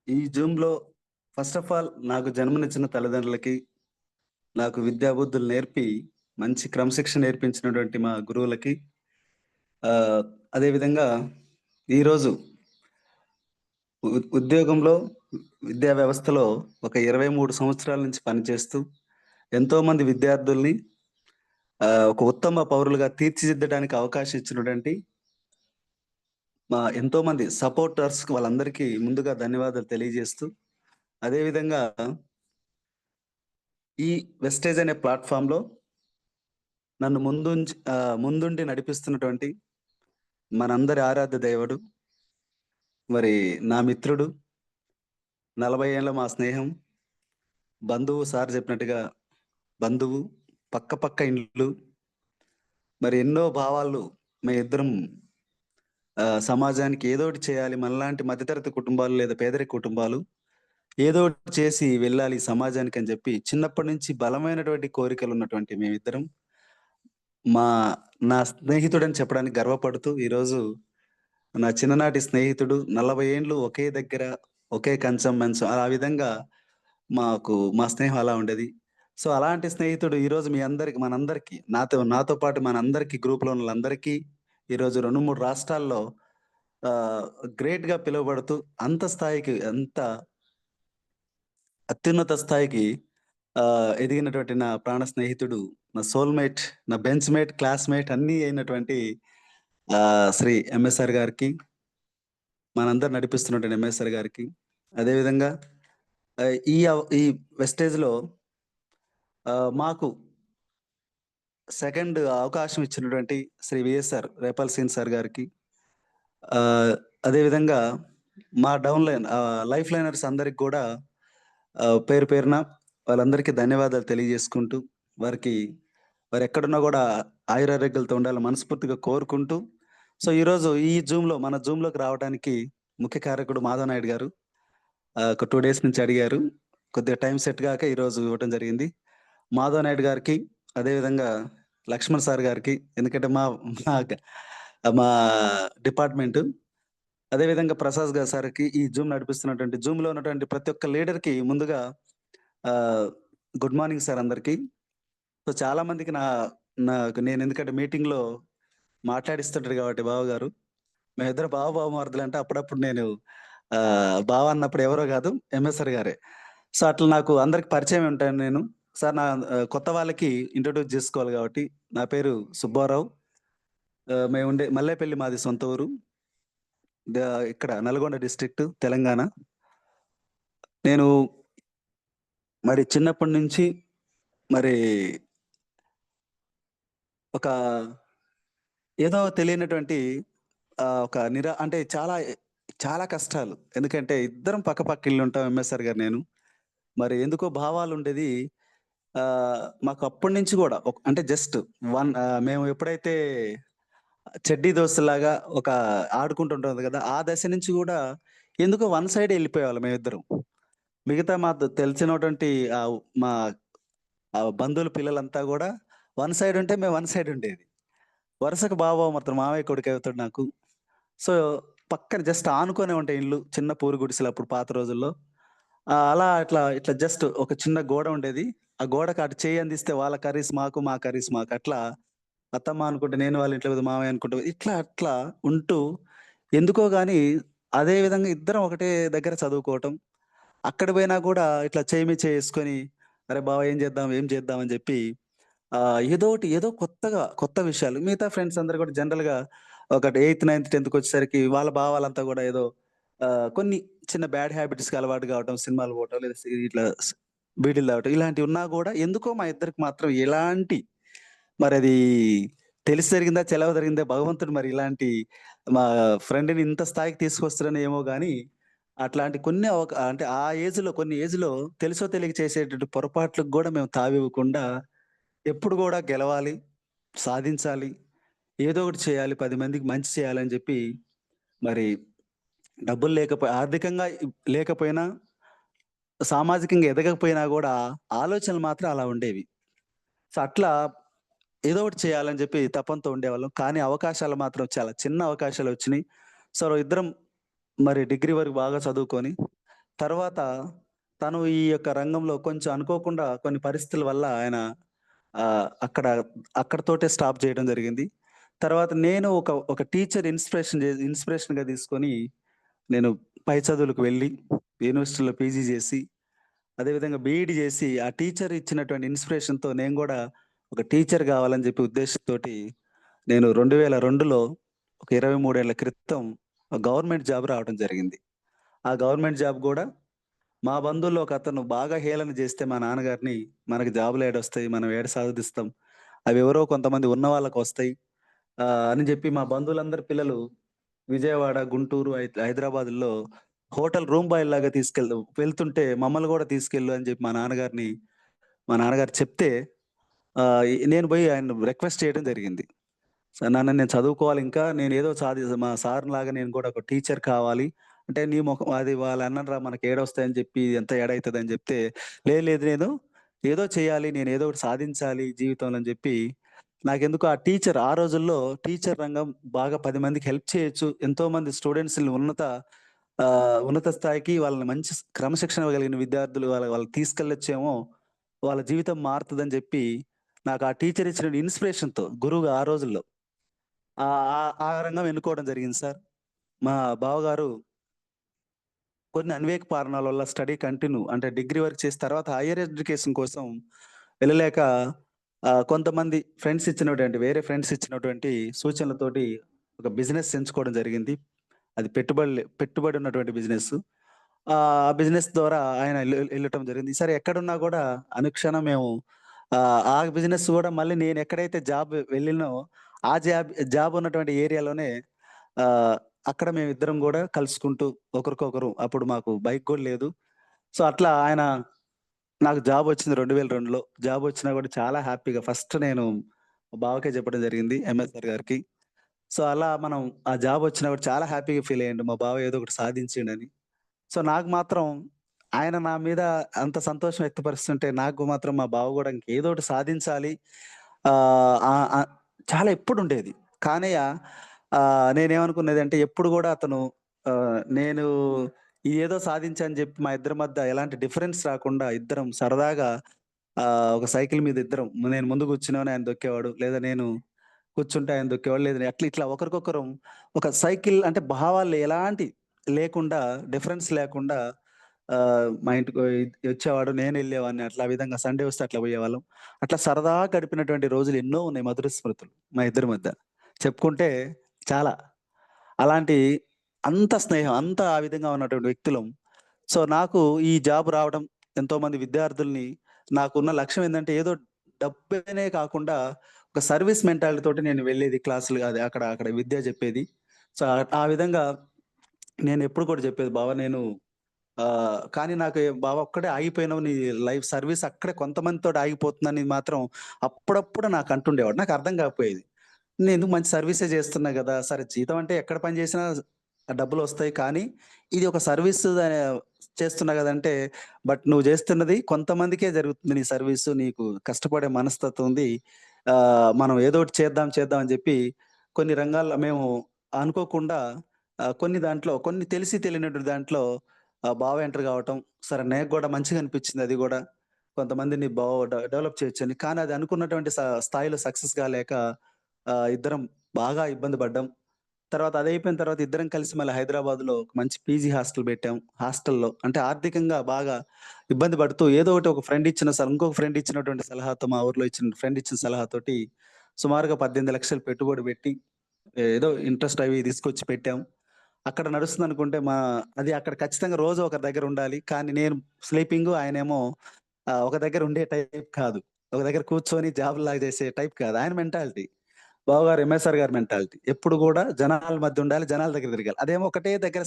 ఈ జూమ్‌లో first of all నాకు జన్మనిచ్చిన తల్లిదండ్రులకి, నాకు విద్యాబుద్ధులు నేర్పి, మంచి క్రమశిక్షణ నేర్పించినటువంటి మా గురువులకి, ఆహ్, అదే విధంగా ఈరోజు ఉద్యోగంలో, విద్యా వ్యవస్థలో ఒక 23 సంవత్సరాల నుంచి పనిచేస్తూ, ఎంతోమంది విద్యార్థుల్ని ఒక ఉత్తమ పౌరులుగా తీర్చిదిద్దడానికి అవకాశం ఇచ్చినటువంటి ఎంతోమంది సపోర్టర్స్‌కి వాళ్ళందరికీ ముందుగా ధన్యవాదాలు తెలియజేస్తూ, అదే విధంగా ఈ వెస్టేజ్ అనే ప్లాట్‌ఫార్మ్‌లో నన్ను ముందుండి నడిపిస్తున్నటువంటి మనందరి ఆరాధ్య దైవుడు, మరి నా మిత్రుడు, 40 ఏళ్ల మా స్నేహం, బంధువు సార్ చెప్పినట్టుగా బంధువు, పక్క పక్క ఇండ్లు, మరి ఎన్నో భావాలు మేమిద్దరం సమాజానికి ఏదోకటి చేయాలి. మనలాంటి మధ్యతరగతి కుటుంబాలు లేదా పేదరిక కుటుంబాలు ఏదో ఒకటి చేసి వెళ్ళాలి సమాజానికి అని చెప్పి చిన్నప్పటి నుంచి బలమైనటువంటి కోరికలున్నటువంటి మేమిద్దరం మా నా స్నేహితుడని చెప్పడానికి గర్వపడుతూ ఈరోజు నా చిన్ననాటి స్నేహితుడు 40 ఏండ్లు ఒకే దగ్గర, ఒకే కంచం, మంచం ఆ విధంగా మా స్నేహం అలా ఉండేది. సో, అలాంటి స్నేహితుడు ఈరోజు మీ అందరికి మనందరికీ నాతో పాటు మనందరికీ గ్రూప్‌లో ఉన్నోళ్ళందరికీ ఈరోజు 2, 3 రాష్ట్రాల్లో ఆహ్, గ్రేట్‌గా పిలువబడుతూ అంత అత్యున్నత స్థాయికి ఎదిగినటువంటి నా ప్రాణ స్నేహితుడు, నా సోల్‌మేట్, నా బెంచ్‌మేట్, క్లాస్‌మేట్ అన్నీ అయినటువంటి శ్రీ ఎంఎస్ఆర్ గారికి, మనందరిని నడిపిస్తున్నటువంటి ఎంఎస్ఆర్ గారికి, అదే విధంగా ఈ వెస్టేజ్‌లో మాకు సెకండ్ అవకాశం ఇచ్చినటువంటి శ్రీ విఎస్ఆర్ రేపాల్ సీన్ సార్ గారికి, ఆహ్, అదే విధంగా మా లైఫ్ లైనర్స్ అందరికి కూడా పేరు పేరున వాళ్ళందరికీ ధన్యవాదాలు తెలియజేసుకుంటూ, వారికి వారెక్కడున్నా గూడా ఆయురారోగ్యాలతో ఉండాలని మనస్ఫూర్తిగా కోరుకుంటూ, సో, ఈరోజు మన జూమ్‌లోకి రావడానికి ముఖ్య కారకుడు మాధవ్ నాయుడు గారు. ఒక 2 డేస్ నుంచి అడిగారు. కొద్దిగా టైం సెట్ గాక ఈరోజు ఇవ్వటం జరిగింది. మాధవ్ నాయుడు గారికి, అదే విధంగా లక్ష్మణ్ సార్ గారికి, ఎందుకంటే మా గ మా డిపార్ట్‌మెంటు. అదే విధంగా ప్రసాద్ గారు సార్‌కి ఈ జూమ్ నడిపిస్తున్నటువంటి జూమ్‌లో ఉన్నటువంటి ప్రతి ఒక్క లీడర్‌కి ముందుగా ఆహ్, గుడ్ మార్నింగ్ సార్ అందరికి. సో, చాలా మందికి నాకు నేను ఎందుకంటే మీటింగ్‌లో మాట్లాడిస్తుంటాడు కాబట్టి బావగారు. మేమిద్దరం బావ బావమరుదులంటే అప్పుడప్పుడు నేను బావ అన్నప్పుడు ఎవరో గాదు ఎంఎస్ఆర్ గారే. సో, అట్లా నాకు అందరికి పరిచయం ఉంటాను నేను. సార్ కొత్త వాళ్ళకి ఇంట్రొడ్యూస్ జేసుకోవాలి గాబట్టి, నా పేరు సుబ్బారావు. మేముండే మల్లేపల్లి మాది సొంత ఊరు. ద ఇక్కడ నల్గొండ డిస్ట్రిక్ట్ తెలంగాణ. నేను మరి చిన్నప్పటి నుంచి మరి ఒక ఏదో తెలియనటువంటి ఒక అంటే చాలా కష్టాలు. ఎందుకంటే ఇద్దరం పక్కపక్క ఇల్లుంటాం ఎంఎస్ఆర్ గారు నేను. మరి ఎందుకో భావాలుండేది. మాకు అప్పటి నుంచి గూడా అంటే జస్ట్ మేము ఎప్పుడైతే చెడ్డీ దోస్తుల్లాగా ఒక ఆడుకుంటుంటది గదా! ఆ దశ నుంచి గూడా ఎందుకో వన్ సైడే ఎళ్ళిపోయేవాళ్ళం మేమిద్దరం. మిగతా తెలిసినటువంటి మా బంధువుల పిల్లలంతా గూడా వన్ సైడ్ ఉంటే మేము వన్ సైడ్ ఉండేది. వరుసకు బావ మాత్రం మామయ్య కొడుకవుతాడు నాకు. సో, పక్కన జస్ట్ ఆనుకునే ఉంటాయి ఇల్లు. చిన్న పూరి గుడిసెలు అప్పుడు పాత రోజుల్లో. అలా ఇట్లా జస్ట్ ఒక చిన్న గోడ ఉండేది. ఆ గోడకి అటు చెయ్యి అందిస్తే వాళ్ళ కర్రీస్ మాకు, మా కర్రీస్ మాకు. అట్లా అత్తమ్మ అనుకుంటే నేను వాళ్ళ ఇంట్లో పోతే మామయ్య అనుకుంటూ అట్లా ఉంటూ ఎందుకో గాని అదే విధంగా ఇద్దరం ఒకటే దగ్గర చదువుకోవటం. అక్కడ పోయినా కూడా ఇట్లా చేయి మీద చేసుకొని, "అరే బావ ఏం చేద్దాం? ఏం చేద్దాం?" అని చెప్పి ఏదో కొత్త విషయాలు మిగతా ఫ్రెండ్స్ అందరూ కూడా జనరల్‌గా ఒకటి 8థ్, 9థ్, 10థ్‌కొచ్చేసరికి వాళ్ళ భావాలంతా కూడా ఏదో కొన్ని చిన్న బ్యాడ్ హ్యాబిట్స్‌కి అలవాటు కావటం, సినిమాలు పోవటం లేదా ఇట్లా బీడీలు తాగటం ఇలాంటివి ఉన్నా కూడా ఎందుకో మా ఇద్దరికి మాత్రం ఎలాంటి మరది తెలిసి జరిగిందా? తెలవ జరిగిందా? భగవంతుడు మరి ఇలాంటి మా ఫ్రెండ్‌ని ఇంత స్థాయికి తీసుకొస్తాడని ఏమో గాని, అట్లాంటి అంటే కొన్ని ఏజ్‌లో తెలుసో తెలియక చేసేటువంటి పొరపాట్లకు గూడా మేము తావివ్వకుండా ఎప్పుడు గూడా గెలవాలి, సాధించాలి, ఏదో ఒకటి చేయాలి, 10 మందికి మంచి చేయాలని జెప్పి మరి డబ్బులు ఆర్థికంగా లేకపోయినా, సామాజికంగా ఎదగకపోయినా గూడా ఆలోచనలు మాత్రం అలా ఉండేవి. సో, అట్లా ఏదో ఒకటి చేయాలని జెప్పి తపనతో ఉండేవాళ్ళం. కానీ అవకాశాలు మాత్రం చాలా చిన్న అవకాశాలొచ్చినియి. సో, ఇద్దరం మరి డిగ్రీ వరకు బాగా చదువుకొని, తర్వాత తను ఈ యొక్క రంగంలో కొంచెం అనుకోకుండా కొన్ని పరిస్థితుల వల్ల ఆయన అక్కడ అక్కడితోటే స్టాప్ చేయడం జరిగింది. తర్వాత నేను ఒక టీచర్ ఇన్‌స్పిరేషన్‌గా తీసుకొని నేను పై చదువులకు వెళ్ళి యూనివర్సిటీలో పీజీ చేసి, అదేవిధంగా బీఈడీ చేసి, ఆ టీచర్ ఇచ్చినటువంటి ఇన్‌స్పిరేషన్‌తో నేను గూడా ఒక టీచర్ కావాలని చెప్పి ఉద్దేశంతోటి నేను 2002లో ఒక 23 ఏళ్ల క్రితం గవర్నమెంట్ జాబ్ రావడం జరిగింది. ఆ గవర్నమెంట్ జాబ్ గూడా మా బంధువుల్లో ఒకతను బాగా హేళన చేస్తే మా నాన్నగారిని, "మనకు జాబులేడొస్తాయి? మనం ఏడ సాధిస్తాం? అవెవరో కొంతమంది ఉన్న వాళ్ళకొస్తాయి" అని చెప్పి మా బంధువులందరి పిల్లలు విజయవాడ, గుంటూరు, హైదరాబాదుల్లో హోటల్ రూమ్ బాయ్‌ల్లాగా వెళ్తుంటే మమ్మల్ని గూడా తీసుకెళ్ళు అని చెప్పి మా నాన్నగారు చెప్తే నేను బోయి ఆయన్ని రిక్వెస్ట్ చేయడం జరిగింది. సార్ నాన్న నేను చదువుకోవాలి ఇంకా. నేనేదో మా సార్‌లాగా నేను కూడా ఒక టీచర్ కావాలి. అంటే నీ మొఖం అది వాళ్ళన్నారురా మనకేడొస్తాయని చెప్పి ఎంత ఏడైతదని జెప్తే, లేదు లేదు నేను ఏదో చేయాలి. నేనేదో ఒకటి సాధించాలి జీవితంలో అని జెప్పి, నాకెందుకో ఆ టీచర్ ఆ రోజుల్లో టీచర్ రంగం బాగా 10 మందికి హెల్ప్ చేయొచ్చు. ఎంతోమంది స్టూడెంట్స్‌ని ఉన్నత స్థాయికి వాళ్ళని మంచి క్రమశిక్షణ కలిగిన విద్యార్థులు వాళ్ళని తీసుకెళ్ళొచ్చేమో, వాళ్ళ జీవితం మారుతదని జెప్పి, నాకు ఆ టీచర్ ఇచ్చిన ఇన్‌స్పిరేషన్‌తో గురువుగా ఆ రోజుల్లో ఆ రంగం ఎన్నుకోవడం జరిగింది సార్. మా బావగారు కొన్ని అన్వేక కారణాల వల్ల స్టడీ కంటిన్యూ అంటే డిగ్రీ వరకు చేసిన తర్వాత హైయర్ ఎడ్యుకేషన్ కోసం వెళ్ళలేక కొంతమంది వేరే ఫ్రెండ్స్ ఇచ్చినటువంటి సూచనలతోటి ఒక బిజినెస్ ఎంచుకోవడం జరిగింది. అది పెట్టుబడి ఉన్నటువంటి బిజినెస్. ఆ బిజినెస్ ద్వారా ఆయన ఎళ్ళటం జరిగింది. సరే ఎక్కడున్నా గూడా అనుక్షణం మేము ఆ బిజినెస్ గూడా మళ్ళీ నేనెక్కడైతే జాబ్ వెళ్ళినో ఆ జాబ్ ఉన్నటువంటి ఏరియాలోనే ఆహ్, అక్కడ మేమిద్దరం గూడా కలుసుకుంటూ ఒకరికొకరు అప్పుడు మాకు బైక్ గూడా లేదు. సో, అట్లా ఆయన నాకు జాబొచ్చింది 2002లో. జాబొచ్చినా గూడా చాలా హ్యాపీగా ఫస్ట్ నేను మా బావకే చెప్పడం జరిగింది. ఎంఎస్ఆర్ గారికి. సో, అలా మనం ఆ జాబొచ్చినా గూడా చాలా హ్యాపీగా ఫీలయ్యిండు. మా బావ ఏదో ఒకటి సాధించిండని. సో, నాకు మాత్రం ఆయన నా మీద అంత సంతోషం వ్యక్తపరుస్తుంటే, నాకు మాత్రం మా బావ గూడా ఇంకేదో ఒకటి సాధించాలి. ఆహ్, ఆహ్, ఆహ్, చాలా ఎప్పుడుండేది. కానీ నేనేమనుకునేదంటే ఎప్పుడు గూడా అతను నేను ఏదో సాధించా అని జెప్పి మా ఇద్దరి మధ్య ఎలాంటి డిఫరెన్స్ రాకుండా ఇద్దరం సరదాగా ఒక సైకిల్ మీద ఇద్దరం నేను ముందు కూర్చునేవాడిని ఆయన దొక్కేవాడు. లేదా నేను కూర్చుంటే ఆయన దొక్కేవాడు. లేదా అట్లా ఇట్లా ఒకరికొకరం ఒక సైకిల్ అంటే భావాలు ఎలాంటి లేకుండా డిఫరెన్స్ లేకుండా మా ఇంటికి వచ్చేవాడు. నేనెళ్ళేవాడిని. అట్లా ఆ విధంగా సండే వస్తే అట్లా పోయేవాళ్ళం. అట్లా సరదాగా గడిపినటువంటి రోజులు ఎన్నో ఉన్నాయి మధుర స్మృతులు మా ఇద్దరి మధ్య. చెప్పుకుంటే చాలా. అలాంటి అంత స్నేహం, అంత ఆ విధంగా ఉన్నటువంటి వ్యక్తులం. సో, నాకు ఈ జాబ్ రావడం ఎంతోమంది విద్యార్థుల్ని నాకున్న లక్ష్యం ఏందంటే ఏదో డబ్బనే కాకుండా ఒక సర్విస్ మెంటాలిటీ తోటి నేను వెళ్ళేది క్లాసులు అది అక్కడ అక్కడ విద్య చెప్పేది. సో, ఆ విధంగా నేనెప్పుడు కూడా చెప్పేది బావ నేను కానీ నాకు బావ ఒక్కడే ఆగిపోయినావు నీ లైఫ్ సర్విస్ అక్కడే కొంతమందితోటి ఆగిపోతుందని మాత్రం అప్పుడప్పుడు నాకు అంటుండేవాడు. నాకు అర్థం కాకపోయేది. నేనెందుకు మంచి సర్వీసే చేస్తున్నా గదా! సరే జీతం అంటే ఎక్కడ పని చేసినా డబ్బులొస్తాయి. కానీ ఇది ఒక సర్వీస్ చేస్తున్నా గదంటే, బట్ నువ్వు చేస్తున్నది కొంతమందికే జరుగుతుంది నీ సర్వీసు. నీకు కష్టపడే మనస్తత్వం ఉంది. మనం ఏదో ఒకటి చేద్దాం అని జెప్పి కొన్ని రంగాల్లో మేము అనుకోకుండా కొన్ని తెలిసి తెలియనటువంటి దాంట్లో బావ ఎంటర్ గావటం. సరే నాకు గూడా మంచిగా అనిపించింది అది గూడా. కొంతమందిని డెవలప్ చేయొచ్చని. కానీ అది అనుకున్నటువంటి స్థాయిలో సక్సెస్ కాలేక ఇద్దరం బాగా ఇబ్బంది పడ్డాం. తర్వాత అదయిపోయిన తర్వాత ఇద్దరం కలిసి మళ్ళీ హైదరాబాద్‌లో ఒక మంచి పీజీ హాస్టల్ పెట్టాం. హాస్టల్‌లో అంటే ఆర్థికంగా బాగా ఇబ్బంది పడుతూ ఏదో ఒకటి ఒక ఫ్రెండ్ ఇచ్చిన ఇంకొక ఫ్రెండ్ ఇచ్చినటువంటి సలహాతో మా ఊర్లో ఇచ్చిన ఫ్రెండ్ ఇచ్చిన సలహాతోటి సుమారుగా 18,00,000 పెట్టుబడి పెట్టి ఏదో ఇంట్రెస్ట్ అవి తీసుకొచ్చి పెట్టాం. అక్కడ నడుస్తుందనుకుంటే అది అక్కడ ఖచ్చితంగా రోజు ఒకరి దగ్గర ఉండాలి. కానీ నేను స్లీపింగు ఆయనేమో ఒక దగ్గర ఉండే టైప్ కాదు. ఒక దగ్గర కూర్చొని జాబ్‌లాగా చేసే టైప్ కాదు. ఆయన మెంటాలిటీ. బావగారు ఎంఎస్ఆర్ గారి మెంటాలిటీ. ఎప్పుడు గూడా జనాల మధ్య ఉండాలి. జనాల దగ్గర తిరగాలి. అదేమో ఒకటే దగ్గర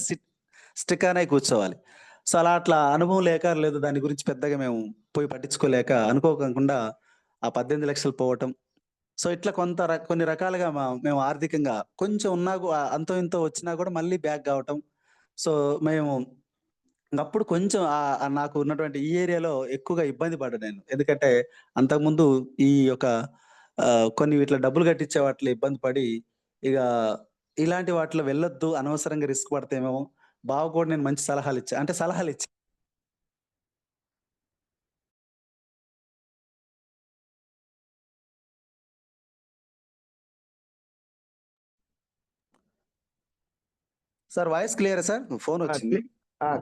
స్టిక్ ఆన్ అయి కూర్చోవాలి. సో, అట్లా అనుభవం లేక లేదు దాని గురించి పెద్దగా మేము పోయి పట్టించుకోలేక అనుకోకుండా ఆ 18,00,000 పోవటం. సో, ఇట్లా కొన్ని రకాలుగా మేము ఆర్థికంగా కొంచెం ఉన్నా అంతో ఇంతో వచ్చినా గూడా మళ్ళీ బ్యాక్ కావటం. సో, మేము అప్పుడు కొంచెం నాకు ఉన్నటువంటి ఈ ఏరియాలో ఎక్కువగా ఇబ్బంది పడ్డా నేను. ఎందుకంటే అంతకుముందు ఈ యొక్క కొన్ని ఇట్లా డబ్బులు కట్టించే వాటిలో ఇబ్బంది పడి, ఇగ ఇలాంటి వాటిలో వెళ్ళొద్దు. అనవసరంగా రిస్క్ పడతామేమో. బావకు కూడా నేను మంచి సలహాలిచ్చా. అంటే సలహాలిచ్చా. సార్ వాయిస్ క్లియరా సార్? ఆ! ఫోనొచ్చింది.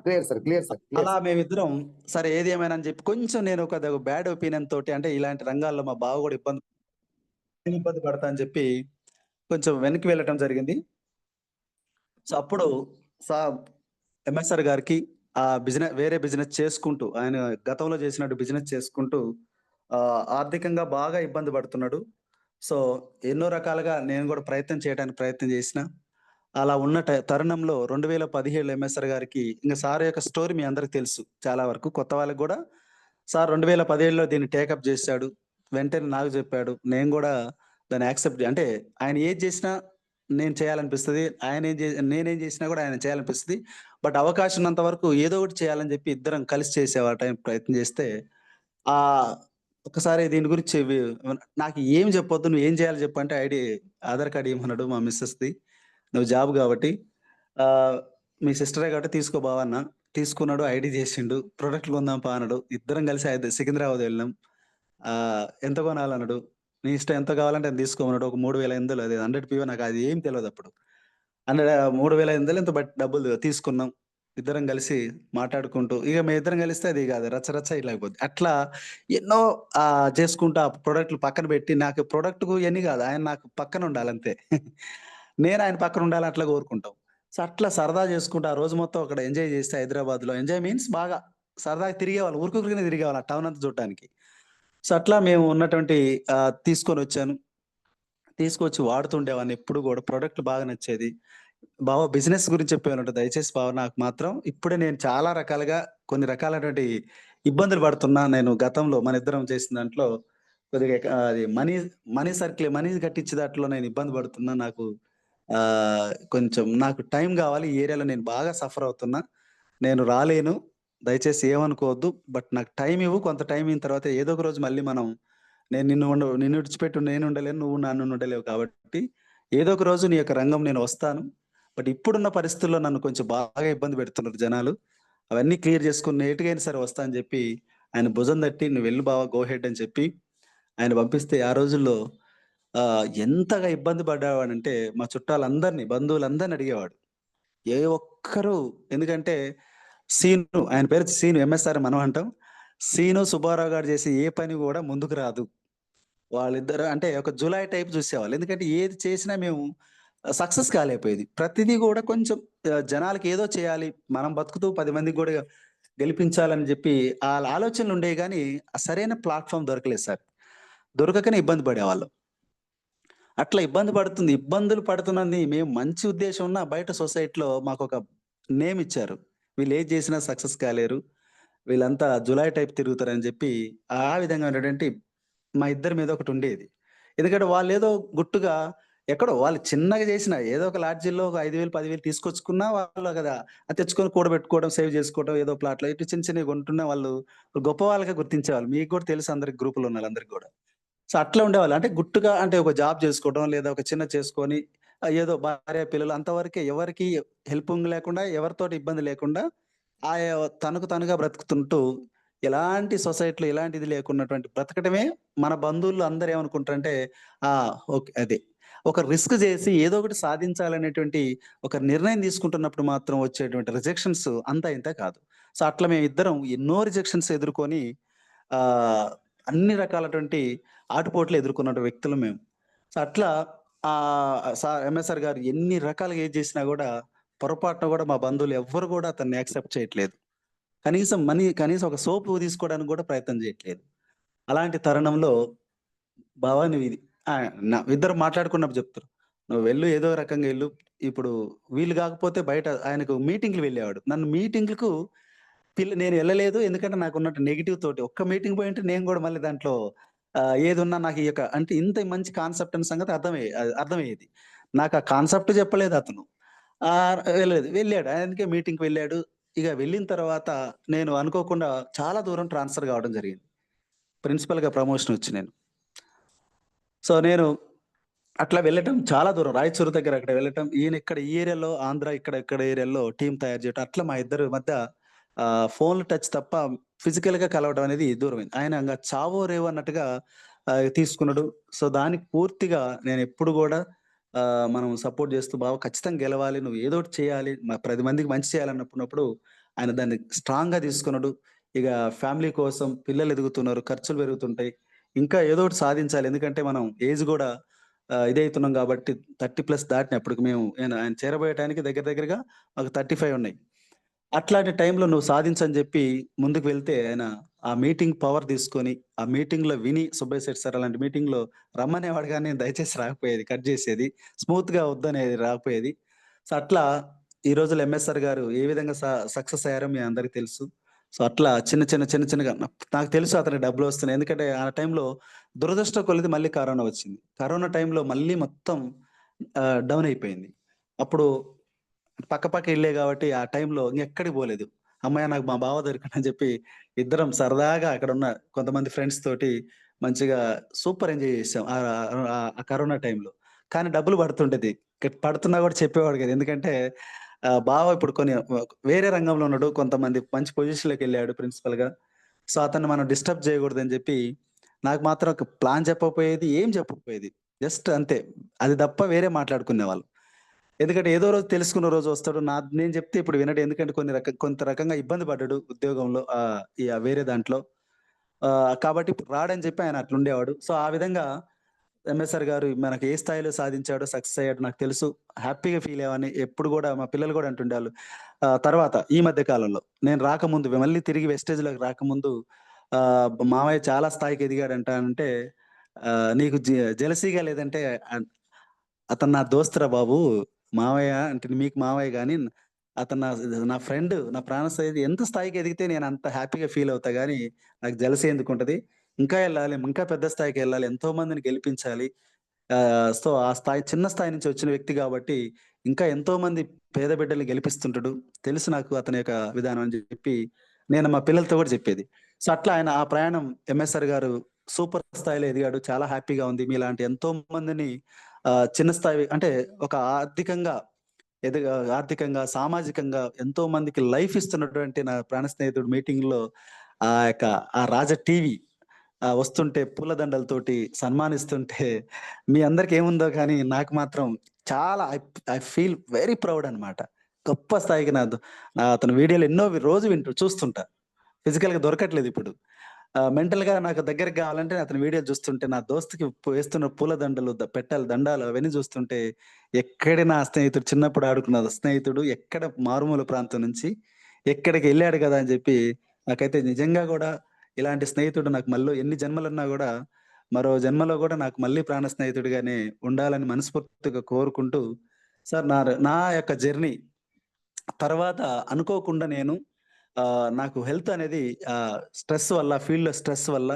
Clear sir. Clear sir. Clear అలా సార్. మేమిద్దరం సరే ఏది ఏమైనా అని చెప్పి కొంచెం నేను ఒక బ్యాడ్ ఒపీనియన్ తోటి అంటే ఇలాంటి రంగాల్లో మా బావ గూడా నేను ఇబ్బంది పడతా అని చెప్పి కొంచెం వెనక్కి వెళ్ళటం జరిగింది. సో, అప్పుడు సా ఎంఎస్ఆర్ గారికి వేరే బిజినెస్ చేసుకుంటూ ఆయన గతంలో చేసినట్టు బిజినెస్ చేసుకుంటూ ఆర్థికంగా బాగా ఇబ్బంది పడుతున్నాడు. సో, ఎన్నో రకాలుగా నేను గూడా ప్రయత్నం చేయడానికి ప్రయత్నం చేసినా, అలా ఉన్న తరుణంలో 2017లో ఎంఎస్ఆర్ గారికి ఇంక సార్ యొక్క స్టోరీ మీ అందరికి తెలుసు చాలా వరకు. కొత్త వాళ్ళకి గూడా సార్ 2017లో దీన్ని టేకప్ జేసాడు. వెంటనే నాకు జెప్పాడు. నేను గూడా దాన్ని యాక్సెప్ట్ అంటే ఆయన ఏది జేసినా నేను చేయాలనిపిస్తది. నేనేం జేసినా గూడా ఆయన చేయాలనిపిస్తది. బట్ అవకాశం ఉన్నంత వరకు ఏదో ఒకటి చేయాలని జెప్పి ఇద్దరం కలిసి చేసే టైం ప్రయత్నం జేస్తే ఆహ్, ఒకసారి దీని గురించి నాకు ఏం జెప్పొద్దు నువ్వేం జేయాలో జెప్పు అంటే ఆధార్ కార్డ్ ఇయ్యమన్నాడు మా మిసెస్‌ది. నువ్వు జాబ్ గాబట్టి ఆహ్, మీ సిస్టరే కాబట్టి తీసుకో బావ అన్నా. తీసుకున్నాడు. ఐడీ జేసిండు. ప్రొడక్ట్‌లు కొందాం పా అన్నాడు. ఇద్దరం కలిసి సికింద్రాబాద్ వెళ్ళినాం. ఎంత కొనాలన్నాడు. నీ ఇష్టం ఎంత కావాలంటే అంత తీసుకోమన్నాడు. ఒక 3,500 అది 100 పీవో నాకు అది ఏం తెలవదప్పుడు. 3,500 ఎంతో డబ్బులు తీసుకున్నాం. ఇద్దరం కలిసి మాట్లాడుకుంటూ ఇగ మేమిద్దరం కలిస్తే అది ఇగ అది రచ్చ రచ్చ ఇట్లా అయిపోద్ది. అట్లా ఎన్నో చేసుకుంటూ ఆ ప్రొడక్ట్‌లు పక్కన పెట్టి నాకు ప్రొడక్ట్‌కు ఇయన్నీ గాదు. ఆయన నాకు పక్కన ఉండాలంతే. నేను ఆయన పక్కన ఉండాలని అట్లా కోరుకుంటాం. సో, అట్లా సరదా చేసుకుంటూ ఆ రోజు మొత్తం అక్కడ ఎంజాయ్ చేస్తే హైదరాబాద్‌లో ఎంజాయ్ మీన్స్ బాగా సరదాగా తిరిగేవాళ్ళం. ఊరుకూరుకనే తిరిగేవాళ్ళం ఆ టౌన్ అంతా చూడటానికి. సో, అట్లా మేము ఉన్నటువంటి తీసుకొనొచ్చాను. తీసుకొచ్చి వాడుతుండేవాడిని ఎప్పుడు గూడా. ప్రొడక్ట్ బాగా నచ్చేది. బావ బిజినెస్ గురించి చెప్పేవాళ్ళుంటే దయచేసి బావ నాకు మాత్రం ఇప్పుడే నేను చాలా రకాలుగా కొన్ని రకాలైనటువంటి ఇబ్బందులు పడుతున్నా. నేను గతంలో మనిద్దరం చేసిన దాంట్లో కొద్దిగా అది మనీ కట్టించే దాంట్లో నేను ఇబ్బంది పడుతున్నా. కొంచెం నాకు టైం గావాలి. ఈ ఏరియాలో నేను బాగా సఫర్ అవుతున్నా. నేను రాలేను. దయచేసి ఏమనుకోవద్దు. బట్ నాకు టైం ఇవ్వు. కొంత టైం ఇయిన తర్వాత ఏదో ఒక రోజు మళ్ళీ మనం నిన్ను విడిచిపెట్టి నేను ఉండలేను. నువ్వు నన్ను ఉండలేవు కాబట్టి ఏదో ఒక రోజు నీ యొక్క రంగం నేను వస్తాను. బట్ ఇప్పుడున్న పరిస్థితుల్లో నన్ను కొంచెం బాగా ఇబ్బంది పెడుతున్నారు జనాలు. అవన్నీ క్లియర్ చేసుకొని నేటిగైనా సరే వస్తా అని చెప్పి ఆయన భుజం తట్టి "నువ్వు వెళ్ళు బావ గో హెడ్" అని చెప్పి ఆయన పంపిస్తే ఆ రోజుల్లో ఎంతగా ఇబ్బంది పడేవాడంటే మా చుట్టాలందరిని, బంధువులందరిని అడిగేవాడు. ఏ ఒక్కరు ఎందుకంటే ఆయన పేరు సీను ఎంఎస్ఆర్ మనం అంటాం. సీను, సుబ్బారావు గారు చేసే ఏ పని గూడా ముందుకు రాదు. వాళ్ళిద్దరు అంటే ఒక జులాయి టైప్ చూసేవాళ్ళు. ఎందుకంటే ఏది చేసినా మేము సక్సెస్ కాలేకపోయేది. ప్రతిదీ గూడా కొంచెం జనాలకి ఏదో చేయాలి. మనం బతుకుతూ 10 మందికి గూడా గెలిపించాలని జెప్పి ఆళ్ళ ఆలోచనలుండేయి గానీ, ఆ సరైన ప్లాట్‌ఫార్మ్ దొరకలేదు సార్. దొరకకనే ఇబ్బంది పడేవాళ్ళం. అట్లా ఇబ్బందులు పడుతున్నది మేము మంచి ఉద్దేశం ఉన్న బయట సొసైటీలో మాకొక నేమ్ ఇచ్చారు. వీళ్ళేది జేసినా సక్సెస్ కాలేరు. వీళ్ళంతా జులాయి టైప్ తిరుగుతారని జెప్పి, ఆ విధంగా ఉన్నటువంటి మా ఇద్దరి మీద ఒకటుండేది. ఎందుకంటే వాళ్ళేదో గుట్టుగా ఎక్కడో వాళ్ళు చిన్నగా జేసినా ఏదో ఒక లాడ్జిల్లో ఒక 5,000, 10,000 తీసుకొచ్చుకున్నా వాళ్ళు కదా! అది తెచ్చుకొని కూడబెట్టుకోవడం, సేవ్ జేసుకోవడం ఏదో ప్లాట్‌లో ఇటు చిన్న చిన్నవి కొంటున్న వాళ్ళు గొప్ప వాళ్ళుగా గుర్తించేవాళ్ళు. మీకు గూడా తెలుసు అందరికి గ్రూప్‌లో ఉన్నోళ్ళందరికి గూడా. సో, అట్లా ఉండేవాళ్ళు. అంటే గుట్టుగా అంటే ఒక జాబ్ చేసుకోవడం, లేదా ఒక చిన్నది చేసుకొని ఏదో భార్య, పిల్లలు అంతవరకే ఎవరికీ హెల్పింగ్ లేకుండా, ఎవరితోటి ఇబ్బంది లేకుండా ఆయా తనకు తనుగా బ్రతుకుతుంటూ ఎలాంటి సొసైటీలో ఎలాంటిది లేకున్నటువంటి బ్రతకడమే మన బంధువులు అందరూ ఏమనుకుంటారంటే ఆ! ఓకే. అదే. ఒక రిస్క్ జేసి ఏదో ఒకటి సాధించాలనేటువంటి ఒక నిర్ణయం తీసుకుంటున్నప్పుడు మాత్రం వచ్చేటువంటి రిజెక్షన్స్ అంతా ఇంతా కాదు. సో, అట్లా మేమిద్దరం ఎన్నో రిజెక్షన్స్ ఎదుర్కొని ఆహ్, అన్ని రకాలటువంటి ఆటుపోట్లు ఎదుర్కొన్న వ్యక్తులం మేము. సో, అట్లా ఎంఎస్ఆర్ గారు ఎన్ని రకాలుగా ఏది చేసినా గూడా పొరపాటున గూడా మా బంధువులు ఎవ్వరు గూడా అతన్ని యాక్సెప్ట్ చేయట్లేదు. కనీసం ఒక సోపు తీసుకోవడానికి గూడా ప్రయత్నం చేయట్లేదు. అలాంటి తరుణంలో బావ నువ్విది ఆ! ఇద్దరం మాట్లాడుకున్నప్పుడు చెప్తారు. "నువ్వు వెళ్ళు ఏదో రకంగా ఎళ్ళు. ఇప్పుడు వీళ్ళు గాకపోతే బయట" ఆయనకు మీటింగ్‌లు వెళ్ళేవాడు. నన్ను మీటింగ్‌లకు నేను ఎళ్ళలేదు. ఎందుకంటే నాకున్నట్టు నెగెటివ్ తోటి. ఒక్క మీటింగ్ పోయుంటే నేను గూడా మళ్ళీ దాంట్లో ఏదున్నా నాకు ఈ యొక్క అంటే ఇంత మంచి కాన్సెప్ట్ అన్న సంగతి అర్థమయ్యేది. నాకు ఆ కాన్సెప్ట్ చెప్పలేదు అతను. వెళ్ళలేదు. వెళ్ళాడు. అందుకే మీటింగ్‌కి వెళ్ళాడు. ఇగ వెళ్ళిన తర్వాత నేను అనుకోకుండా చాలా దూరం ట్రాన్స్‌ఫర్ కావడం జరిగింది. ప్రిన్సిపల్‌గా ప్రమోషన్ వచ్చి నేను. సో, నేను అట్లా వెళ్ళటం చాలా దూరం. రాయచూరు దగ్గర అక్కడ వెళ్ళటం. ఈయన ఇక్కడ ఈ ఏరియాలో ఆంధ్ర ఇక్కడ ఏరియాలో టీమ్ తయారు చేయటం. అట్లా మా ఇద్దరి మధ్య ఫోన్‌లు టచ్ తప్ప ఫిజికల్‌గా కలవడం అనేది దూరమైంది. ఆయన ఇంగ చావో రేవో అన్నట్టుగా తీసుకున్నాడు. సో, దానికి పూర్తిగా నేనెప్పుడు గూడా మనం సపోర్ట్ చేస్తూ బావ ఖచ్చితంగా గెలవాలి. నువ్వు ఏదో ఒకటి చేయాలి. 10 మందికి మంచి చేయాలన్నప్పుడు ఆయన దాన్ని స్ట్రాంగ్‌గా తీసుకున్నాడు. ఇక ఫ్యామిలీ కోసం పిల్లలు ఎదుగుతున్నారు. ఖర్చులు పెరుగుతుంటాయి. ఇంకా ఏదో ఒకటి సాధించాలి. ఎందుకంటే మనం ఏజ్ గూడా ఇదైతున్నాం కాబట్టి 30+ దాటినాయి. అప్పటికి మేము ఆయన చేరబోయే టయానికి దగ్గర దగ్గరగా మాకు 35 ఉన్నాయి. అట్లాంటి టైంలో నువ్వు సాధించని జెప్పి ముందుకు వెళ్తే ఆయన ఆ మీటింగ్ పవర్ తీసుకొని, ఆ మీటింగ్‌లో విని సుబ్బయ్య శెట్టి సార్ అలాంటి మీటింగ్‌లో రమ్మనేవాడు గానీ నేను దయచేసి రాకపోయేది. కట్ జేసేది. స్మూత్‌గా వద్దనేది రాకపోయేది. సో, అట్లా ఈ రోజుల్లో ఎంఎస్ఆర్ గారు ఏ విధంగా సక్సెస్ అయ్యారో మీ అందరికి తెలుసు. సో, అట్లా చిన్నగా నాకు తెలుసు అతనికి డబ్బులొస్తున్నాయి. ఎందుకంటే ఆ టైంలో దురదృష్టం కొలిది మళ్ళీ కరోనా వచ్చింది. కరోనా టైంలో మళ్ళీ మొత్తం డౌన్ అయిపోయింది. అప్పుడు పక్క ఇళ్ళే గాబట్టి ఆ టైంలో ఇంగెక్కడికి పోలేదు. హమ్మయ్య! నాకు మా బావ దొరికిండని జెప్పి ఇద్దరం సరదాగా అక్కడున్న కొంతమంది ఫ్రెండ్స్ తోటి మంచిగా సూపర్ ఎంజాయ్ చేసాం. ఆ కరోనా టైంలో. కానీ డబ్బులు పడుతుండేది. పడుతున్నా గూడా చెప్పేవాడు కాదు. ఎందుకంటే బావ ఇప్పుడు కొన్ని వేరే రంగంలో ఉన్నాడు. కొంతమంది మంచి పొజిషన్‌లోకెళ్ళాడు ప్రిన్సిపల్‌గా. సో, అతన్ని మనం డిస్టర్బ్ చేయకూడదని జెప్పి నాకు మాత్రం ఒక ప్లాన్ చెప్పకపోయేది. ఏం చెప్పకపోయేది. జస్ట్ అంతే. అది తప్ప వేరే మాట్లాడుకునేవాళ్ళం. ఎందుకంటే ఏదో రోజు తెలుసుకున్న రోజు వస్తాడు. నేను చెప్తే ఇప్పుడు వినడు. ఎందుకంటే కొంత రకంగా ఇబ్బంది పడ్డాడు ఉద్యోగంలో వేరే దాంట్లో. కాబట్టి ఇప్పుడు రాడని చెప్పి ఆయన అట్లుండేవాడు. సో, ఆ విధంగా ఎంఎస్ఆర్ గారు మనకి ఏ స్థాయిలో సాధించాడో, సక్సెస్ అయ్యాడో నాకు తెలుసు. హ్యాపీగా ఫీల్ అయ్యేవాడిని. ఎప్పుడు గూడా మా పిల్లలు గూడా అంటుండేవాళ్ళు. తర్వాత ఈ మధ్య కాలంలో నేను రాకముందు మళ్ళీ తిరిగి వెస్టేజ్‌లోకి రాకముందు మామయ్య చాలా స్థాయికి ఎదిగాడంట అంటే నీకు జెలసీగా లేదంటే అన్ అతను నా దోస్తురా బాబు. మావయ్య అంటే మీకు మావయ్య గాని, అతను నా ఫ్రెండ్. నా ప్రాణ స్నేహితుడు. ఎంత స్థాయికి ఎదిగితే నేనంత హ్యాపీగా ఫీల్ అవుతా గానీ, నాకు జెలసీ ఎందుకుంటది? ఇంకా ఎళ్ళాలి. ఇంకా పెద్ద స్థాయికెళ్ళాలి. ఎంతో మందిని గెలిపించాలి. సో, ఆ స్థాయి చిన్న స్థాయి నుంచి వచ్చిన వ్యక్తి గాబట్టి, ఇంకా ఎంతో మంది పేద బిడ్డల్ని గెలిపిస్తుంటడు. తెలుసు నాకు అతని యొక్క విధానం అని జెప్పి, నేను మా పిల్లలతో గూడా జెప్పేది. సో, అట్లా ఆయన ఆ ప్రయాణం ఎంఎస్ఆర్ గారు సూపర్ స్థాయిలో ఎదిగాడు. చాలా హ్యాపీగా ఉంది. మీలాంటి ఎంతో మందిని చిన్న స్థాయి అంటే ఒక ఆర్థికంగా, సామాజికంగా ఎంతో మందికి లైఫ్ ఇస్తున్నటువంటి నా ప్రాణ స్నేహితుడు మీటింగ్‌లో ఆ యొక్క ఆ రాజ టీవీ వస్తుంటే పూలదండలతోటి సన్మానిస్తుంటే మీ అందరికి ఏముందో కానీ నాకు మాత్రం చాలా ఐ ఫీల్ వెరీ ప్రౌడ్ అన్నమాట. గొప్ప స్థాయికి అతని వీడియోలు ఎన్నో రోజు చూస్తుంటా. ఫిజికల్‌గా దొరకట్లేదిప్పుడు. మెంటల్‌గా నాకు దగ్గరకి గావాలంటే అతని వీడియోలు చూస్తుంటే, నా దోస్తుకి వేస్తున్న పూలదండలు, పెట్టెలు, దండాలు అవన్నీ చూస్తుంటే, ఎక్కడి నా స్నేహితుడు చిన్నప్పుడు ఆడుకున్న స్నేహితుడు ఎక్కడ మారుమూల ప్రాంతం నుంచి ఎక్కడికెళ్ళాడు గదా! అని జెప్పి నాకైతే నిజంగా గూడా ఇలాంటి స్నేహితుడు నాకు మళ్ళీ ఎన్ని జన్మలున్నా గూడా, మరో జన్మలో గూడా నాకు మళ్ళీ ప్రాణ స్నేహితుడిగానే ఉండాలని మనస్ఫూర్తిగా కోరుకుంటూ, సార్ నా యొక్క జర్నీ తర్వాత అనుకోకుండా నేను నాకు హెల్త్ అనేది ఫీల్డ్‌లో స్ట్రెస్ వల్ల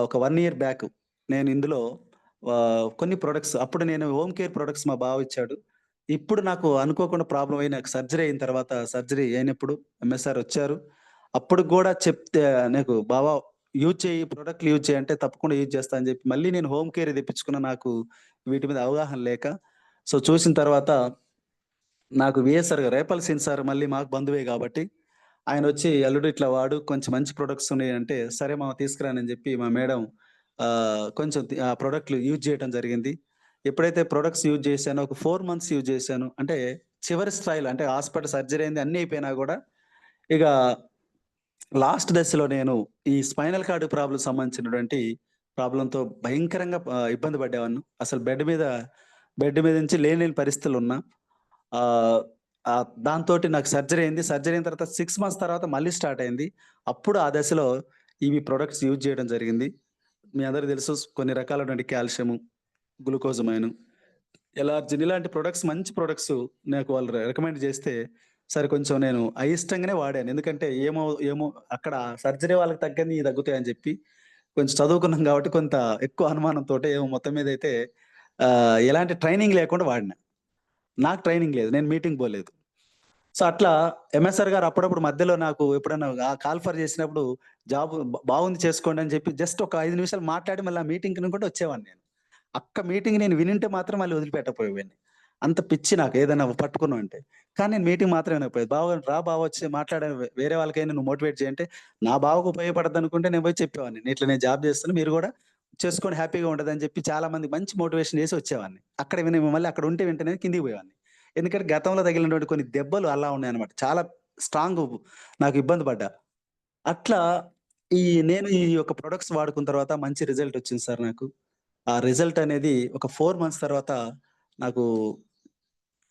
ఒక 1 ఇయర్ బ్యాక్ నేను ఇందులో కొన్ని ప్రొడక్ట్స్ అప్పుడు నేను హోమ్ కేర్ ప్రొడక్ట్స్ మా బావ ఇచ్చాడు. ఇప్పుడు నాకు అనుకోకుండా ప్రాబ్లమ్ అయ్యి నాకు సర్జరీ అయిన తర్వాత సర్జరీ అయినప్పుడు ఎంఎస్ఆర్ వచ్చారు. అప్పుడు గూడా చెప్తే నాకు బావ యూజ్ చెయ్యి ప్రొడక్ట్‌లు యూజ్ చెయ్యి అంటే తప్పకుండా యూజ్ చేస్తా అని చెప్పి మళ్ళీ నేను హోమ్ కేర్ తెప్పించుకున్న నాకు వీటి మీద అవగాహన లేక. సో, చూసిన తర్వాత నాకు వీఎస్ఆర్ గారు రేపల్ సీన్ సార్ మళ్ళీ మాకు బంధువే గాబట్టి, ఆయనొచ్చి "అల్లుడు ఇట్లా వాడు కొంచెం మంచి ప్రొడక్ట్స్ ఉన్నాయంటే" "సరే మామ తీసుకురానని" జెప్పి మా మేడం కొంచెం ఆ ప్రొడక్ట్‌లు యూజ్ జేయటం జరిగింది. ఎప్పుడైతే ప్రొడక్ట్స్ యూజ్ జేశానో ఒక 4 మంత్స్ యూజ్ జేశాను. అంటే చివరి స్థాయిలో అంటే హాస్పిటల్ సర్జరీ అయింది అన్నీ అయిపోయినా గూడా, ఇగ లాస్ట్ దశలో నేను ఈ స్పైనల్ కార్డ్ ప్రాబ్లమ్ సంబంధించినటువంటి ప్రాబ్లమ్‌తో భయంకరంగా ఇబ్బంది పడేవాడిని. అసలు బెడ్ మీద నుంచి లేని పరిస్థితులున్నా. ఆహ్, దాంతోటి నాకు సర్జరీ అయింది. సర్జరీ అయిన తర్వాత 6 మంత్స్ తర్వాత మళ్ళీ స్టార్ట్ అయింది. అప్పుడు ఆ దశలో ఇవి ప్రొడక్ట్స్ యూజ్ చేయడం జరిగింది. మీ అందరికి తెలుసు కొన్ని రకాలైనటువంటి కాల్షియము, గ్లూకోజమైను, ఎలార్జిన్ ఇలాంటి ప్రొడక్ట్స్ మంచి ప్రొడక్ట్స్ నాకు వాళ్ళు రికమెండ్ చేస్తే, సరే కొంచెం నేను అయిష్టంగానే వాడాను. ఎందుకంటే ఏమో ఏమో అక్కడ సర్జరీ వాళ్ళకి తగ్గని తగ్గుతాయని చెప్పి, కొంచెం చదువుకున్నాం కాబట్టి కొంత ఎక్కువ అనుమానంతోటి ఏమో మొత్తం మీదైతే ఎలాంటి ట్రైనింగ్ లేకుండా వాడినా. నాకు ట్రైనింగ్ లేదు. నేను మీటింగ్ పోలేదు. సో, అట్లా ఎంఎస్ఆర్ గారు అప్పుడప్పుడు మధ్యలో నాకు ఎప్పుడన్నా కాల్ ఫర్ చేసినప్పుడు జాబ్ బాగుంది చేసుకోండి అని చెప్పి జస్ట్ ఒక 5 నిమిషాలు మాట్లాడి మళ్ళీ ఆ మీటింగ్‌కి కూడా వచ్చేవాడిని నేను. మీటింగ్ నేను వినుంటే మాత్రం మళ్ళీ వదిలిపెట్టకపోయేవాడిని. అంత పిచ్చి నాకు ఏదైనా పట్టుకున్నామంటే. కానీ నేను మీటింగ్ మాత్రం వినకపోయేది. రా బావ వచ్చి వేరే వాళ్ళకైనా నువ్వు మోటివేట్ చేయి అంటే, నా బావకు ఉపయోగపడద్దనుకుంటే నేను పోయి చెప్పేవాడిని. ఇట్లా నేను జాబ్ చేస్తున్నా మీరు కూడా చేసుకొని హ్యాపీగా ఉండదని చెప్పి చాలా మంది మంచి మోటివేషన్ చేసి వచ్చేవాడిని. అక్కడ మళ్ళీ అక్కడ ఉంటే వెంటనే కిందికి పోయేవాడిని. ఎందుకంటే గతంలో తగిలినటువంటి కొన్ని దెబ్బలు అలా ఉన్నాయన్నమాట. చాలా స్ట్రాంగు నాకు ఇబ్బంది పడ్డా. అట్లా ఈ నేను ఈ యొక్క ప్రొడక్ట్స్ వాడుకున్న తర్వాత మంచి రిజల్ట్ వచ్చింది సార్ నాకు. ఆ రిజల్ట్ అనేది ఒక 4 మంత్స్ తర్వాత నాకు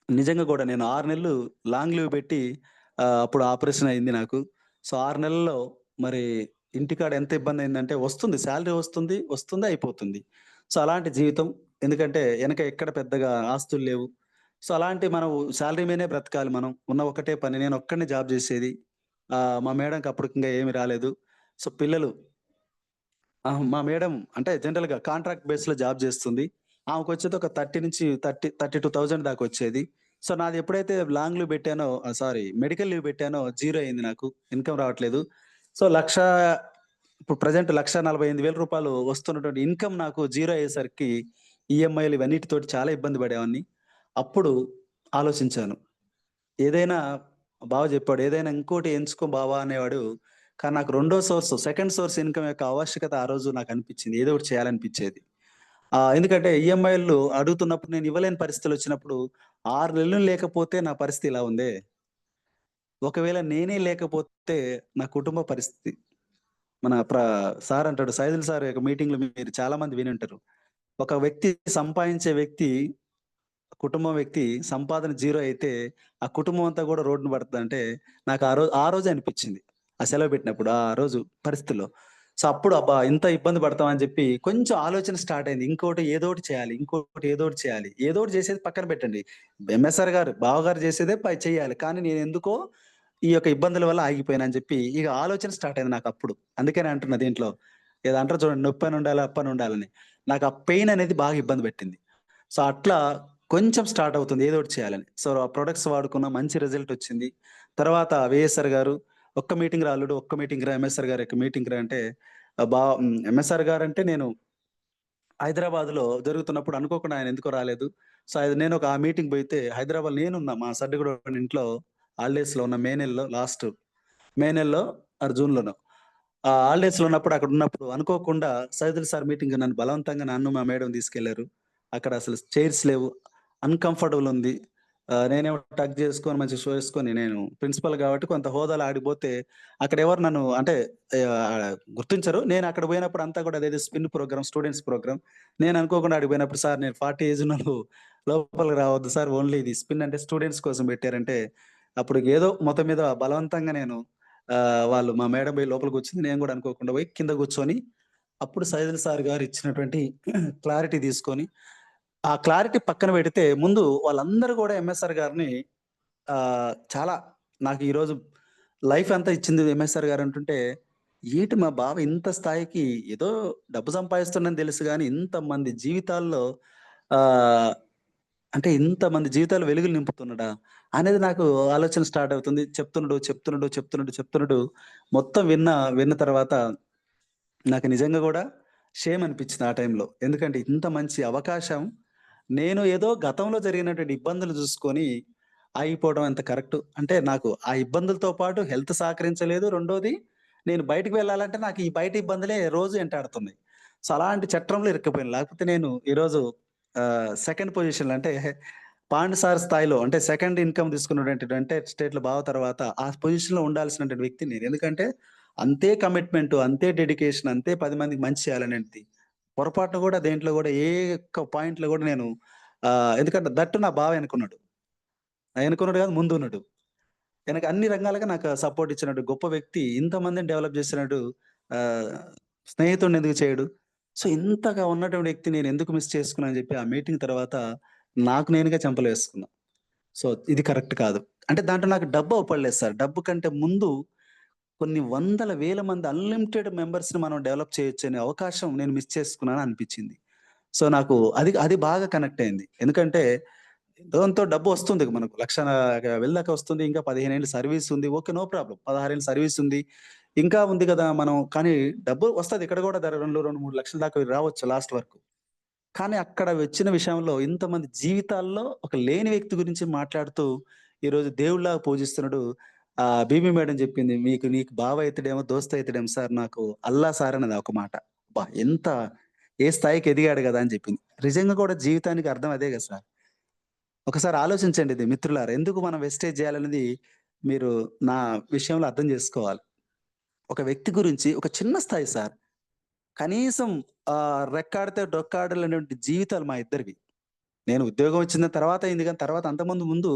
నిజంగా గూడా నేను 6 నెలలు లాంగ్ లీవ్ పెట్టి అప్పుడు ఆపరేషన్ అయింది నాకు. సో, 6 నెలల్లో మరి ఇంటికాడ ఎంత ఇబ్బందయిందంటే వస్తుంది సాలరీ వస్తుంది, వస్తుంది అయిపోతుంది. సో, అలాంటి జీవితం. ఎందుకంటే ఎనక ఎక్కడ పెద్దగా ఆస్తులు లేవు. సో, అలాంటి మనం సాలరీ మీదనే బ్రతకాలి మనం. ఉన్న ఒకటే పని. నేనొక్కడినే జాబ్ జేసేది. మా మేడంకి అప్పటికింకా ఏమి రాలేదు. సో, పిల్లలు మా మేడం అంటే జనరల్‌గా కాంట్రాక్ట్ బేస్‌లో జాబ్ జేస్తుంది. ఆమెకొచ్చేది ఒక 32,000 దాకొచ్చేది. సో, నాది ఎప్పుడైతే లాంగ్ లీవ్ పెట్టానో సారీ మెడికల్ లీవ్ పెట్టానో జీరో అయింది నాకు. ఇన్‌కమ్ రావట్లేదు. సో, ఇప్పుడు ప్రెజెంట్ రూ. 1,45,000 వస్తున్నటువంటి ఇన్‌కమ్ నాకు జీరో అయ్యేసరికి ఈఎంఐలు ఇవన్నిటితోటి చాలా ఇబ్బంది పడేవాడిని. అప్పుడు ఆలోచించాను. ఏదైనా బావ జెప్పాడు. "ఏదైనా ఇంకోటి ఎంచుకో బావ" అనేవాడు. కానీ నాకు రెండో సోర్స్, సెకండ్ సోర్స్ ఇన్‌కమ్ యొక్క ఆవశ్యకత ఆ రోజు నాకనిపిచ్చింది. ఏదో ఒకటి చేయాలనిపిచ్చేది. ఎందుకంటే ఈఎంఐలు అడుగుతున్నప్పుడు నేను ఇవ్వలేని పరిస్థితులొచ్చినప్పుడు 6 నెలలు లేకపోతే నా పరిస్థితి ఇలా ఉందే. ఒకవేళ నేనే లేకపోతే నా కుటుంబ పరిస్థితి. మన సార్ అంటాడు, సైదులు సార్ యొక్క మీటింగ్‌లో మీరు చాలా మంది వినుంటారు. ఒక వ్యక్తి సంపాదించే వ్యక్తి కుటుంబం వ్యక్తి సంపాదన జీరో అయితే, ఆ కుటుంబం అంతా గూడా రోడ్డున పడతదంటే, నాకు ఆ రోజే అనిపిచ్చింది. ఆ సెలవు పెట్టినప్పుడు, ఆ రోజు పరిస్థితిలో. సో, అప్పుడు అబ్బా! ఇంత ఇబ్బంది పడతామని జెప్పి కొంచెం ఆలోచన స్టార్ట్ అయింది. ఇంకోటి ఏదోకటి చేయాలి. ఇంకోటి ఏదోకటి చేయాలి. ఏదోకటి చేసేది పక్కన పెట్టండి. ఎంఎస్ఆర్ గారు, బావగారు చేసేదే చెయ్యాలి. కానీ నేనెందుకో ఈ యొక్క ఇబ్బందుల వల్ల ఆగిపోయానని జెప్పి, ఇగ ఆలోచన స్టార్ట్ అయింది నాకప్పుడు. అందుకనే అంటున్నా దీంట్లో. ఏదో అంటారు చూడండి నొప్పనుండాలి, అప్పనుండాలని. నాకు ఆ పెయిన్ అనేది బాగా ఇబ్బంది పెట్టింది. సో, అట్లా కొంచెం స్టార్ట్ అవుతుంది ఏదోకటి చేయాలని. సో, ఆ ప్రొడక్ట్స్ వాడుకున్న మంచి రిజల్ట్ వచ్చింది. తర్వాత విఎస్ఆర్ గారు "ఒక్క మీటింగ్ రా అల్లుడు, ఒక్క మీటింగ్ రా ఎంఎస్ఆర్ గారి యొక్క మీటింగ్‌కి రా" అంటే ఎంఎస్ఆర్ గారంటే నేను హైదరాబాద్‌లో జరుగుతున్నప్పుడు అనుకోకుండా ఆయన ఎందుకో రాలేదు. సో, అది నేను ఆ మీటింగ్ పోయితే హైదరాబాద్‌లో నేనున్నా మా సర్దుగూడెం ఇంట్లో హాలిడేస్‌లో ఉన్న మే నెలలో మే నెలలో ఆర్ జూన్‌లోనో. హాలిడేస్‌లో ఉన్నప్పుడు అక్కడున్నప్పుడు అనుకోకుండా సైదులు సార్ మీటింగ్‌కి నన్ను బలవంతంగా నన్ను, మా మేడం తీసుకెళ్లారు. అక్కడ అసలు చైర్స్ లేవు. అన్‌కంఫర్టబుల్ ఉంది. నేనేమో టక్ చేసుకొని మంచి షూ ఏసుకొని నేను ప్రిన్సిపల్ కాబట్టి కొంత హోదాలో ఆడిపోతే అక్కడ ఎవరు నన్ను అంటే గుర్తించరు. నేను అక్కడ పోయినప్పుడు అంతా కూడా అదేదో స్పిన్ ప్రోగ్రామ్, స్టూడెంట్స్ ప్రోగ్రామ్. నేను అనుకోకుండా ఆడికి పోయినప్పుడు సార్ నేను 40 ఏజ్ ఉన్నోళ్ళు లోపలికి రావద్దు సార్. ఓన్లీ ఇది స్పిన్ అంటే స్టూడెంట్స్ కోసం పెట్టారంటే అప్పుడు ఏదో మొత్తం మీద బలవంతంగా నేను వాళ్ళు మా మేడం పోయి లోపల కూర్చుంది. నేను గూడా అనుకోకుండా పోయి కింద కూర్చొని, అప్పుడు సైదులు సార్ గారు ఇచ్చినటువంటి క్లారిటీ తీసుకొని, ఆ క్లారిటీ పక్కన పెడితే ముందు వాళ్ళందరూ గూడా ఎంఎస్ఆర్ గారిని చాలా నాకు ఈరోజు లైఫ్ అంతా ఇచ్చింది ఎంఎస్ఆర్ గారంటుంటే, ఏటి మా బావ ఇంత స్థాయికి ఏదో డబ్బు సంపాదిస్తున్నాడని తెలుసు గానీ, ఇంతమంది జీవితాల్లో ఆహ్, అంటే ఇంతమంది జీవితాల్లో వెలుగులు నింపుతున్నాడా? అనేది నాకు ఆలోచన స్టార్ట్ అవుతుంది. చెప్తున్నాడు. మొత్తం విన్న తర్వాత నాకు నిజంగా గూడా షేమ్ అనిపించింది ఆ టైంలో. ఎందుకంటే ఇంత మంచి అవకాశం నేను ఏదో గతంలో జరిగినటువంటి ఇబ్బందులు జూసుకొని ఆగిపోవడం ఎంత కరెక్టు. అంటే నాకు ఆ ఇబ్బందులతో పాటు హెల్త్ సహకరించలేదు. రెండోది నేను బయటికి వెళ్ళాలంటే నాకు ఈ బయట ఇబ్బందులే రోజు ఎంటాడుతున్నాయి. సో, అలాంటి చట్రంలో ఇరుక్కుపోయాను. లేకపోతే నేను ఈరోజు సెకండ్ పొజిషన్‌లో అంటే పాండ్ సార్ స్థాయిలో అంటే సెకండ్ ఇన్‌కమ్ తీసుకున్నటువంటి అంటే స్టేట్‌లో బావ తర్వాత ఆ పొజిషన్‌లో ఉండాల్సినటువంటి వ్యక్తిని నేను. ఎందుకంటే అంతే కమిట్మెంట్, అంతే డెడికేషన్, అంతే 10 మందికి మంచి చేయాలనేది. పొరపాటున గూడా దేంట్లో గూడా ఏ ఒక్క పాయింట్‌లో గూడా నేను ఎందుకంటే దట్టు నా బావ ఎనకున్నాడు. ఎనకున్నాడు గాదు ముందున్నాడు. ఎనక అన్ని రంగాలుగా నాకు సపోర్ట్ ఇచ్చినట్టు గొప్ప వ్యక్తి ఇంతమందిని డెవలప్ చేసినట్టు ఆహ్, స్నేహితుడిని ఎందుకు చేయడు? సో, ఇంతగా ఉన్నటువంటి వ్యక్తిని నేను ఎందుకు మిస్ చేసుకున్నా అని చెప్పి ఆ మీటింగ్ తర్వాత నాకు నేనుగా చెంపలేసుకున్నా. సో, ఇది కరెక్ట్ కాదు. అంటే దాంట్లో నాకు డబ్బు అవపడలేదు సార్. డబ్బు కంటే ముందు కొన్ని వందల వేల మంది అన్‌లిమిటెడ్ మెంబర్స్‌ని మనం డెవలప్ చేయొచ్చనే అవకాశం నేను మిస్ చేసుకున్నాను అనిపిచ్చింది. సో, నాకు అది అది బాగా కనెక్ట్ అయింది. ఎందుకంటే దాంతో డబ్బొస్తుంది మనకు. 1,20,000 దాకా వస్తుంది. ఇంకా 15 ఏళ్ల సర్వీస్ ఉంది. ఓకే. No problem. 16 ఏళ్ల సర్వీస్ ఉంది. ఇంకా ఉంది గదా! మనం కానీ డబ్బు వస్తది. ఇక్కడ గూడా 2, 3 లక్షల దాకా రావచ్చు లాస్ట్ వరకు. కానీ అక్కడ వచ్చిన విషయంలో ఇంతమంది జీవితాల్లో ఒక లేని వ్యక్తి గురించి మాట్లాడుతూ ఈరోజు దేవుడిలాగా పూజిస్తున్నాడు. బీబీ మేడం చెప్పింది. నీకు బావ అయితడేమో, దోస్త్ అయితడేమో సార్ నాకు అల్లా సార్ అన్నది ఒక మాట. అబ్బా! ఎంత ఏ స్థాయికి ఎదిగాడు గదా! అని చెప్పింది. నిజంగా కూడా జీవితానికి అర్థం అదే గదా సార్. ఒకసారి ఆలోచించండి ఇది మిత్రులారా. ఎందుకు మనం వెస్టేజ్ జేయాలనేది మీరు నా విషయంలో అర్థం జేసుకోవాలి. ఒక వ్యక్తి గురించి ఒక చిన్న స్థాయి సార్. కనీసం రెక్కాడితే డొక్కాడలేనటువంటి జీవితాలు మా ఇద్దరివి. నేను ఉద్యోగం వచ్చిన తర్వాత అయింది గానీ, తర్వాత ముందు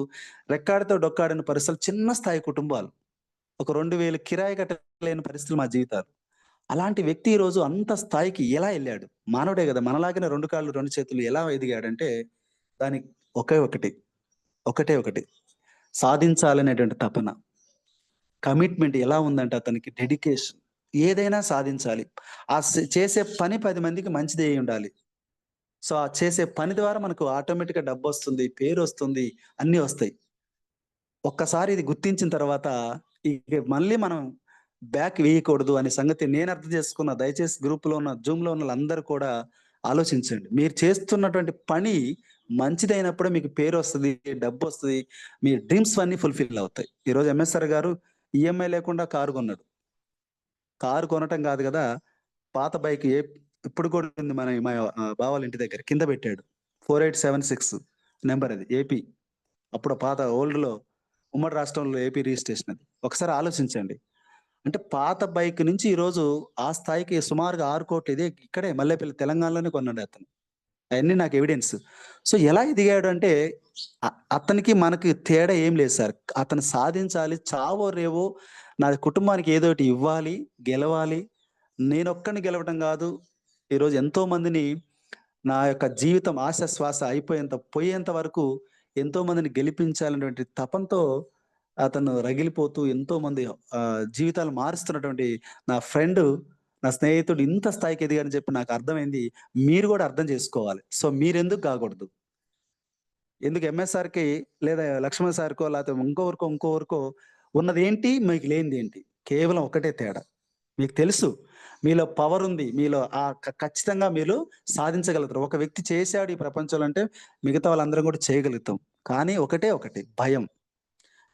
రెక్కాడితే డొక్కాడని పరిస్థితులు చిన్న స్థాయి కుటుంబాలు. ఒక 2000 కిరాయి కట్టలేని పరిస్థితులు మా జీవితాలు. అలాంటి వ్యక్తి ఈరోజు అంత స్థాయికి ఎలా ఎళ్ళాడు? మానవుడే గదా! మనలాగానే 2 కాళ్ళు, 2 చేతులు ఎలా ఎదిగాడంటే దానికి ఒకే ఒకటి. ఒకటే ఒకటి. సాధించాలనేటువంటి తపన. కమిట్మెంట్ ఎలా ఉందంటే అతనికి డెడికేషన్. ఏదైనా సాధించాలి. చేసే పని 10 మందికి మంచిది అయ్యుండాలి. సో, ఆ చేసే పని ద్వారా మనకు ఆటోమేటిక్‌గా డబ్బొస్తుంది, పేరొస్తుంది, అన్నీ వస్తాయి. ఒక్కసారి ఇది గుర్తించిన తర్వాత ఇక మళ్ళీ మనం బ్యాక్ వేయకూడదు అనే సంగతి నేను అర్థం చేసుకున్న. దయచేసి గ్రూప్‌లో ఉన్న, జూమ్‌లో ఉన్నోళ్ళందరూ కూడా ఆలోచించండి. మీరు చేస్తున్నటువంటి పని మంచిదైనప్పుడే మీకు పేరొస్తది, డబ్బొస్తది. మీ డ్రీమ్స్ అన్నీ ఫుల్‌ఫిల్ అవుతాయి. ఈరోజు ఎంఎస్ఆర్ గారు ఈఎంఐ లేకుండా కారు కొన్నాడు. కారు కొనటం కాదు గదా! పాత బైక్ ఇప్పుడు కూడా ఉంది మా బావ వాళ్ళ ఇంటి దగ్గర. కింద పెట్టాడు. 4876 నంబర్ అది ఏపీ. అప్పుడు పాత ఓల్డ్‌లో ఉమ్మడి రాష్ట్రంలో ఏపీ రిజిస్ట్రేషన్ అది. ఒకసారి ఆలోచించండి. అంటే పాత బైక్ నుంచి ఈరోజు ఆ స్థాయికి సుమారుగా 6,00,00,000 ఇదే ఇక్కడే మల్లేపల్లి తెలంగాణలోనే కొన్నాడు అతను. అయన్నీ నాకు ఎవిడెన్స్. సో, ఎలా ఎదిగాడు అంటే అతనికి మనకి తేడా ఏం లేదు సార్. అతను సాధించాలి చావో రేవో నా కుటుంబానికి ఏదోటి ఇవ్వాలి, గెలవాలి. నేనొక్కడిని గెలవటం గాదు. ఈరోజు ఎంతో మందిని నా యొక్క జీవితం ఆశ శ్వాస పోయేంత వరకు ఎంతో మందిని గెలిపించాలనేటువంటి తపనతో అతను రగిలిపోతూ ఎంతోమంది జీవితాలు మారుస్తున్నటువంటి నా ఫ్రెండు, నా స్నేహితుడు ఇంత స్థాయికి ఎదిగారని చెప్పి నాకు అర్థమైంది. మీరు గూడా అర్థం చేసుకోవాలి. సో, మీరెందుకు కాకూడదు? ఎందుకు ఎంఎస్ఆర్‌కి లేదా లక్ష్మణ్ సార్‌కో లేతే ఇంకోవరికో ఉన్నదేంటి? మీకు లేనిదేంటి? కేవలం ఒకటే తేడా. మీకు తెలుసు. మీలో పవరుంది. మీలో ఖచ్చితంగా మీరు సాధించగలుగుతారు. ఒక వ్యక్తి చేశాడు ఈ ప్రపంచంలో అంటే మిగతా వాళ్ళందరం కూడా చేయగలుగుతాం. కానీ ఒకటే ఒకటి భయం.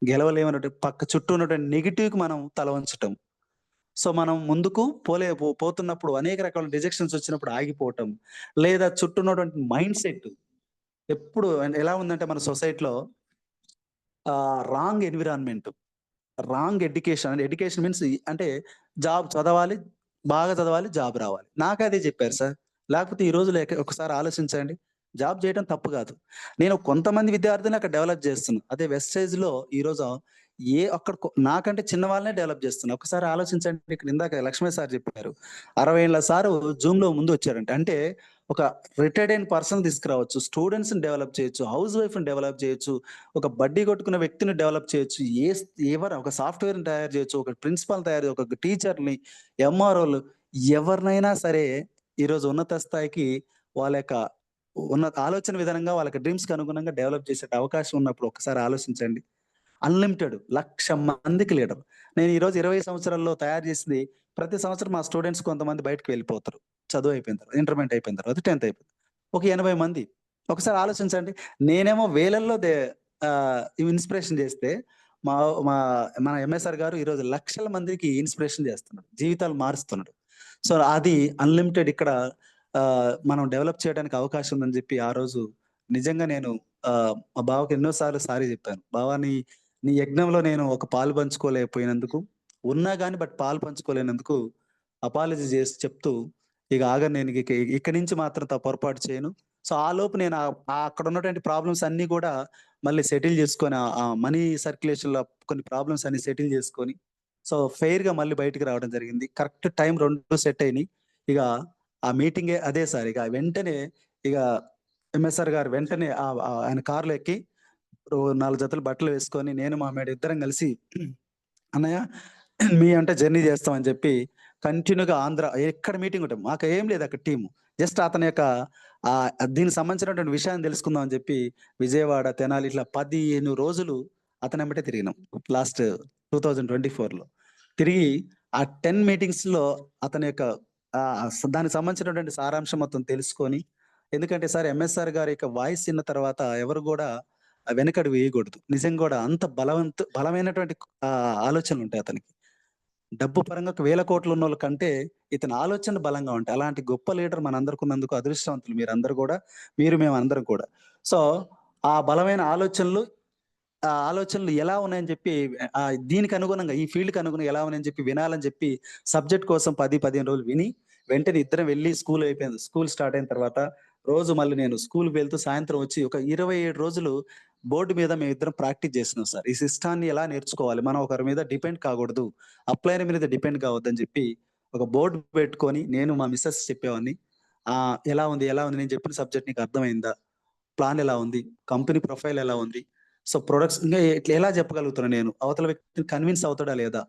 గెలవలేమన్నట్టు చుట్టూ ఉన్నటువంటి నెగెటివ్‌కి మనం తల వంచటం. సో, మనం ముందుకు పోతున్నప్పుడు అనేక రకాల రిజెక్షన్స్ వచ్చినప్పుడు ఆగిపోవటం. లేదా చుట్టూ ఉన్నటువంటి మైండ్‌సెట్ ఎప్పుడు ఎలా ఉందంటే మన సొసైటీలో రాంగ్ ఎన్విరాన్మెంట్, రాంగ్ ఎడ్యుకేషన్ అంటే ఎడ్యుకేషన్ మీన్స్ అంటే జాబ్ చదవాలి, బాగా చదవాలి, జాబ్ రావాలి. నాకదే చెప్పారు సార్. లేకపోతే ఈ రోజుల్లో ఒకసారి ఆలోచించండి. జాబ్ చేయడం తప్పు కాదు. నేను కొంతమంది విద్యార్థులని అక్కడ డెవలప్ చేస్తున్నా. అదే వెస్టేజ్‌లో ఈరోజు అక్కడ నాకంటే చిన్న వాళ్ళనే డెవలప్ చేస్తున్నా. ఒకసారి ఆలోచించండి. ఇక్కడ ఇందాక లక్ష్మణ్ సార్ చెప్పారు. 60 ఏళ్ల సారు జూమ్‌లో ముందొచ్చారంట. అంటే ఒక రిటైర్డ్ అయిన పర్సన్ తీసుకురావచ్చు. స్టూడెంట్స్‌ని డెవలప్ చేయొచ్చు. హౌస్ వైఫ్‌ని డెవలప్ చేయొచ్చు. ఒక బడ్డీ కొట్టుకున్న వ్యక్తిని డెవలప్ చేయొచ్చు. ఒక సాఫ్ట్‌వేర్‌ని తయారు చేయొచ్చు. ఒక ప్రిన్సిపల్‌ని ఒక టీచర్‌ని, ఎంఆర్‌ఓలు ఎవరినైనా సరే ఈరోజు ఉన్నత స్థాయికి వాళ్ళ యొక్క ఆలోచన విధానంగా వాళ్ళకి డ్రీమ్స్‌కి అనుగుణంగా డెవలప్ చేసే అవకాశం ఉన్నప్పుడు ఒక్కసారి ఆలోచించండి. అన్‌లిమిటెడ్ 1,00,000 మందికి లీడర్. నేను ఈరోజు 20 సంవత్సరాల్లో తయారు చేసింది ప్రతి సంవత్సరం మా స్టూడెంట్స్ కొంతమంది బయటికి వెళ్ళిపోతారు. చదువు అయిపోయిన తర్వాత, ఇంటర్మీడియేట్ అయిపోయిన తర్వాత, 10థ్ అయిపోయింది. ఒక 80 మంది. ఒకసారి ఆలోచించండి. నేనేమో వేలల్లో ఇన్‌స్పిరేషన్ చేస్తే మా మా మన ఎంఎస్ఆర్ గారు ఈరోజు లక్షల మందికి ఇన్‌స్పిరేషన్ చేస్తున్నాడు. జీవితాలు మారుస్తున్నాడు. సో, అది అన్‌లిమిటెడ్ ఇక్కడ మనం డెవలప్ చేయడానికి అవకాశం ఉందని చెప్పి ఆ రోజు నిజంగా నేను మా బావకి ఎన్నో సార్లు సారీ చెప్పాను. బావ నీ యజ్ఞంలో నేను ఒక పాలు పంచుకోలేకపోయినందుకు, ఉన్నా గాని పాలు పంచుకోలేనందుకు అపాలజీ చేసి చెప్తూ, ఇక ఆగను నేను ఇక్కడి నుంచి మాత్రం పొరపాటు చేయను. సో, ఆలోపు నేను అక్కడ ఉన్నటువంటి ప్రాబ్లమ్స్ అన్నీ కూడా మళ్ళీ సెటిల్ చేసుకొని మనీ సర్క్యులేషన్‌లో కొన్ని ప్రాబ్లమ్స్ అన్ని సెటిల్ చేసుకొని, సో, ఫెయిర్‌గా మళ్ళీ బయటికి రావడం జరిగింది. కరెక్ట్ టైం 2 సెట్ అయినియి. ఇక ఆ మీటింగే అదే సార్. ఇక వెంటనే ఇక ఎంఎస్ఆర్ గారు వెంటనే ఆయన కార్‌లో ఎక్కి 4 జతలు బట్టలు వేసుకొని నేను మా మేడ ఇద్దరం కలిసి అన్నయ్య మీ అంటే జర్నీ చేస్తాం అని చెప్పి కంటిన్యూగా ఆంధ్ర ఎక్కడ మీటింగ్ ఉంటాం. మాకు ఏం లేదు అక్కడ టీము. జస్ట్ అతని యొక్క దీనికి సంబంధించినటువంటి విషయాన్ని తెలుసుకుందాం అని చెప్పి విజయవాడ, తెనాలి ఇట్లా 15 రోజులు అతని ఎమ్మటే తిరిగినాం. లాస్ట్ 2024లో. తిరిగి ఆ 10 మీటింగ్స్‌లో అతని యొక్క దానికి సంబంధించినటువంటి సారాంశం మొత్తం తెలుసుకొని ఎందుకంటే సార్ ఎంఎస్ఆర్ గారి యొక్క వాయిస్ ఇన్న తర్వాత ఎవరు గూడా వెనకడుగు వేయకూడదు. నిజంగా గూడా అంత బలమైనటువంటి ఆలోచనలుంటాయి అతనికి. డబ్బు పరంగా ఒక వేల కోట్లు ఉన్నోళ్ళ కంటే ఇతని ఆలోచన బలంగా ఉంటాయి. అలాంటి గొప్ప లీడర్ మనందరికున్నందుకు అదృష్టవంతులు మీరందరూ గూడా. మీరు మేమందరం కూడా. సో, ఆ బలమైన ఆలోచనలు ఆ ఆలోచనలు ఎలా ఉన్నాయని చెప్పి దీనికి అనుగుణంగా ఈ ఫీల్డ్‌కి అనుగుణంగా ఎలా ఉన్నాయని చెప్పి వినాలని చెప్పి సబ్జెక్ట్ కోసం 10, 15 రోజులు విని, వెంటనే ఇద్దరం వెళ్లి స్కూల్ అయిపోయింది. స్కూల్ స్టార్ట్ అయిన తర్వాత రోజు మళ్ళీ నేను స్కూల్‌కి వెళ్తూ సాయంత్రం వచ్చి ఒక 27 రోజులు బోర్డ్ మీద మేమిద్దరం ప్రాక్టీస్ చేసినాం సార్. ఈ సిస్టాన్ని ఎలా నేర్చుకోవాలి? మనం ఒకరి మీద డిపెండ్ కాకూడదు. అప్లైయర్ మీద డిపెండ్ కావద్దని చెప్పి ఒక బోర్డ్ పెట్టుకొని నేను మా మిసెస్ చెప్పేవాడిని. ఎలా ఉంది? ఎలా ఉంది? నేను చెప్పిన సబ్జెక్ట్ నీకు అర్థమైందా? ప్లాన్ ఎలా ఉంది? కంపెనీ ప్రొఫైల్ ఎలా ఉంది? సో, ప్రొడక్ట్స్ ఇంకా ఇట్లా ఎలా చెప్పగలుగుతున్నా నేను? అవతల వ్యక్తిని కన్విన్స్ అవుతాడా లేదా?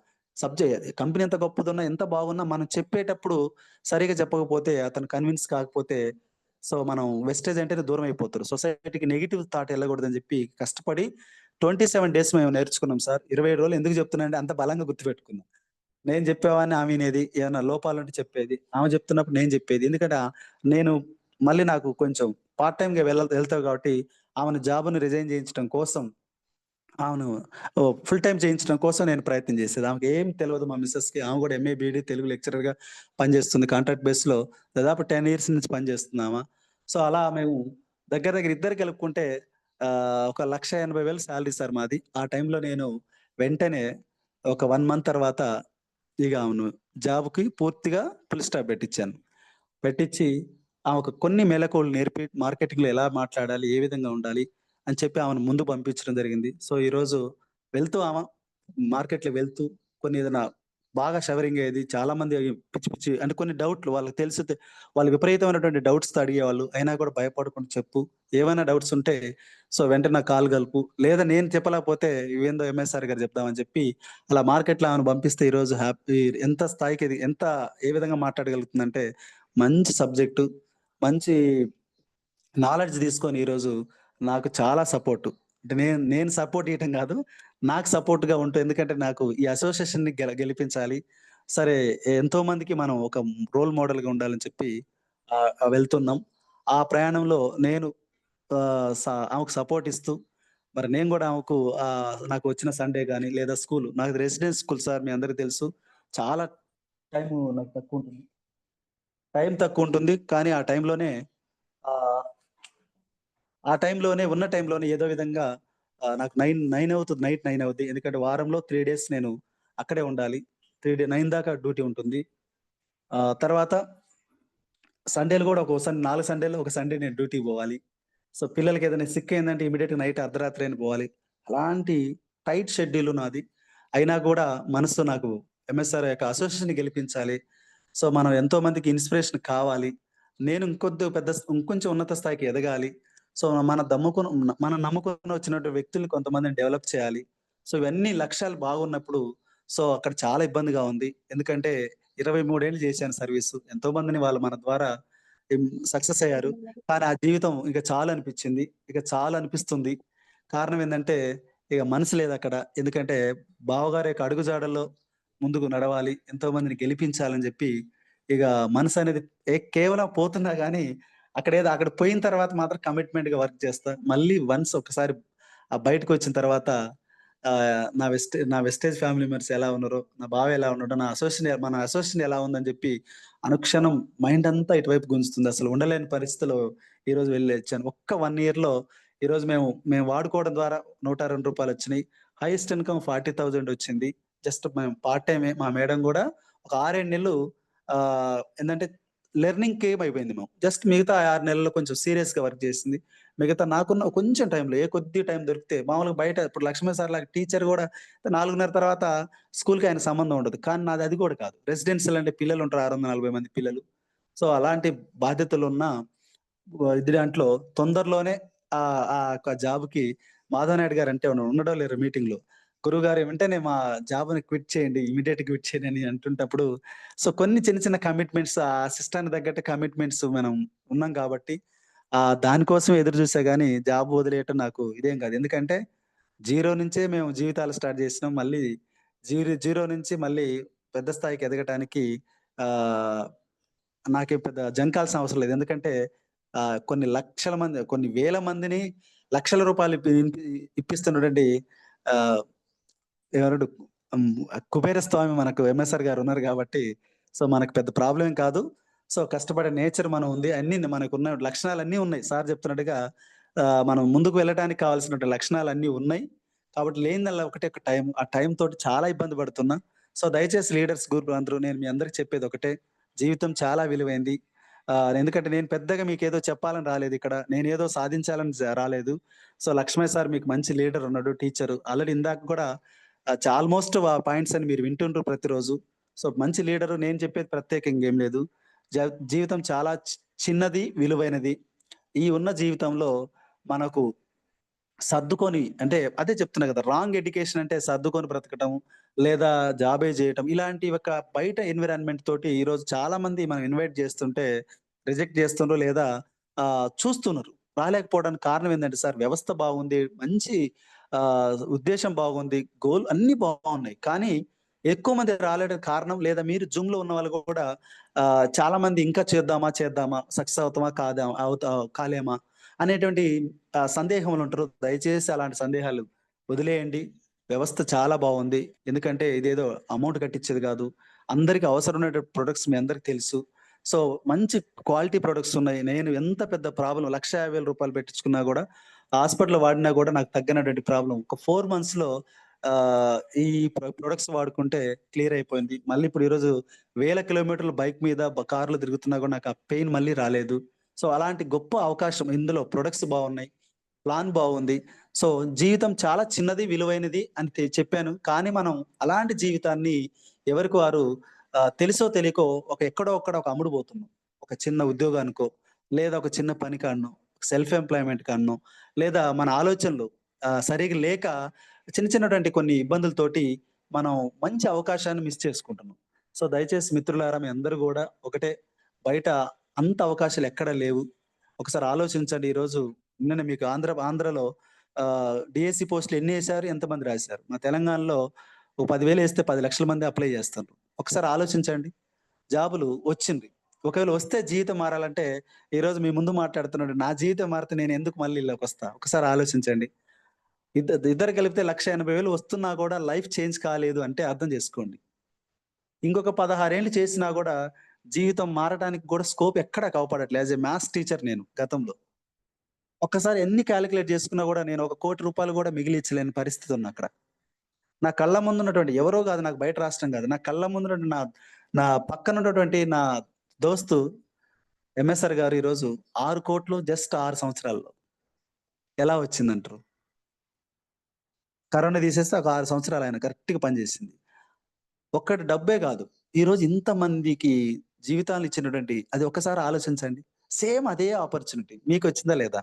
కంపెనీ ఎంత గొప్పదున్నా, ఎంత బాగున్నా మనం చెప్పేటప్పుడు సరిగ్గా చెప్పకపోతే, అతను కన్విన్స్ కాకపోతే, సో, మనం వెస్టేజ్ అంటేనే దూరం అయిపోతారు. సొసైటీకి నెగెటివ్ థాట్ ఎళ్ళకూడదని చెప్పి కష్టపడి 27 డేస్ మేము నేర్చుకున్నాం సార్. 27 రోజులు ఎందుకు చెప్తున్నానంటే అంత బలంగా గుర్తుపెట్టుకున్నా. నేను చెప్పేవాడిని ఆమె వినేది. ఏమన్నా లోపాలుంటే చెప్పేది. ఆమె చెప్తున్నప్పుడు నేను చెప్పేది. ఎందుకంటే నేను మళ్ళీ నాకు కొంచెం పార్ట్ టైమ్‌గా వెళ్తావు కాబట్టి ఆమెను జాబ్‌ని రిజైన్ చేయించడం కోసం ఆమెను ఫుల్ టైమ్ చేయించడం కోసం నేను ప్రయత్నం చేసేది. ఆమెకేం తెలవదు మా మిసెస్‌కి. ఆమె కూడా ఎంఏ, బీఈడీ తెలుగు లెక్చరర్‌గా పనిచేస్తుంది. కాంట్రాక్ట్ బేస్‌లో దాదాపు 10 ఇయర్స్ నుంచి పనిచేస్తుంది ఆమ. సో, అలా మేము దగ్గర దగ్గర ఇద్దరు కలుపుకుంటే ఒక 1,80,000 సాలరీ సార్ మాది. ఆ టైంలో నేను వెంటనే ఒక 1 మంత్ తర్వాత ఇక ఆమెను జాబ్‌కి పూర్తిగా ఫుల్ స్టాప్ పెట్టిచ్చాను. పెట్టిచ్చి ఆమెకు కొన్ని మెళకువలు నేర్పి మార్కెటింగ్‌లో ఎలా మాట్లాడాలి? ఏ విధంగా ఉండాలి? అని చెప్పి ఆమెను ముందుకు పంపించడం జరిగింది. సో, ఈరోజు వెళ్తూ మార్కెట్‌లో వెళ్తూ కొన్ని ఏదైనా బాగా షవరింగ్ అయ్యేది. చాలామంది పిచ్చి పిచ్చి అంటే కొన్ని డౌట్‌లు వాళ్ళకి వాళ్ళు విపరీతమైనటువంటి డౌట్స్‌తో అడిగేవాళ్ళు. అయినా కూడా భయపడకుండా చెప్పు. ఏవైనా డౌట్స్ ఉంటే సో, వెంటనే నాకు కాల్ గలుపు. లేదా నేను చెప్పలేకపోతే ఇవేందో ఎంఎస్ఆర్ గారు చెప్దామని చెప్పి అలా మార్కెట్‌లో ఆమెను పంపిస్తే ఈరోజు ఎంత స్థాయికి ఏ విధంగా మాట్లాడగలుగుతుందంటే మంచి సబ్జెక్టు, మంచి నాలెడ్జ్ తీసుకొని ఈరోజు నాకు చాలా సపోర్టు. అంటే నేను నేను సపోర్ట్ ఇయ్యటం గాదు. నాకు సపోర్ట్‌గా ఉంటూ ఎందుకంటే నాకు ఈ అసోసియేషన్‌ని గెలిపించాలి. సరే ఎంతో మందికి మనం ఒక రోల్ మోడల్‌గా ఉండాలని చెప్పి వెళ్తున్నాం. ఆ ప్రయాణంలో నేను ఆహ్, స ఆమెకు సపోర్ట్ ఇస్తూ మరి నేను గూడా ఆమెకు నాకు వచ్చిన సండే గాని లేదా నాది రెసిడెన్స్ స్కూల్ సార్ మీ అందరికి తెలుసు. చాలా టైము నాకు తక్కువుంటుంది. టైం తక్కువుంటుంది. కానీ ఆహ్, ఉన్న టైంలోనే ఏదో విధంగా నాకు 9 అవుతది. నైట్ 9 అవుద్ది. ఎందుకంటే వారంలో 3 డేస్ నేను అక్కడే ఉండాలి. 9 దాకా డ్యూటీ ఉంటుంది. తర్వాత సండేలు గూడా ఒక్కోసారి 4 సండేల్లో ఒక సండే నేను డ్యూటీకి బోవాలి. సో, పిల్లలకేదైనా సిక్ అయిందంటే ఇమ్మీడియేట్‌గా నైట్ అర్ధరాత్రి అయినా పోవాలి. అలాంటి టైట్ షెడ్యూల్ నాది. అయినా గూడా మనసుతో నాకు ఎంఎస్ఆర్ యొక్క అసోసియేషన్‌ని గెలిపించాలి. సో, మనం ఎంతో మందికి ఇన్‌స్పిరేషన్ కావాలి. నేను ఇంకొంచెం ఉన్నత స్థాయికి ఎదగాలి. సో, మనం నమ్ముకొని వచ్చినటువంటి వ్యక్తుల్ని కొంతమందిని డెవలప్ చేయాలి. సో, ఇవన్నీ లక్ష్యాలు బాగున్నప్పుడు సో, అక్కడ చాలా ఇబ్బందిగా ఉంది. ఎందుకంటే 23 ఏళ్ళు చేశాను సర్వీసు. ఎంతో మందిని వాళ్ళు మన ద్వారా సక్సెస్ అయ్యారు. కానీ ఆ జీవితం ఇక చాలనిపిచ్చింది. ఇక చాలనిపిస్తుంది. కారణం ఏందంటే, ఇక మనసు లేదక్కడ. ఎందుకంటే, బావగారి యొక్క అడుగుజాడల్లో ముందుకు నడవాలి. ఎంతో మందిని గెలిపించాలని జెప్పి, ఇగ మనసనేది కేవలం పోతున్నా గానీ, అక్కడ పోయిన తర్వాత మాత్రం కమిట్మెంట్‌గా వర్క్ చేస్తా. మళ్ళీ ఒకసారి బయటకొచ్చిన తర్వాత నా వెస్టేజ్ ఫ్యామిలీ మెంబర్స్ ఎలా ఉన్నారో, నా బావ ఎలా ఉన్నాడో, మన అసోసియేషన్ ఎలా ఉందని జెప్పి అనుక్షణం మైండంతా ఇటువైపు గుంజుతుంది. అసలు ఉండలేని పరిస్థితిలో ఈరోజు వెళ్ళొచ్చాను. ఒక్క 1 ఇయర్‌లో ఈరోజు మేము వాడుకోవడం ద్వారా రూ. 102 వచ్చినియి. హైయెస్ట్ ఇన్‌కమ్ 40,000 వచ్చింది. జస్ట్ మేము పార్ట్ టైమే. మా మేడం గూడా ఒక 6, 7 నెలలు ఏందంటే లెర్నింగ్ అయిపోయింది మేము. జస్ట్ మిగతా 6 నెలల్లో కొంచెం సీరియస్‌గా వర్క్ చేసింది. మిగతా నాకున్న కొంచెం టైంలో కొద్ది టైం దొరికితే మామూలుగా బయట ఇప్పుడు లక్ష్మణ్ సార్ లాగా టీచర్ గూడా 4:30 తర్వాత స్కూల్‌కి ఆయనకి సంబంధం ఉండదు. కానీ నాది అది గూడా కాదు. రెసిడెన్షియల్ అంటే పిల్లలుంటారు 640 మంది పిల్లలు. సో, అలాంటి బాధ్యతలున్న ఇది దాంట్లో తొందరలోనే ఆ యొక్క జాబ్‌కి మాధవ్ నాయుడు గారంటే ఉండడో లేరో మీటింగ్‌లో. గురువుగారు వెంటనే మా జాబ్‌ని క్విట్ చేయండి. ఇమ్మీడియేట్‌గా క్విట్ చేయండి అని అంటుంటప్పుడు సో, కొన్ని చిన్న చిన్న కమిట్మెంట్స్ ఆ సిస్టానికి తగ్గట్టు కమిట్మెంట్స్ మనం ఉన్నాం కాబట్టి దానికోసం ఎదురు చూసా గానీ జాబ్ వదిలేయటం నాకు ఇదేం కాదు. ఎందుకంటే జీరో నుంచే మేము జీవితాలు స్టార్ట్ చేసినాం. మళ్ళీ జీరో నుంచి మళ్ళీ పెద్ద స్థాయికి ఎదగటానికి ఆహ్, నాకేం పెద్ద జంకాల్సిన అవసరం లేదు. ఎందుకంటే కొన్ని లక్షల మంది, కొన్ని వేల మందిని లక్షల రూపాయలు ఇప్పిస్తున్నటువంటి ఆహ్, ఎవరు హ్మ్. కుబేర స్వామి మనకు ఎంఎస్ఆర్ గారు ఉన్నారు గాబట్టి, సో, మనకు పెద్ద ప్రాబ్లమ్ ఏం కాదు. సో, కష్టపడే నేచర్ మనం ఉంది. అన్నీ మనకున్న లక్షణాలన్నీ ఉన్నాయి. సార్ చెప్తున్నట్టుగా మనం ముందుకు వెళ్ళటానికి కావాల్సినటువంటి లక్షణాలన్నీ ఉన్నాయి. కాబట్టి లేనిదల్లా ఒకటే ఒక టైం. ఆ టైం తోటి చాలా ఇబ్బంది పడుతున్నా. సో, దయచేసి లీడర్స్ గ్రూప్ అందరూ నేను మీ అందరికి చెప్పేది ఒకటే. జీవితం చాలా విలువైంది. ఎందుకంటే నేను పెద్దగా మీకేదో చెప్పాలని రాలేదిక్కడ. నేనేదో సాధించాలని రాలేదు. సో, లక్ష్మయ్య సార్ మీకు మంచి లీడర్ ఉన్నాడు, టీచరు. ఆల్రెడీ ఇందాక కూడా ఆల్‌మోస్ట్ పాయింట్స్ అని మీరు వింటుండ్రు ప్రతిరోజు. సో, మంచి లీడరు నేను చెప్పేది ప్రత్యేకంగా ఏం లేదు. జ జీవితం చాలా చిన్నది, విలువైనది. ఈ ఉన్న జీవితంలో మనకు సర్దుకొని అంటే అదే చెప్తున్నా కదా! రాంగ్ ఎడ్యుకేషన్ అంటే సర్దుకొని బ్రతకటం, లేదా జాబే జేయటం ఇలాంటి ఒక బయట ఎన్విరాన్మెంట్ తోటి ఈరోజు చాలా మంది మనం ఇన్వైట్ చేస్తుంటే రిజెక్ట్ చేస్తుండ్రు లేదా చూస్తున్నారు. రాలేకపోవడానికి కారణం ఏందంటే సార్ వ్యవస్థ బాగుంది. మంచి ఉద్దేశ్యం బాగుంది. గోల్ అన్నీ బాగున్నాయి. కానీ ఎక్కువ మంది రాలేడానికి కారణం లేదా మీరు జూమ్‌లో ఉన్న వాళ్ళు కూడా చాలా మంది ఇంకా చేద్దామా? చేద్దామా? సక్సెస్ అవుతామా? కాదా? కాలేమా? అనేటువంటి సందేహంలో ఉంటారు. దయచేసి అలాంటి సందేహాలు వదిలేయండి. వ్యవస్థ చాలా బావుంది. ఎందుకంటే ఇదేదో అమౌంట్ కట్టించేది గాదు. అందరికి అవసరమైన ప్రొడక్ట్స్ మీ అందరికి తెలుసు. సో, మంచి క్వాలిటీ ప్రొడక్ట్స్ ఉన్నాయి. నేను ఎంత పెద్ద ప్రాబ్లమ్ రూ. 1,50,000 పెట్టించుకున్నా గూడా, హాస్పిటల్‌లో వాడినా గూడా నాకు తగ్గనటువంటి ప్రాబ్లమ్. ఒక 4 మంత్స్‌లో ఈ ప్రొడక్ట్స్ వాడుకుంటే క్లియర్ అయిపోయింది. మళ్ళీ ఇప్పుడు ఈరోజు వేల కిలోమీటర్లు బైక్ మీద కార్‌లో తిరుగుతున్నా గూడా నాకు ఆ పెయిన్ మళ్ళీ రాలేదు. సో, అలాంటి గొప్ప అవకాశం ఇందులో ప్రొడక్ట్స్ బావున్నాయి. ప్లాన్ బావుంది. సో, జీవితం చాలా చిన్నది, విలువైనది అని చెప్పాను. కానీ మనం అలాంటి జీవితాన్ని ఎవరికి వారు తెలుసో తెలియకో ఎక్కడో అక్కడ అమ్ముడు పోతున్నాం. ఒక చిన్న ఉద్యోగానికో, లేదా ఒక చిన్న పని కాడనో, సెల్ఫ్ ఎంప్లాయ్‌మెంట్ కాడనో, లేదా మన ఆలోచనలు సరిగ్గా లేక చిన్నటువంటి కొన్ని ఇబ్బందులతోటి మనం మంచి అవకాశాన్ని మిస్ చేసుకుంటున్నాం. సో, దయచేసి మిత్రులారా మీ అందరూ గూడా ఒకటే బయట అంత అవకాశాలు ఎక్కడ లేవు. ఒకసారి ఆలోచించండి. ఈరోజు నిన్ననే మీకు ఆంధ్రలో డీఎస్సీ పోస్ట్‌లు ఎన్నేసారు? ఎంతమంది రాసారు? మన తెలంగాణలో ఓ 10,000 ఏస్తే 10,00,000 మంది అప్లై జేస్తుండ్రు. ఒకసారి ఆలోచించండి. జాబులు వచ్చింది. ఒకవేళ వస్తే జీవితం మారాలంటే ఈరోజు మీ ముందు మాట్లాడుతున్నాడు. నా జీవితం మారితే నేనెందుకు మళ్ళీ ఈళ్ళకొస్తా? ఒకసారి ఆలోచించండి. ఇద్దరు కలిపితే 1,80,000 వస్తున్నా గూడా లైఫ్ చేంజ్ కాలేదు అంటే అర్థం జేసుకోండి. ఇంకొక 16 ఏళ్ళు చేసినా గూడా జీవితం మారటానికి గూడా స్కోప్ ఎక్కడ కనపడట్లే. యాస్ ఎ మ్యాథ్స్ టీచర్ నేను గతంలో. ఒక్కసారి ఎన్ని కాలిక్యులేట్ చేసుకున్నా గూడా నేను ఒక రూ. 1,00,00,000 గూడా మిగిలిచ్చలేని పరిస్థితి ఉందక్కడ. నా కళ్ళ ముందున్నటువంటి ఎవరో గాదు నాకు బయట రాష్ట్రం గాదు. నా కళ్ళ ముందున్నటువంటి నా నా పక్కనున్నటువంటి నా దోస్తు ఎంఎస్ఆర్ గారు ఈరోజు 6,00,00,000 జస్ట్ 6 సంవత్సరాల్లో. ఎలా వచ్చిందంటారు? కరోనా తీసేస్తే ఒక 6 సంవత్సరాలు ఆయన కరెక్ట్‌గా పనిచేసింది. ఒక్కటి డబ్బే గాదు. ఈరోజు ఇంతమందికి జీవితాలనిచ్చినటువంటి అది ఒక్కసారి ఆలోచించండి. సేమ్ అదే ఆపర్చునిటీ మీకొచ్చిందా లేదా?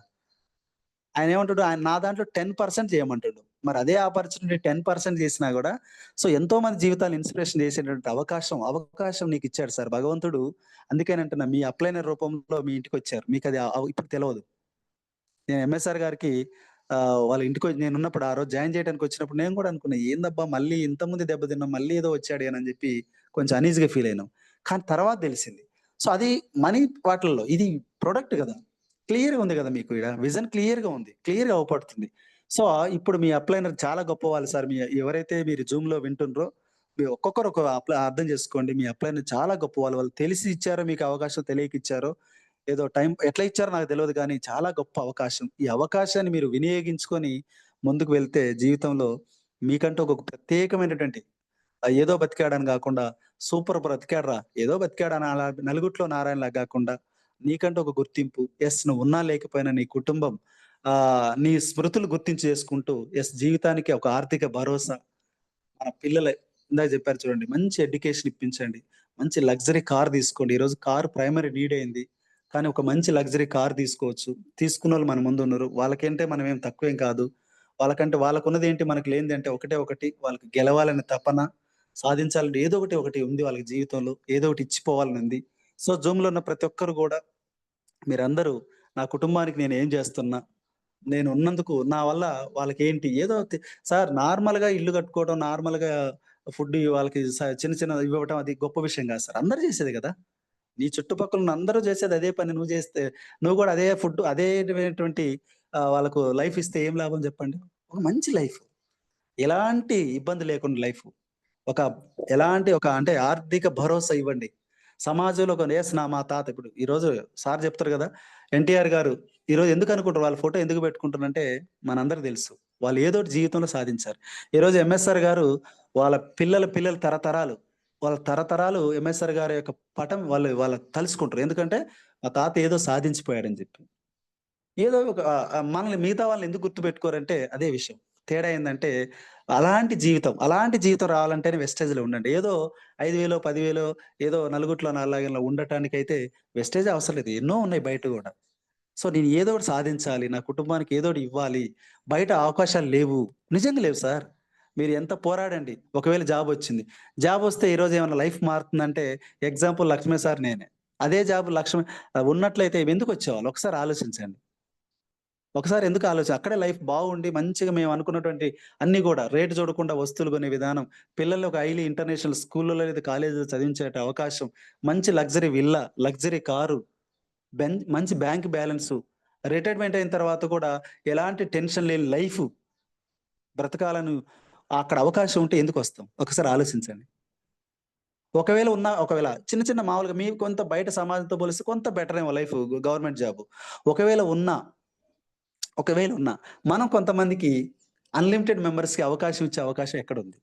ఆయనేమంటాడు, ఆయన నా దాంట్లో 10% చేయమంటాడు. మరి అదే ఆపర్చునిటీ 10% చేసినా గూడా, సో, ఎంతో మంది జీవితాలను ఇన్‌స్పిరేషన్ చేసేటువంటి అవకాశం నీకిచ్చాడు సార్ భగవంతుడు. అందుకేనంటున్నా మీ అప్లైనర్ రూపంలో మీ ఇంటికొచ్చారు. మీకది ఇప్పుడు తెలవదు. నేను ఎంఎస్ఆర్ గారికి వాళ్ళ నేనున్నప్పుడు ఆ రోజు జాయిన్ చేయడానికొచ్చినప్పుడు నేను గూడా అనుకున్నా, ఏందబ్బా! మళ్ళీ ఇంతకుముందే దెబ్బతిన్నాం. మళ్ళీ ఏదో వచ్చాడేనని జెప్పి కొంచెం అనీజీగా ఫీల్ అయినాం. కానీ తర్వాత దెలిసింది. సో, అది మనీ వాటిల్లో ఇది ప్రొడక్ట్ గదా! క్లియర్‌గా ఉంది గదా! మీకు ఈడ. విజన్ క్లియర్‌గా ఉంది. క్లియర్‌గా అవుపడుతుంది. సో, ఇప్పుడు మీ అప్లైనర్ చాలా గొప్పవాళ్ళు సార్. ఎవరైతే మీరు జూమ్‌లో వింటుండ్రో, మీరు ఒక్కొక్కరు ఒక అర్థం జేసుకోండి. మీ అప్లైనర్ చాలా గొప్పవాళ్ళు. వాళ్ళు తెలిసి ఇచ్చారో మీకు అవకాశం తెలియక ఇచ్చారో ఏదో టైం ఎట్లా ఇచ్చారో నాకు తెలవదు గానీ, చాలా గొప్ప అవకాశం. ఈ అవకాశాన్ని మీరు వినియోగించుకొని ముందుకు వెళ్తే జీవితంలో మీకంటూ ఒక ప్రత్యేకమైనటువంటి ఏదో బతికాడని గాకుండా, సూపర్ బ్రతికాడురా! ఏదో బతికాడని అలా నలుగుట్లో నారాయణలాగా గాకుండా, నీకంటూ ఒక గుర్తింపు. నువ్వున్నా లేకపోయినా నీ కుటుంబం నీ స్మృతులు గుర్తింపు చేసుకుంటూ, జీవితానికి ఒక ఆర్థిక భరోసా మన పిల్లలే ఇందాక చెప్పారు చూడండి. మంచి ఎడ్యుకేషన్ ఇప్పించండి. మంచి లగ్జరీ కార్ తీసుకోండి. ఈరోజు కార్ ప్రైమరీ నీడ్ అయింది. కానీ ఒక మంచి లగ్జరీ కార్ తీసుకోవచ్చు. తీసుకున్నోళ్ళు మన ముందున్నారు. వాళ్ళకంటే మనమేం తక్కువేం కాదు. వాళ్ళకంటే వాళ్ళకున్నదేంటి మనకు లేనిదేంటి ఒకటే ఒకటి వాళ్ళకి గెలవాలనే తపన, సాధించాలని ఏదో ఒకటి ఉంది వాళ్ళకి జీవితంలో. ఏదో ఒకటి ఇచ్చిపోవాలని ఉంది. సో, జూమ్‌లో ఉన్న ప్రతి ఒక్కరు గూడా మీరందరూ నా కుటుంబానికి నేనేం జేస్తున్నా? నేనున్నందుకు నా వల్ల వాళ్ళకేంటి ఏదో సార్ నార్మల్‌గా ఇల్లు కట్టుకోవడం, నార్మల్‌గా ఫుడ్ వాళ్ళకి చిన్న చిన్నది ఇవ్వటం అది గొప్ప విషయం గాదు సార్. అందరూ చేసేదే గదా! నీ చుట్టుపక్కల ఉన్న అందరూ చేసేది అదే పని నువ్వు చేస్తే, నువ్వు గూడా అదే ఫుడ్ అదే విధమైనటువంటి వాళ్ళకు లైఫ్ ఇస్తే ఏం లాభం జెప్పండి? ఒక మంచి లైఫ్. ఎలాంటి ఇబ్బంది లేకుండా లైఫ్. ఒక ఎలాంటి ఒక అంటే ఆర్థిక భరోసా ఇవ్వండి. సమాజంలో ఒక మా తాత ఇప్పుడు ఈరోజు సార్ చెప్తారు గదా! ఎన్టీఆర్ గారు ఈరోజు ఎందుకనుకుంటారు వాళ్ళ ఫోటో ఎందుకు పెట్టుకుంటారంటే మనందరికి తెలుసు. వాళ్ళు ఏదోటి జీవితంలో సాధించారు. ఈరోజు ఎంఎస్ఆర్ గారు వాళ్ళ పిల్లల తరతరాలు వాళ్ళ తరతరాలు ఎంఎస్ఆర్ గారి యొక్క పటం వాళ్ళు తలుసుకుంటారు. ఎందుకంటే మా తాత ఏదో సాధించిపోయాడని జెప్పి. ఏదో ఒక మనల్ని మిగతా వాళ్ళని ఎందుకు గుర్తుపెట్టుకోరంటే అదే విషయం. తేడా ఏందంటే అలాంటి జీవితం రావాలంటేనే వెస్టేజ్‌లో ఉండండి. ఏదో 5,000 10,000 ఏదో నలుగుట్లో నాలుగులా ఉండటానికైతే వెస్టేజ్ అవసరం లేదు. ఎన్నో ఉన్నాయి బయట గూడా. సో, నేను ఏదో ఒకటి సాధించాలి. నా కుటుంబానికి ఏదో ఒకటి ఇవ్వాలి. బయట అవకాశాలు లేవు. నిజంగా లేవు సార్. మీరు ఎంత పోరాడండి. ఒకవేళ జాబొచ్చింది. జాబొస్తే ఈరోజు ఏమన్నా లైఫ్ మారుతుందంటే ఎగ్జాంపుల్ లక్ష్మీ సార్ నేనే. అదే జాబ్ ఉన్నట్లయితే ఎందుకొచ్చేవాళ్ళు? ఒకసారి ఆలోచించండి. ఒకసారి ఎందుకు అక్కడే లైఫ్ బాగుండి మంచిగా మేము అనుకున్నటువంటి అన్నీ గూడా రేట్ చూడకుండా వస్తువులు కొనే విధానం, పిల్లల్ని ఒక హైలీ ఇంటర్నేషనల్ స్కూల్‌లలో లేదా కాలేజీలో చదివించే అవకాశం, మంచి లగ్జరీ విల్లా, లగ్జరీ కారు, మంచి బ్యాంక్ బ్యాలెన్సు, రిటైర్మెంట్ అయిన తర్వాత కూడా ఎలాంటి టెన్షన్ లేని లైఫు బ్రతకాలని అక్కడ అవకాశం ఉంటే ఎందుకొస్తాం? ఒకసారి ఆలోచించండి. ఒకవేళ చిన్న చిన్న మామూలుగా మీకు కొంత బయట సమాజంతో పోలిస్తే కొంత బెటరేమో లైఫు గవర్నమెంట్ జాబు. ఒకవేళ ఉన్నా ఒకవేళ ఉన్నా, మనం కొంతమందికి అన్‌లిమిటెడ్ మెంబర్స్‌కి అవకాశం ఇచ్చే అవకాశం ఎక్కడుంది?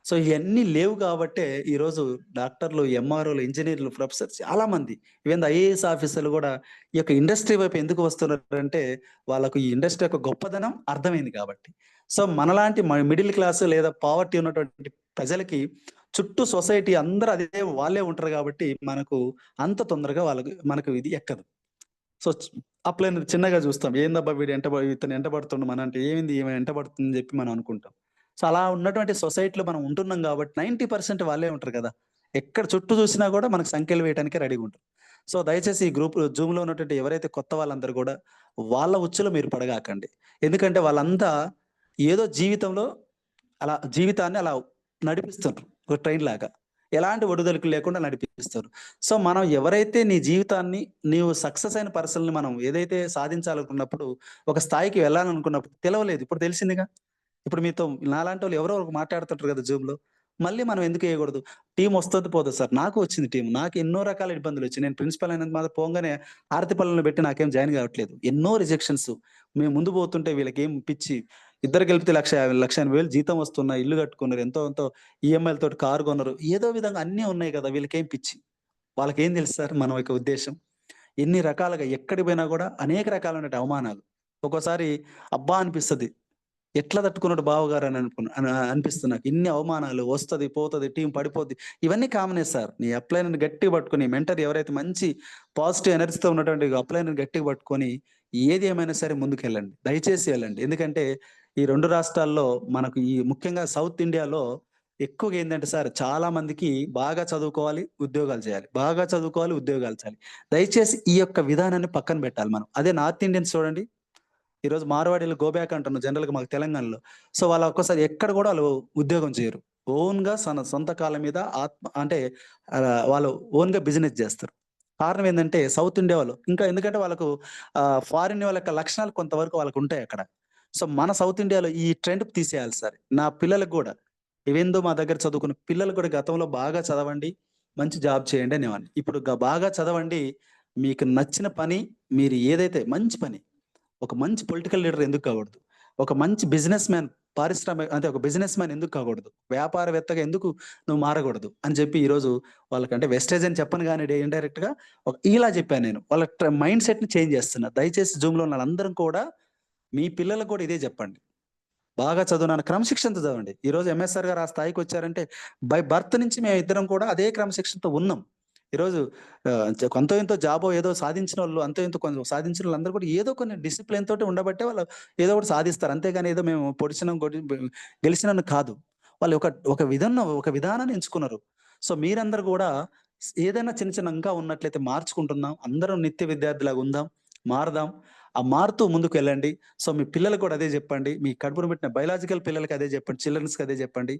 సో, ఇయన్నీ లేవు గాబట్టే ఈరోజు డాక్టర్లు, ఎంఆర్‌ఓలు, ఇంజినీర్లు, ప్రొఫెసర్స్ చాలా మంది ఈవెన్ ఐఏఎస్ ఆఫీసర్‌లు గూడా ఈ యొక్క ఇండస్ట్రీ వైపు ఎందుకు వస్తున్నారంటే, వాళ్ళకు ఈ ఇండస్ట్రీ యొక్క గొప్పదనం అర్థమైంది కాబట్టి. సో, మనలాంటి మిడిల్ క్లాస్ లేదా పావర్టీ ఉన్నటువంటి ప్రజలకి చుట్టూ సొసైటీ అందరూ వాళ్ళే ఉంటారు గాబట్టి, అంత తొందరగా మనకు ఇది ఎక్కదు. సో, అప్పుడేంది చిన్నగా జూస్తాం. ఏందబ్బా వీడు ఇతను ఎంటబడుతుండు మనంటే ఏమైంది ఈమె ఎంటబడుతుందని జెప్పి మనం అనుకుంటాం. సో, అలా ఉన్నటువంటి సొసైటీలో మనం ఉంటున్నాం గాబట్టి 90% వాళ్ళే ఉంటారు గదా! ఎక్కడ చుట్టూ జూసినా గూడా మనకు సంకెలు వేయటానికే రెడీగుంటారు. సో, దయచేసి ఈ జూమ్‌లో ఉన్నటువంటి ఎవరైతే కొత్త వాళ్ళందరూ గూడా వాళ్ళ ఉచ్చులో మీరు పడగాకండి. ఎందుకంటే వాళ్ళంతా ఏదో జీవితంలో జీవితాన్ని అలా నడిపిస్తుండ్రు. ఒక ట్రైన్‌లాగా. ఎలాంటి ఒడిదుడుకులు లేకుండా నడిపిస్తారు. సో, మనం ఎవరైతే నీ జీవితాన్ని నీవు సక్సెస్ అయిన పర్సన్‌ని మనం ఏదైతే సాధించాలనుకున్నప్పుడు, ఒక స్థాయికి వెళ్ళాలనుకున్నప్పుడు తెలవలేదు. ఇప్పుడు తెలిసిందిగా. ఇప్పుడు మీతో నాలాంటోళ్ళు ఎవరో ఒకరు మాట్లాడుతుంటారు కదా జూమ్‌లో. మళ్ళీ మనం ఎందుకు ఎయకూడదు? టీమ్ వస్తది పోతది సార్. నాకు వచ్చింది టీమ్. నాకు ఎన్నో రకాల ఇబ్బందులొచ్చాయి. నేను ప్రిన్సిపల్ అయినంత మాత్రం పోంగానే ఆరతి పనులను పెట్టి నాకేం జాయిన్ కావట్లేదు. ఎన్నో రిజెక్షన్స్. మేము ముందు పోతుంటే వీళ్ళకేం పిచ్చి. ఇద్దరు కలిపితే 1,50,000 జీతం వస్తున్నాయి. ఇల్లు కట్టుకున్నారు. ఎంతో ఎంతో ఈఎంఐలతోటి కారు కొన్నారు. ఏదో విధంగా అన్నీ ఉన్నాయి కదా! వీళ్ళకేం పిచ్చి. వాళ్ళకేం తెలుసు సార్ మన యొక్క ఉద్దేశ్యం. ఎన్ని రకాలుగా ఎక్కడికి పోయినా కూడా అనేక రకాలైనటువంటి అవమానాలు. ఒక్కోసారి అబ్బా! అనిపిస్తది. ఎట్లా తట్టుకున్నాడు బావగారు అనిపిస్తుంది నాకు. ఇన్ని అవమానాలు వస్తది, పోతది, టీమ్ పడిపోద్ది. ఇవన్నీ కామనే సార్. నీ అప్లైనర్‌ని గట్టిగా పట్టుకొని మెంటర్ ఎవరైతే మంచి పాజిటివ్ ఎనర్జీతో ఉన్నటువంటి అప్లైనర్‌ని గట్టిగా పట్టుకొని ఏది ఏమైనా సరే ముందుకెళ్ళండి. దయచేసి వెళ్ళండి. ఎందుకంటే ఈ 2 రాష్ట్రాల్లో మనకు ఈ ముఖ్యంగా సౌత్ ఇండియాలో ఎక్కువగా ఏందంటే సార్ చాలా మందికి బాగా చదువుకోవాలి, ఉద్యోగాలు చేయాలి. బాగా చదువుకోవాలి, ఉద్యోగాలు చేయాలి. దయచేసి ఈ యొక్క విధానాన్ని పక్కన పెట్టాలి మనం. అదే నార్త్ ఇండియన్స్ చూడండి. ఈరోజు మార్వాడీలు గో బ్యాక్ అంటున్నాం జనరల్‌గా మాకు తెలంగాణలో. సో, వాళ్ళు ఒక్కోసారి ఎక్కడ గూడా ఆళ్ళు ఉద్యోగం చేయరు. ఓన్‌గా సొంత కాళ్ళ మీద అంటే వాళ్ళు ఓన్‌గా బిజినెస్ జేస్తారు. కారణం ఏందంటే సౌత్ ఇండియా వాళ్ళు ఇంకా ఎందుకంటే వాళ్ళకు ఫారిన్ వాళ్ళ యొక్క లక్షణాలు కొంతవరకు వాళ్ళకుంటాయక్కడ. సో, మన సౌత్ ఇండియాలో ఈ ట్రెండ్ తీసేయాలి సార్. నా పిల్లలకి గూడా ఈవెన్ దో మా దగ్గర చదువుకున్న పిల్లలు కూడా గతంలో బాగా చదవండి, మంచి జాబ్ చేయండి అనేవాడిని. ఇప్పుడు బాగా చదవండి, మీకు నచ్చిన పని మీరు ఏదైతే మంచి పని ఒక మంచి పొలిటికల్ లీడర్ ఎందుకు కాకూడదు? ఒక మంచి బిజినెస్ మ్యాన్ అంటే ఒక బిజినెస్ మ్యాన్ ఎందుకు కాకూడదు? వ్యాపారవేత్తగా ఎందుకు నువ్వు మారకూడదు? అని చెప్పి ఈరోజు వాళ్ళకంటే వెస్టేజ్ అని చెప్పను గాని ఇండైరెక్ట్‌గా ఇలా చెప్పాను నేను. వాళ్ళ మైండ్ సెట్‌ని చేంజ్ చేస్తున్నా. దయచేసి జూమ్‌లో ఉన్న వాళ్ళందరం కూడా మీ పిల్లలకు కూడా ఇదే చెప్పండి. బాగా చదువు క్రమశిక్షణతో చదవండి. ఈరోజు ఎంఎస్ఆర్ గారు ఆ స్థాయికొచ్చారంటే బై బర్త్ నుంచి మేమిద్దరం కూడా అదే క్రమశిక్షణతో ఉన్నాం. ఈరోజు కొంతో ఎంతో జాబో ఏదో సాధించినోళ్ళు అంతో ఇంతో కొంచెం సాధించినోళ్ళందరూ కూడా ఏదో కొన్ని డిసిప్లిన్ తోటి ఉండబట్టే వాళ్ళు ఏదో ఒకటి సాధిస్తారు. అంతేగాని ఏదో మేము పొడిచినాం, గెలిసినాను కాదు. వాళ్ళు ఒక విధానాన్ని ఎంచుకున్నారు. సో, మీరందరూ గూడా ఏదైనా చిన్న చిన్న ఇంకా ఉన్నట్లయితే మార్చుకుంటున్నాం. అందరం నిత్య విద్యార్థిలాగా ఉందాం. మారదాం. మారుతూ ముందుకెళ్ళండి. సో, మీ పిల్లలకి కూడా అదే జెప్పండి. మీ కడుపున పుట్టిన బయోలాజికల్ పిల్లలకి అదే జెప్పండి. చిల్డ్రన్స్‌కి అదే జెప్పండి.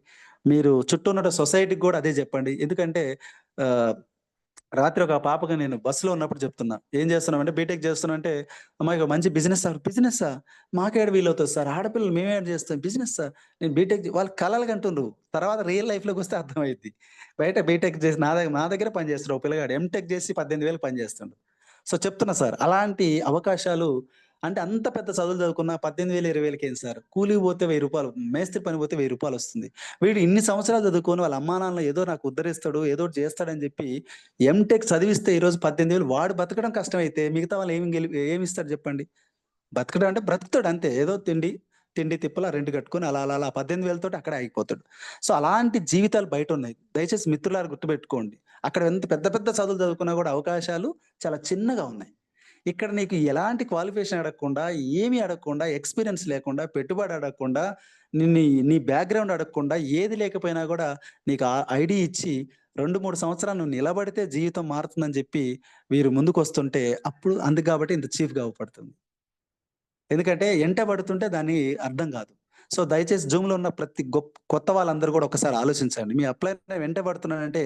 మీరు చుట్టూ ఉన్న సొసైటీకి గూడా అదే జెప్పండి. ఎందుకంటే ఆహ్ రాత్రి ఒక పాపకి నేను బస్సులో ఉన్నప్పుడు చెప్తున్నా. "ఏం చేస్తున్నావంటే?" "బీటెక్ చేస్తున్నా" అంటే, "అమ్మా ఇక మంచి బిజినెస్ సార్." "బిజినెస్సా? మాకేడ వీలవుతది సార్. ఆడపిల్లలు మేమేడ చేస్తాం బిజినెస్సా?" నేను బీటెక్ వాళ్ళు కలలు కంటుండ్రు. తర్వాత రియల్ లైఫ్‌లోకొస్తే అర్థమైద్ది. బయట బీటెక్ చేసి నా దగ్గర పని చేస్తాడు ఓ పిల్లగాడు. ఎంటెక్ చేసి 18,000 పని చేస్తుండు. సో, చెప్తున్నా సార్. అలాంటి అవకాశాలు అంటే అంత పెద్ద చదువులు చదువుకున్న 18,000, 20,000 ఏంటి సార్? కూలికి పోతే రూ. 1000 మేస్త్రి పనికి పోతే రూ. 1000 వస్తుంది. వీడు ఇన్ని సంవత్సరాలు చదువుకొని వాళ్ళ అమ్మానాన్నలు ఏదో నాకు ఉద్ధరిస్తాడు, ఏదో ఒకటి చేస్తాడని చెప్పి ఎంటెక్ చదివిస్తే ఈరోజు 18,000 వాడు బతకడం కష్టమైతే మిగతా వాళ్ళు ఏమిస్తాడు చెప్పండి? బతకడం అంటే బ్రతుకుతాడు అంతే. ఏదో తిండి తిప్పలు ఆ రెంట్ కట్టుకొని అలా 18,000 తోటి అక్కడే ఆగిపోతాడు. సో, అలాంటి జీవితాలు బయటున్నాయి. దయచేసి మిత్రులారా గుర్తుపెట్టుకోండి. అక్కడ ఎంత పెద్ద పెద్ద చదువులు చదువుకున్నా కూడా అవకాశాలు చాలా చిన్నగా ఉన్నాయి. ఇక్కడ నీకు ఎలాంటి క్వాలిఫికేషన్ అడగకుండా, ఏమి అడగకుండా, ఎక్స్‌పీరియన్స్ లేకుండా, పెట్టుబడి అడగకుండా, నీ బ్యాక్‌గ్రౌండ్ అడగకుండా, ఏది లేకపోయినా గూడా నీకు ఐడీ ఇచ్చి 2, 3 సంవత్సరాలు నువ్వు నిలబడితే జీవితం మారుతుందని జెప్పి వీరు ముందుకొస్తుంటే అప్పుడు అందుకు గాబట్టి ఇంత చీఫ్‌గా అవుపడుతుంది. ఎందుకంటే ఎంట పడుతుంటే దాని అర్థం గాదు. సో, దయచేసి జూమ్‌లో ఉన్న ప్రతి కొత్త వాళ్ళందరూ గూడా ఒక్కసారి ఆలోచించండి. మీ అప్లై‌ని వెంట పడుతున్నానంటే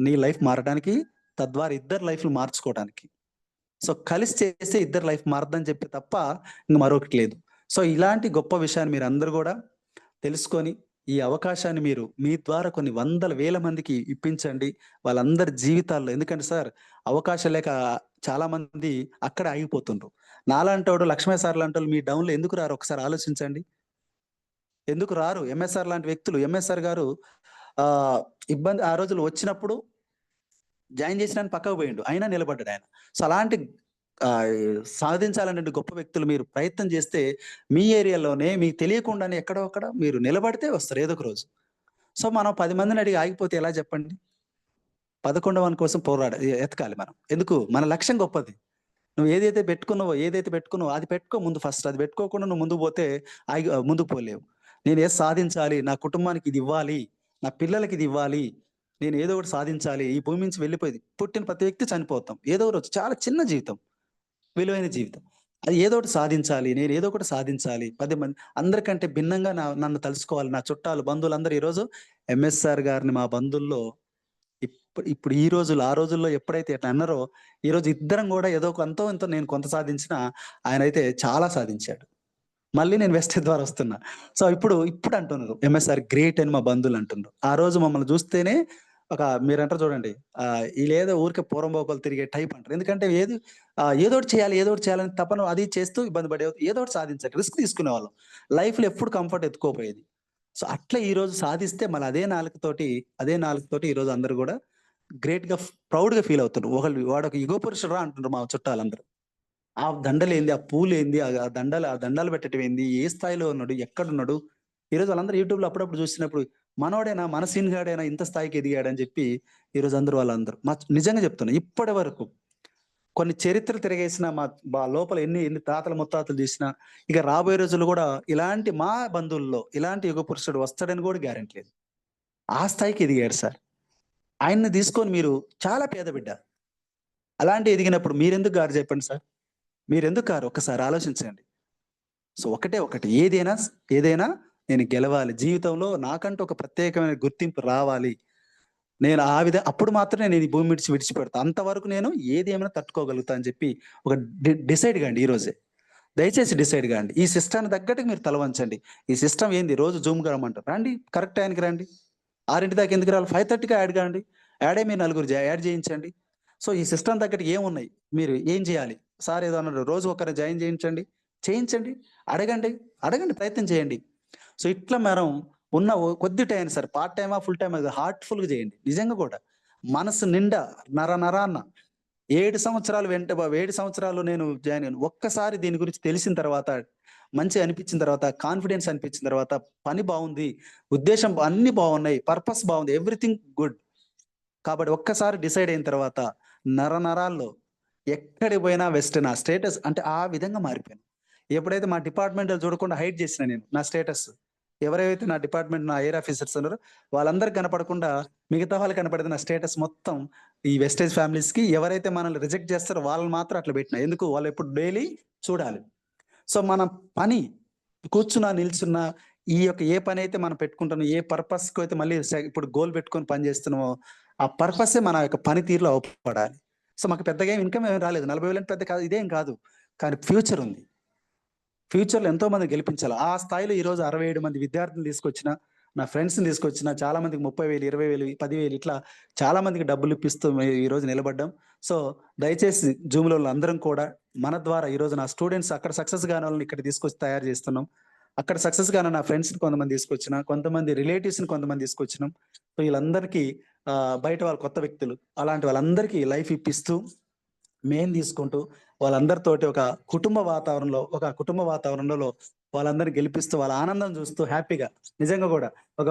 నీ లైఫ్ మారడానికి, తద్వారా ఇద్దరి లైఫ్‌లు మార్చుకోవడానికి. సో, కలిసి చేస్తే ఇద్దరి లైఫ్ మారద్దని చెప్పి తప్ప ఇంక మరొకటి లేదు. సో, ఇలాంటి గొప్ప విషయాన్ని మీరందరూ గూడా తెలుసుకొని, ఈ అవకాశాన్ని మీరు మీ ద్వారా కొన్ని వందల, వేల మందికి ఇప్పించండి. వాళ్ళందరి జీవితాల్లో ఎందుకంటే సార్ అవకాశం లేక చాలా మంది అక్కడే ఆగిపోతుండ్రు. నాలాంటోడు లక్ష్మయ్య సార్ లాంటోళ్ళు మీ డౌన్‌లో ఎందుకు రారు ఒకసారి ఆలోచించండి. ఎందుకు రారు? ఎంఎస్ఆర్ లాంటి వ్యక్తులు ఎంఎస్ఆర్ గారు ఆహ్, ఇబ్బంది ఆ రోజుల్లో వచ్చినప్పుడు జాయిన్ చేసినాను పక్కకు పోయిండు. అయినా నిలబడ్డాడాయన. సో, అలాంటి సాధించాలనే గొప్ప వ్యక్తులు మీరు ప్రయత్నం చేస్తే, మీ ఏరియాలోనే మీకు తెలియకుండానే ఎక్కడో అక్కడ మీరు నిలబడితే వస్తారు ఏదో ఒక రోజు. సో, మనం 10 మందిని అడిగి ఆగిపోతే ఎలా చెప్పండి? 11వ కోసం ఎతకాలి మనం. ఎందుకు? మన లక్ష్యం గొప్పది. నువ్వు ఏదైతే పెట్టుకున్నావో అది పెట్టుకో ముందు ఫస్ట్. అది పెట్టుకోకుండా నువ్వు ముందుకు పోతే ముందుకు పోలేవు. నేనేది సాధించాలి, నా కుటుంబానికి ఇది ఇవ్వాలి, నా పిల్లలకి ఇది ఇవ్వాలి, నేను ఏదో ఒకటి సాధించాలి. ఈ భూమి నుంచి వెళ్ళిపోయేది. పుట్టిన ప్రతి వ్యక్తి చనిపోతాం. ఏదో ఒక రోజు చాలా చిన్న జీవితం. విలువైన జీవితం. అది ఏదో ఒకటి సాధించాలి. నేను ఏదో ఒకటి సాధించాలి. 10 మంది అందరికంటే భిన్నంగా నన్ను తలుసుకోవాలి. నా చుట్టాలు, బంధువులందరూ ఈరోజు ఎంఎస్ఆర్ గారిని మా బంధువుల్లో ఇప్పుడు ఈ రోజుల్లో, ఆ రోజుల్లో ఎప్పుడైతే ఇట్లా అన్నారో, ఈరోజు ఇద్దరం గూడా ఏదో ఎంతో ఎంతో నేను కొంత సాధించినా, ఆయనైతే చాలా సాధించాడు. మళ్ళీ నేను వెస్టేజ్ ద్వారా వస్తున్నా. సో, ఇప్పుడు అంటున్నారు. ఎంఎస్ఆర్ గ్రేట్ అని మా బంధువులు అంటున్నారు. ఆ రోజు మమ్మల్ని చూస్తేనే మీరంటారు చూడండి. ఈళ్ళేదో ఊరికే పోరంబోకులు తిరిగే టైప్ అంటారు. ఎందుకంటే ఏదోకటి చేయాలి, ఏదోకటి చేయాలని తపన అది చేస్తూ ఇబ్బంది ఏదో ఒకటి సాధించాలి. రిస్క్ తీసుకునేవాళ్ళం. లైఫ్‌లో ఎప్పుడు కంఫర్ట్ ఎత్తుకోపోయేది. సో, అట్లా ఈరోజు సాధిస్తే మళ్ళీ అదే నాలుకతోటి ఈరోజు అందరూ గూడా గ్రేట్‌గా ప్రౌడ్‌గా ఫీల్ అవుతుర్రు. వాడొక యుగ పురుషుడురా అంటుండ్రు మా చుట్టాలందరూ. ఆ దండలేంది? ఆ పూలేంది? ఆ దండాలు పెట్టటం ఏంది? ఏ స్థాయిలో ఉన్నాడు? ఎక్కడున్నాడు? ఈరోజు వాళ్ళందరూ యూట్యూబ్‌లో అప్పుడప్పుడు చూసినప్పుడు మనోడేనా? మన సీన్ గాడేనా ఇంత స్థాయికి ఎదిగాడని చెప్పి ఈరోజు వాళ్ళందరూ నిజంగా చెప్తున్నా. ఇప్పటి వరకు కొన్ని చరిత్రలు తిరగేసిన లోపల ఎన్ని తాతలు ముత్తాతలు చూసినా, ఇక రాబోయే రోజుల్లో గూడా ఇలాంటి మా బంధువుల్లో ఇలాంటి యుగ పురుషుడు వస్తాడని గూడా గ్యారంటీ లేదు. ఆ స్థాయికి ఎదిగాడు సార్. ఆయన్ని తీసుకొని మీరు చాలా పేద బిడ్డ. అలాంటి ఎదిగినప్పుడు మీరెందుకు గారు చెప్పండి సార్? మీరెందుకు కారు? ఒక్కసారి ఆలోచించండి. సో, ఒకటి ఏదైనా నేను గెలవాలి. జీవితంలో నాకంటూ ఒక ప్రత్యేకమైన గుర్తింపు రావాలి. నేను అప్పుడు మాత్రమే నేను ఈ భూమి విడిచిపెడతా. అంతవరకు నేను ఏదేమైనా తట్టుకోగలుగుతా అని చెప్పి ఒక డిసైడ్ గాండి ఈరోజే. దయచేసి డిసైడ్ గాండి. ఈ సిస్టమ్‌కి తగ్గట్టుగా మీరు తల వంచండి. ఈ సిస్టమ్ ఏంది రోజు జూమ్‌కి రమ్మంటారు. రండి కరెక్ట్ టైంకి రండి. 6 దాకా ఎందుకు రావాలి? 5:30కే యాడ్ కాండి. యాడే మీరు నలుగురు యాడ్ చేయించండి. సో, ఈ సిస్టమ్ తగ్గట్టు ఏమున్నాయి? మీరు ఏం చేయాలి? సార్ ఏదో అన్నారు. రోజు ఒకరిని జాయిన్ చేయించండి. చేయించండి. అడగండి. అడగండి. ప్రయత్నం చేయండి. సో, ఇట్లా మనం ఉన్న కొద్ది టైం సార్ పార్ట్ టైమా, ఫుల్ టైమా హార్ట్‌ఫుల్‌గా చేయండి. నిజంగా కూడా. మనసు నిండా నరాన 7 సంవత్సరాలు నేను జాయిన్ అయ్యాను. ఒక్కసారి దీని గురించి తెలిసిన తర్వాత, మంచిగా అనిపించిన తర్వాత, కాన్ఫిడెన్స్ అనిపించిన తర్వాత, పని బావుంది, ఉద్దేశ్యం అన్నీ బావున్నాయి, పర్పస్ బావుంది, ఎవ్రీథింగ్ గుడ్. కాబట్టి ఒక్కసారి డిసైడ్ అయిన తర్వాత నరాల్లో ఎక్కడికి పోయినా వెస్ట్ నా స్టేటస్ అంటే ఆ విధంగా మారిపోయాను. ఎప్పుడైతే మా డిపార్ట్మెంట్‌లో చూడకుండా హైడ్ చేసినా నేను నా స్టేటస్. ఎవరైతే నా డిపార్ట్మెంట్ నా ఎయిర్ ఆఫీసర్స్ ఉన్నారో వాళ్ళందరికి కనపడకుండా మిగతా వాళ్ళకి కనపడేది నా స్టేటస్ మొత్తం ఈ వెస్టేజ్ ఫ్యామిలీస్‌కి ఎవరైతే మనల్ని రిజెక్ట్ చేస్తారో వాళ్ళని మాత్రం అట్లా పెట్టినా. ఎందుకు? వాళ్ళు ఎప్పుడు డైలీ చూడాలి. సో, మన పని కూర్చున్నా, నిల్చున్నా ఈ యొక్క ఏ పనైతే మనం పెట్టుకుంటున్నామో, ఏ పర్పస్‌కో అయితే మళ్ళీ ఇప్పుడు గోల్ పెట్టుకొని పని చేస్తున్నామో, ఆ పర్పస్సే మన యొక్క పనితీరులో అవపడాలి. సో, మాకు పెద్దగా ఏమి ఇన్‌కమ్ ఏమి రాలేదు. 40,000 అంటే పెద్ద కాదు ఇదేం కాదు. కానీ ఫ్యూచర్ ఉంది. ఫ్యూచర్‌లో ఎంతో మందిని గెలిపించాలి. ఆ స్థాయిలో ఈరోజు 67 మంది విద్యార్థులను తీసుకొచ్చిన, నా ఫ్రెండ్స్‌ని తీసుకొచ్చిన, చాలా మందికి 30,000, 20,000, 10,000 ఇట్లా చాలా మందికి డబ్బులు ఇప్పిస్తూ ఈరోజు నిలబడ్డాం. సో, దయచేసి జూమ్‌లోళ్ళు అందరం కూడా మన ద్వారా ఈరోజు నా స్టూడెంట్స్ అక్కడ సక్సెస్ కానోళ్ళని ఇక్కడ తీసుకొచ్చి తయారు చేస్తున్నాం. అక్కడ సక్సెస్ కాని నా ఫ్రెండ్స్‌ని కొంతమంది తీసుకొచ్చిన, కొంతమంది రిలేటివ్స్‌ని కొంతమంది తీసుకొచ్చినాం. సో, వీళ్ళందరికీ బయట వాళ్ళు కొత్త వ్యక్తులు. అలాంటి వాళ్ళందరికీ లైఫ్ ఇప్పిస్తూ మెయిన్ తీసుకుంటూ వాళ్ళందరితోటి ఒక కుటుంబ వాతావరణంలో వాళ్ళందరిని గెలిపిస్తూ వాళ్ళ ఆనందం చూస్తూ హ్యాపీగా నిజంగా కూడా ఒక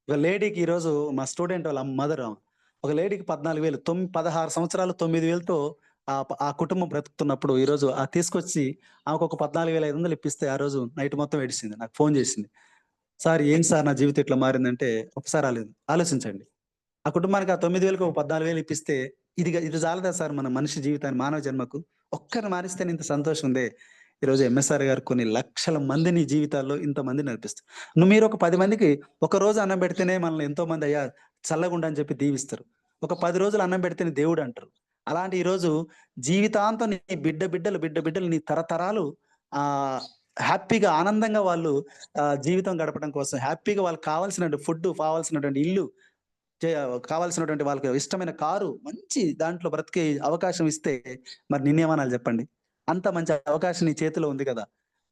ఒక లేడీకి ఈరోజు మా స్టూడెంట్ వాళ్ళ మదర్ ఒక లేడీకి 14,000 16 సంవత్సరాలు 9,000తో ఆ కుటుంబం బ్రతుకుతున్నప్పుడు ఈరోజు తీసుకొచ్చి ఆమెకు ఒక 14,500 ఇప్పిస్తే ఆ రోజు నైట్ మొత్తం ఏడిసింది. నాకు ఫోన్ చేసింది. సార్ ఏంటి సార్ నా జీవితం ఇట్లా మారిందంటే ఒకసారి ఆలోచించండి. ఆ కుటుంబానికి ఆ 9,000కి ఒక 14,000 ఇప్పిస్తే ఇది చాలదా సార్ మన మనిషి జీవితాన్ని, మానవ జన్మకు? ఒక్కరిని మారిస్తేనే ఇంత సంతోషం ఉందే. ఈరోజు ఎంఎస్ఆర్ గారు కొన్ని లక్షల మందిని జీవితాల్లో ఇంతమందిని నడిపిస్తారు. మీరు ఒక 10 మందికి ఒక రోజు అన్నం పెడితేనే మనల్ని ఎంతో మంది అయ్యా చల్లగుండు అని చెప్పి దీవిస్తారు. ఒక 10 రోజులు అన్నం పెడితేనే దేవుడు అంటారు. అలాంటి ఈరోజు జీవితాంతం నీ బిడ్డలు నీ తరతరాలు ఆహ్, హ్యాపీగా ఆనందంగా వాళ్ళు జీవితం గడపడం కోసం హ్యాపీగా వాళ్ళకి కావాల్సిన ఫుడ్, కావాల్సినటువంటి ఇల్లు చే కావాల్సినటువంటి వాళ్ళకి ఇష్టమైన కారు, మంచి దాంట్లో బ్రతికే అవకాశం ఇస్తే మరి నిన్నేమనాలి జెప్పండి? అంత మంచి అవకాశం నీ చేతిలో ఉంది గదా!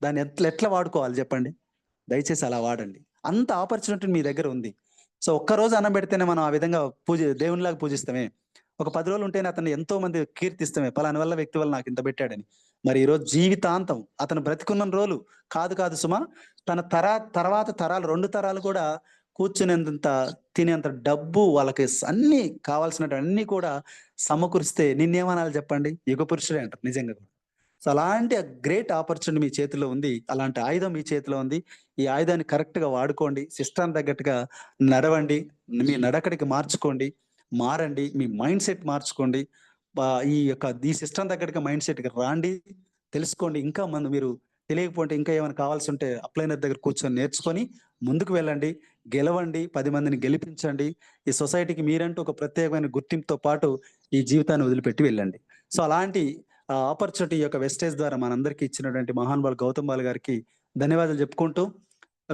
దాన్ని ఎట్లా వాడుకోవాలి జెప్పండి? దయచేసి అలా వాడండి. అంత ఆపర్చునిటీ మీ దగ్గర ఉంది. సో, ఒక్కరోజు అన్నం పెడితేనే మనం ఆ విధంగా దేవునిలాగా పూజిస్తామే. ఒక 10 రోజులు ఉంటేనే అతన్ని ఎంతో మంది కీర్తిస్తామే. పలానా వ్యక్తి వల్ల నాకింత పెట్టాడని. మరి ఈరోజు జీవితాంతం అతను బ్రతికున్నన్ని రోజులు కాదు సుమా, తన తర్వాత తరాలు 2 తరాలు కూడా కూర్చునేంత, తినేంత డబ్బు వాళ్ళకి అన్నీ కావాల్సినటివన్నీ కూడా సమకూరిస్తే నిన్నేమనాలి జెప్పండి? యుగ పురుషుడే అంటారు నిజంగా. సో, అలాంటి గ్రేట్ ఆపర్చునిటీ మీ చేతిలో ఉంది. అలాంటి ఆయుధం మీ చేతిలో ఉంది. ఈ ఆయుధాన్ని కరెక్ట్‌గా వాడుకోండి. సిస్టానికి తగ్గట్టుగా నడవండి. మీ నడకడికి మార్చుకోండి. మారండి. మీ మైండ్ సెట్ మార్చుకోండి. ఈ సిస్టమ్ తగ్గట్టుగా మైండ్ సెట్‌కి రాండి. తెలుసుకోండి. ఇంకా మీరు తెలియకపోతే ఇంకా ఏమైనా కావాల్సుంటే అప్లైనర్ దగ్గర కూర్చొని నేర్చుకొని ముందుకు వెళ్ళండి. గెలవండి. 10 మందిని గెలిపించండి. ఈ సొసైటీకి మీరంటూ ఒక ప్రత్యేకమైన గుర్తింపుతో పాటు ఈ జీవితాన్ని వదిలిపెట్టి వెళ్ళండి. సో, అలాంటి ఆపర్చునిటీ ఈ యొక్క వెస్టేజ్ ద్వారా మనందరికీ ఇచ్చినటువంటి మహానుభావులు గౌతమ్ బాల్ గారికి ధన్యవాదాలు చెప్పుకుంటూ,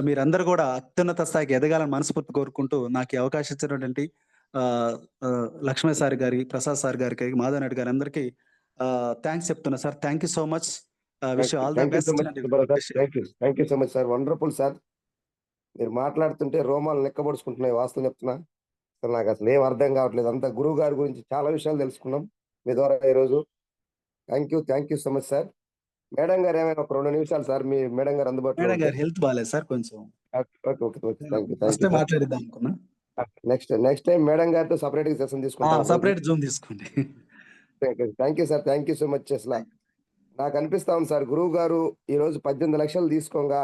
మీరందరూ కూడా అత్యున్నత స్థాయికి ఎదగాలని మనస్ఫూర్తి కోరుకుంటూ, నాకు ఈ అవకాశం ఇచ్చినటువంటి ఆహ్, లక్ష్మణ్ సార్ గారికి, ప్రసాద్ సార్ గారికి, మాధవ్ నాయుడు గారి అందరికీ థాంక్స్ చెప్తున్నా sir. Thank you so much. Wish you all the thank you so best much and Subbarao sir. Wish thank you so much sir. Wonderful sir. మీరు మాట్లాడుతుంటే రోమాలు నిక్కబొడుచుకుంటున్నాయి వాస్తవం చెప్తున్నా. అసలు నాకసలు ఏం అర్థం కావట్లేదు. అంతా గురువు గారి గురించి చాలా విషయాలు తెలుసుకున్నాం మీ ద్వారా ఈరోజు. Thank you so much sir. Madam గారు ఏమైనా ఒక 2 నిమిషాలు సార్. మీ మేడం గారు అందుబాటులో మేడం ఉంటే. గారి హెల్త్ బాలేదు సార్ కొంచెం. ఓకే. నేను థ్యాంక్ యూ ఫస్టే సార్. మాట్లాడిద్దాం అనుకున్నా. నెక్స్ట్ టైమ్ మేడం గారితో సెపరేట్‌గా సెషన్ తీసుకుంటాం ఒక రోజు. సెపరేట్ జూమ్ తీసుకోండి. Thank you sir. Thank you so much అసల. థాంక్ నాకు అనిపిస్తా ఉంది సార్ గురువు గారు ఈరోజు 18 లక్షలు తీసుకోంగా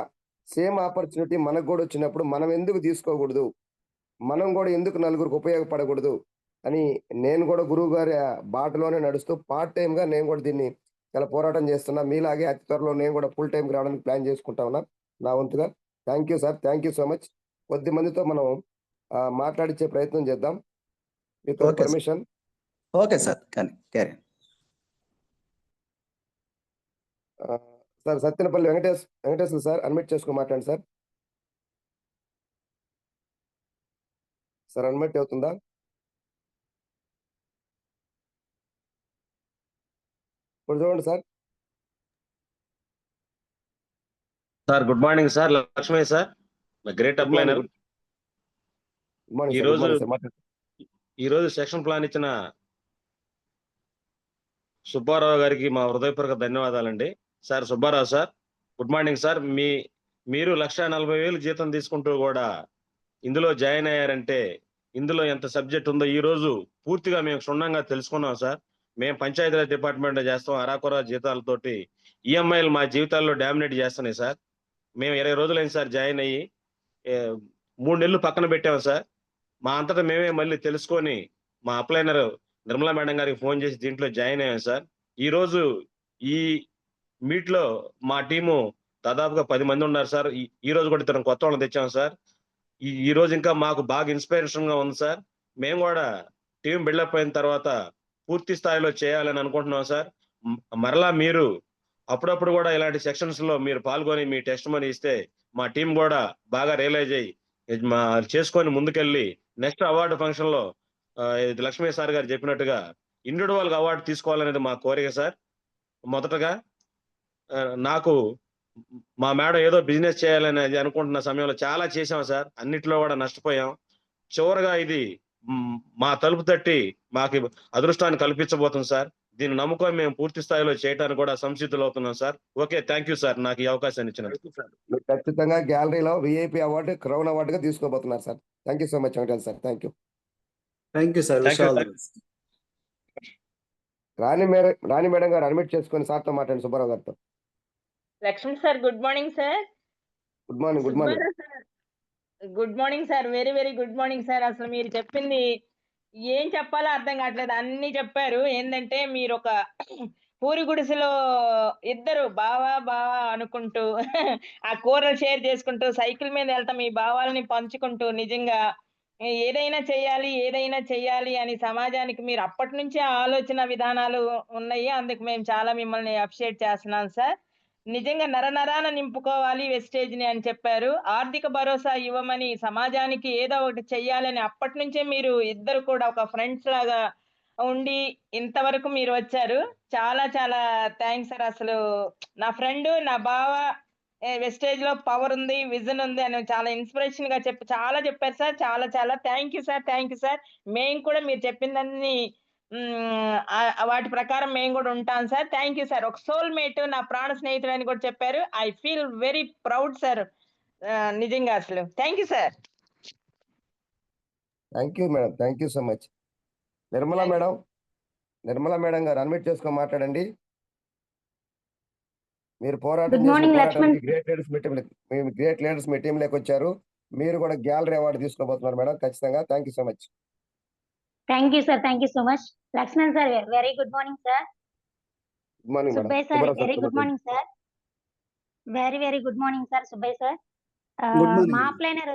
సేమ్ ఆపర్చునిటీ మనకు కూడా వచ్చినప్పుడు మనం ఎందుకు తీసుకోకూడదు? మనం కూడా ఎందుకు నలుగురికి ఉపయోగపడకూడదు? అని నేను కూడా గురువు గారి బాటలోనే నడుస్తూ పార్ట్ టైమ్‌గా నేను కూడా దీన్ని చాలా పోరాటం చేస్తున్నా. మీలాగే అతి త్వరలో నేను కూడా ఫుల్ టైమ్‌కి రావడానికి ప్లాన్ చేసుకుంటా ఉన్నా నా వంతుగా. Thank you sir. Thank you so much. కొద్ది మందితో మనం మాట్లాడిచ్చే ప్రయత్నం చేద్దాం. మీతోటి okay sir. Permission. Okay sir. కానీ క్యారీ ఆన్. ఆహ్, sir Sattenapalli Venkateswarlu sir unmute చేసుకొని మాట్లాడండి సార్. సార్ అన్మ్యూట్ అవుతుందా? ఇప్పుడు చూడండి sir. Sir good morning sir. Lakshmaiah sir, great good morning. అప్లైనర్. గుడ్ మార్నింగ్ ఈ సార్. గుడ్ రోజు మార్నింగ్ సార్. మాట్లాడండి. ఈ రోజు సెక్షన్ ప్లాన్ ఇచ్చిన సుబ్బారావు గారికి మా హృదయపూర్వక ధన్యవాదాలండి. Sir Subbarao sir, good morning sir. మీరు 1,40,000 జీతం తీసుకుంటూ కూడా ఇందులో జాయిన్ అయ్యారంటే ఇందులో ఎంత సబ్జెక్ట్ ఉందో ఈ రోజు పూర్తిగా మేము క్షుణ్ణంగా తెలుసుకున్నాం సార్. మేము పంచాయతీరాజ్ డిపార్ట్మెంట్ చేస్తాం. అరాకొర జీతాలతోటి ఈఎంఐలు మా జీవితాల్లో డామినేట్ చేస్తున్నాయి సార్. మేము 20 రోజులైంది సార్ జాయిన్ అయ్యి. 3 నెలలు పక్కన పెట్టాము సార్. మా అంతటా మేమే మళ్ళీ తెలుసుకొని మా అప్లైనర్ నిర్మలా మేడం గారికి ఫోన్ చేసి దీంట్లో జాయిన్ అయ్యాం సార్. ఈ రోజు ఈ మీట్ లో మా టీము దాదాపుగా 10 మంది ఉన్నారు సార్. ఈ రోజు కూడా ఇద్దరు కొత్త వాళ్ళని తెచ్చాం సార్. ఈ రోజు ఇంకా మాకు బాగా ఇన్స్పిరేషన్ గా ఉంది సార్. మేము కూడా టీం బిల్డప్ అయిన తర్వాత పూర్తి స్థాయిలో చేయాలని అనుకుంటున్నాం సార్. మరలా మీరు అప్పుడప్పుడు కూడా ఇలాంటి సెక్షన్స్ లో మీరు పాల్గొని మీ టెస్ట్ మనీ ఇస్తే మా టీం కూడా బాగా రియలైజ్ అయ్యి మా చేసుకొని ముందుకెళ్ళి నెక్స్ట్ అవార్డు ఫంక్షన్ లో ఇది లక్ష్మీ సార్ గారు చెప్పినట్టుగా ఇండివిడువల్ అవార్డు తీసుకోవాలనేది మా కోరిక సార్. మొదటగా నాకు మా మేడం ఏదో బిజినెస్ చేయాలనేది అనుకుంటున్న సమయంలో చాలా చేశాం సార్. అన్నిట్లో కూడా నష్టపోయాం. చివరగా ఇది మా తలుపు తట్టి మాకు అదృష్టాన్ని కల్పించబోతుంది సార్. దీన్ని నమ్ముకొని మేము పూర్తి స్థాయిలో చేయడానికి కూడా సంసిద్ధులు అవుతున్నాం sir. Okay, thank you sir నాకు ఈ అవకాశాన్ని ఇచ్చినందుకు. మీరు ఖచ్చితంగా గ్యాలరీలో విఐపి అవార్డు, క్రౌన్ అవార్డుగా తీసుకోబోతున్నారు sir. Thank you so much Venkatesh sir. Thank you. Thank you sir. Thank you, sir. Rani madam గారు అడ్మిట్ చేసుకొని సార్తో మాట్లాడండి, సుబ్బారావు గారితో. Laxman sir, good morning sir. Good morning. Good morning. Good morning sir. Very very good morning sir. అసలు మీరు చెప్పింది ఏం చెప్పాలో అర్థం కావట్లేదు. అన్ని చెప్పారు. ఏంటంటే మీరు ఒక పూరి గుడిసెలో ఇద్దరు బావా అనుకుంటూ ఆ కూరలు షేర్ చేసుకుంటూ సైకిల్ మీద వెళ్తాం, ఈ భావాలని పంచుకుంటూ నిజంగా ఏదైనా చెయ్యాలి అని సమాజానికి మీరు అప్పటి నుంచే ఆలోచన విధానాలు ఉన్నాయి. అందుకు మేము చాలా మిమ్మల్ని అప్రిషియేట్ చేస్తున్నాం సార్. నిజంగా నరనరాన నింపుకోవాలి వెస్టేజ్ ని అని చెప్పారు. ఆర్థిక భరోసా ఇవ్వమని సమాజానికి ఏదో ఒకటి చెయ్యాలని అప్పటి నుంచే మీరు ఇద్దరు కూడా ఒక ఫ్రెండ్స్ లాగా ఉండి ఇంతవరకు మీరు వచ్చారు. చాలా చాలా థ్యాంక్స్ సార్. అసలు నా ఫ్రెండ్, నా బావ వెస్టేజ్ లో పవర్ ఉంది, విజన్ ఉంది అని చాలా ఇన్స్పిరేషన్ గా చాలా చెప్పారు సార్. చాలా చాలా థ్యాంక్ యూ సార్. మేము కూడా మీరు చెప్పిందన్ని వాటి ప్రకారం మేము కూడా ఉంటాం సార్. Thank you sir. ఒక సోల్మేట్, నా ప్రాణ స్నేహితుడు అని కూడా చెప్పారు. I feel very proud sir. నిజంగా అసలు thank you sir. Thank you madam. Thank you so much. Nirmala madam గారు అడ్మిట్ చేసుకొని మాట్లాడండి. మీరు గ్రేట్ లీడర్స్ మీ టీం లోకి వచ్చారు. మీరు కూడా గ్యాలరీ అవార్డు తీసుకోబోతున్నారు మేడం. ఖచ్చితంగా. Thank you so much. Thank you sir. Thank you so much. Laxman sir, very good morning sir. Good morning madam. Subbaiah sir, very good morning sir. Very very good morning sir. Subbaiah sir, మా అప్లైనర్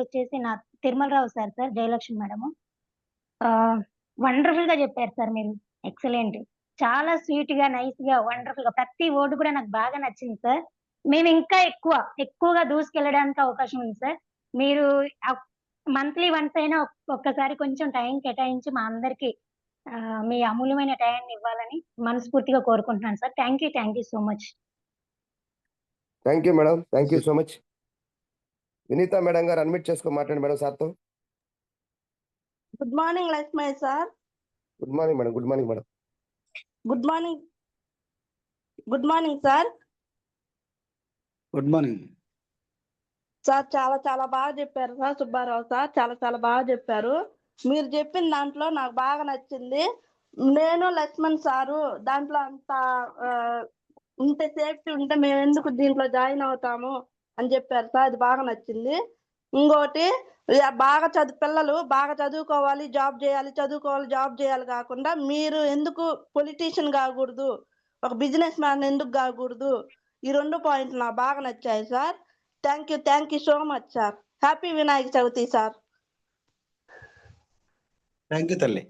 వచ్చేసి నా Tirumalarao sir Jayalakshmi madam. Wonderful గా చెప్పారు sir మీరు. Excellent. చాలా sweet గా, nice గా, వండర్ఫుల్ గా ప్రతి వర్డ్ కూడా నాకు బాగా నచ్చింది సార్. మేము ఇంకా ఎక్కువగా దూసుకెళ్ళడానికి అవకాశం ఉంది సార్. మీరు మంత్లీ వన్స్ అయినా ఒక్కసారి కొంచెం టైం కేటాయించి మా అందరికి మీ అమూల్యమైన టైంని ఇవ్వాలని మనస్ఫూర్తిగా కోరుకుంటున్నాను sir. Thank you so much. Thank you madam. Thank you so much. Vineeta madam గారు అడ్మిట్ చేసుకొని మాట్లాడండి మేడం సార్తో. Good morning Lakshmaiah sir. Good morning madam. Good morning madam. Good morning sir. Good morning sir. చాలా చాలా బాగా చెప్పారు సార్. సుబ్బారావు సార్ చాలా చాలా బాగా చెప్పారు. మీరు చెప్పిన దాంట్లో నాకు బాగా నచ్చింది. నేను లక్ష్మణ్ సారు దాంట్లో అంత ఇంత సేఫ్టీ ఉంటే మేము ఎందుకు దీంట్లో జాయిన్ అవుతాము అని చెప్పారు సార్. అది బాగా నచ్చింది. ఇంకోటి, పిల్లలు బాగా చదువుకోవాలి, జాబ్ చేయాలి కాకుండా మీరు ఎందుకు పొలిటీషియన్ కాకూడదు, ఒక బిజినెస్ మ్యాన్ ఎందుకు కాకూడదు, ఈ 2 పాయింట్లు నాకు బాగా నచ్చాయి sir. Thank you so much sir. Happy Vinayaka Chavithi sir. Thank you తల్లి.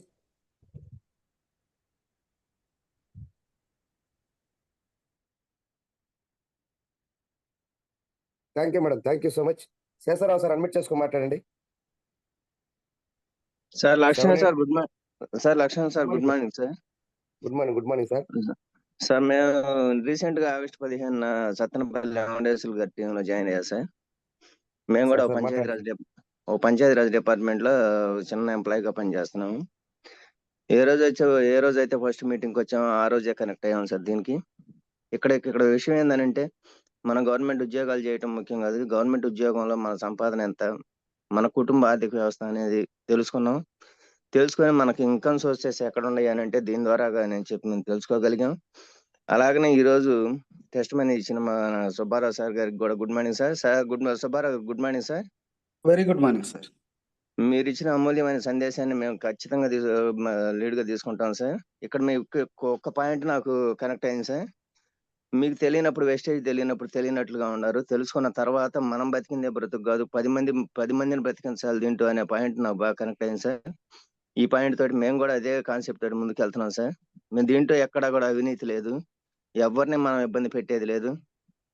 Thank you madam. Thank you so much. Sesharao sir admit చేసుకొని మాట్లాడండి. Sir Laxman sir good morning sir. Laxman sir good morning sir. Good morning sir. Sir మేము recent గా August 15 Sattenapalli Venkateswara గారి టీంలో join అయ్యా sir. మేము కూడా పంచాయతీరాజ్ డిపార్ట్మెంట్ లో చిన్న ఎంప్లాయీగా పనిచేస్తున్నాము. ఏ రోజు అయితే ఫస్ట్ మీటింగ్ వచ్చామో ఆ రోజే కనెక్ట్ అయ్యాము సార్ దీనికి. ఇక్కడ విషయం ఏంటంటే మన గవర్నమెంట్ ఉద్యోగాలు చేయటం ముఖ్యం కాదు. గవర్నమెంట్ ఉద్యోగంలో మన సంపాదన ఎంత, మన కుటుంబ ఆర్థిక వ్యవస్థ అనేది తెలుసుకొని మనకి ఇన్కమ్ సోర్సెస్ ఎక్కడ ఉన్నాయి అని అంటే దీని ద్వారాగా మేము తెలుసుకోగలిగాం. అలాగనే ఈ రోజు టెస్ట్ మనీ ఇచ్చిన మా సుబ్బారావు సార్ గారికి కూడా good morning sir. Subbarao good morning sir. Very good morning sir. మీరు ఇచ్చిన అమూల్యమైన సందేశాన్ని మేము ఖచ్చితంగా లీడ్ గా తీసుకుంటాం సార్. ఇక్కడ మీ ఒక్క పాయింట్ నాకు కనెక్ట్ అయింది సార్. మీకు తెలియనప్పుడు వెస్టేజ్ తెలియనప్పుడు తెలియనట్లుగా ఉన్నారు. తెలుసుకున్న తర్వాత మనం బతికిందే బ్రతుకు కాదు, 10 మందిని బ్రతికించాలి దీంట్లో అనే పాయింట్ నాకు బాగా కనెక్ట్ అయింది సార్. ఈ పాయింట్ తోటి మేము కూడా అదే కాన్సెప్ట్ తోటి ముందుకు వెళ్తున్నాం సార్. మేము దీంట్లో ఎక్కడా కూడా అవినీతి లేదు, ఎవరిని మనం ఇబ్బంది పెట్టేది లేదు,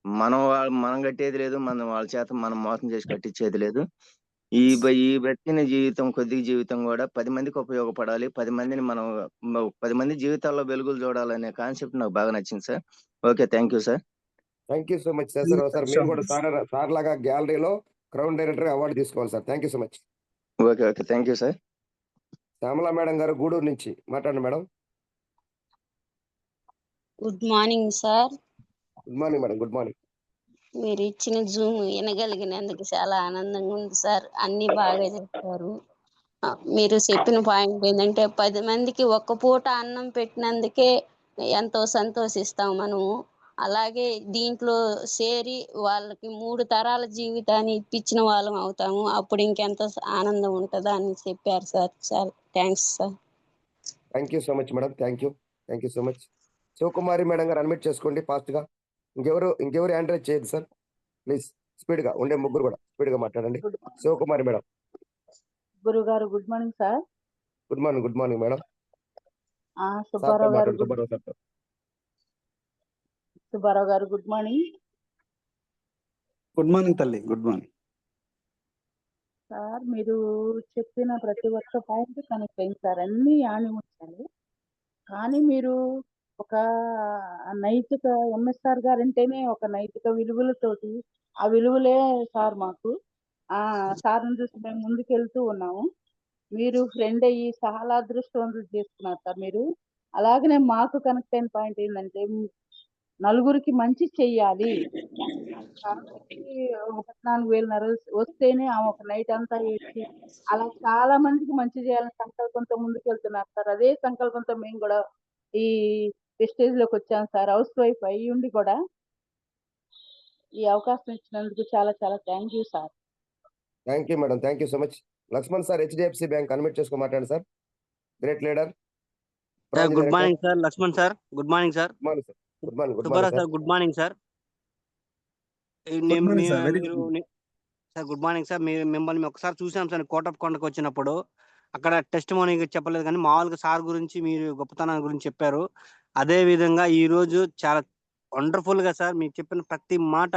మనం కట్టేది లేదు, మనం వాళ్ళ చేత మనం మోసం చేసి కట్టించేది లేదు. ఈ బ్రతికిన జీవితం, కొద్ది జీవితం కూడా 10 మందికి ఉపయోగపడాలి, 10 మంది జీవితాల్లో వెలుగులు చూడాలనే కాన్సెప్ట్ నాకు బాగా నచ్చింది sir. Okay, thank you sir. Thank you so much Sesharao sir. మీరు కూడా సార్ లాగా గ్యాలరీలో క్రౌన్ డైరెక్టర్ అవార్డు తీసుకోవాలి sir. Thank you so much. Okay, thank you sir. Shyamala madam గారు గూడూరు నుంచి మాట్లాడండి madam. Good morning sir. Good morning madam. Good morning. మీరు ఇచ్చిన జూమ్ వినగలిగినందుకు చాలా ఆనందంగా ఉంది సార్. అన్ని బాగా చెప్పారు. మీరు చెప్పిన పాయింట్ ఏంటంటే 10 మందికి ఒక్క పూట అన్నం పెట్టినందుకే ఎంతో సంతోషిస్తాం మనము. అలాగే దీంట్లో చేరి వాళ్ళకి 3 తరాల జీవితాన్ని ఇప్పించిన వాళ్ళం అవుతాము. అప్పుడు ఇంకెంత ఆనందం ఉంటుందా అని చెప్పారు సార్. చాలా thanks sir. Thank you so much madam. Thank you so much. Sivakumari madam గారు అన్మిట్ చేసుకోండి ఫాస్ట్ గా. ఇంకెవరు హ్యాండ్ రైజ్ చేయదు సార్ ప్లీజ్. స్పీడ్ గా ఉండే ముగ్గురు కూడా స్పీడ్ గా మాట్లాడండి. శివకుమారి మేడం. గురుగారు good morning sir. Good morning. Good morning madam. Subbarao గారు గుడ్ మార్నింగ్. గుడ్ మార్నింగ్ తల్లి. Good morning sir. మీరు చెప్పిన ప్రతి ఒక్క పాయింట్ కనెక్ట్ అయింది సార్. అన్ని ఆనిముత్యాలు. కానీ మీరు ఒక నైతిక ఎంఎస్ఆర్ గారు అంటేనే ఒక నైతిక విలువలతోటి, ఆ విలువలే సార్ మాకు. సార్ని చూసి మేము ముందుకెళ్తూ ఉన్నాము. మీరు ఫ్రెండ్ అయ్యి చాలా అదృష్టవంతులు చేసుకున్నారు సార్ మీరు. అలాగనే మాకు కనెక్ట్ అయిన పాయింట్ ఏంటంటే నలుగురికి మంచి చెయ్యాలి కాబట్టి 14,000 వస్తేనే ఆమె ఒక నైట్ అంతా ఏడ్చి అలా చాలా మందికి మంచి చేయాలని సంకల్పంతో ముందుకు వెళ్తున్నారు సార్. అదే సంకల్పంతో మేము కూడా ఈ స్టేజ్ లోకి వచ్చాం సార్. హౌస్ వైఫ్ అయ్యి ఉండి కూడా ఈ అవకాశం ఇచ్చినందుకు చాలా చాలా thank you sir. Thank you madam. Thank you so much. Laxman sir HDFC bank unmute చేసుకో మాట్లాడండి sir. Great leader. Good morning sir. Laxman sir good morning sir. Good morning sir. Good morning. Subbarao sir good morning sir. Sir good morning sir. మిమ్మల్ని ఒకసారి చూసాం sir కోటప్పకొండకు వచ్చినప్పుడు. అక్కడ test Moni చెప్పలేదు కానీ మామూలుగా సార్ గురించి మీరు గొప్పతనం గురించి చెప్పారు. అదే విధంగా ఈ రోజు చాలా వండర్ఫుల్ గా సార్ మీరు చెప్పిన ప్రతి మాట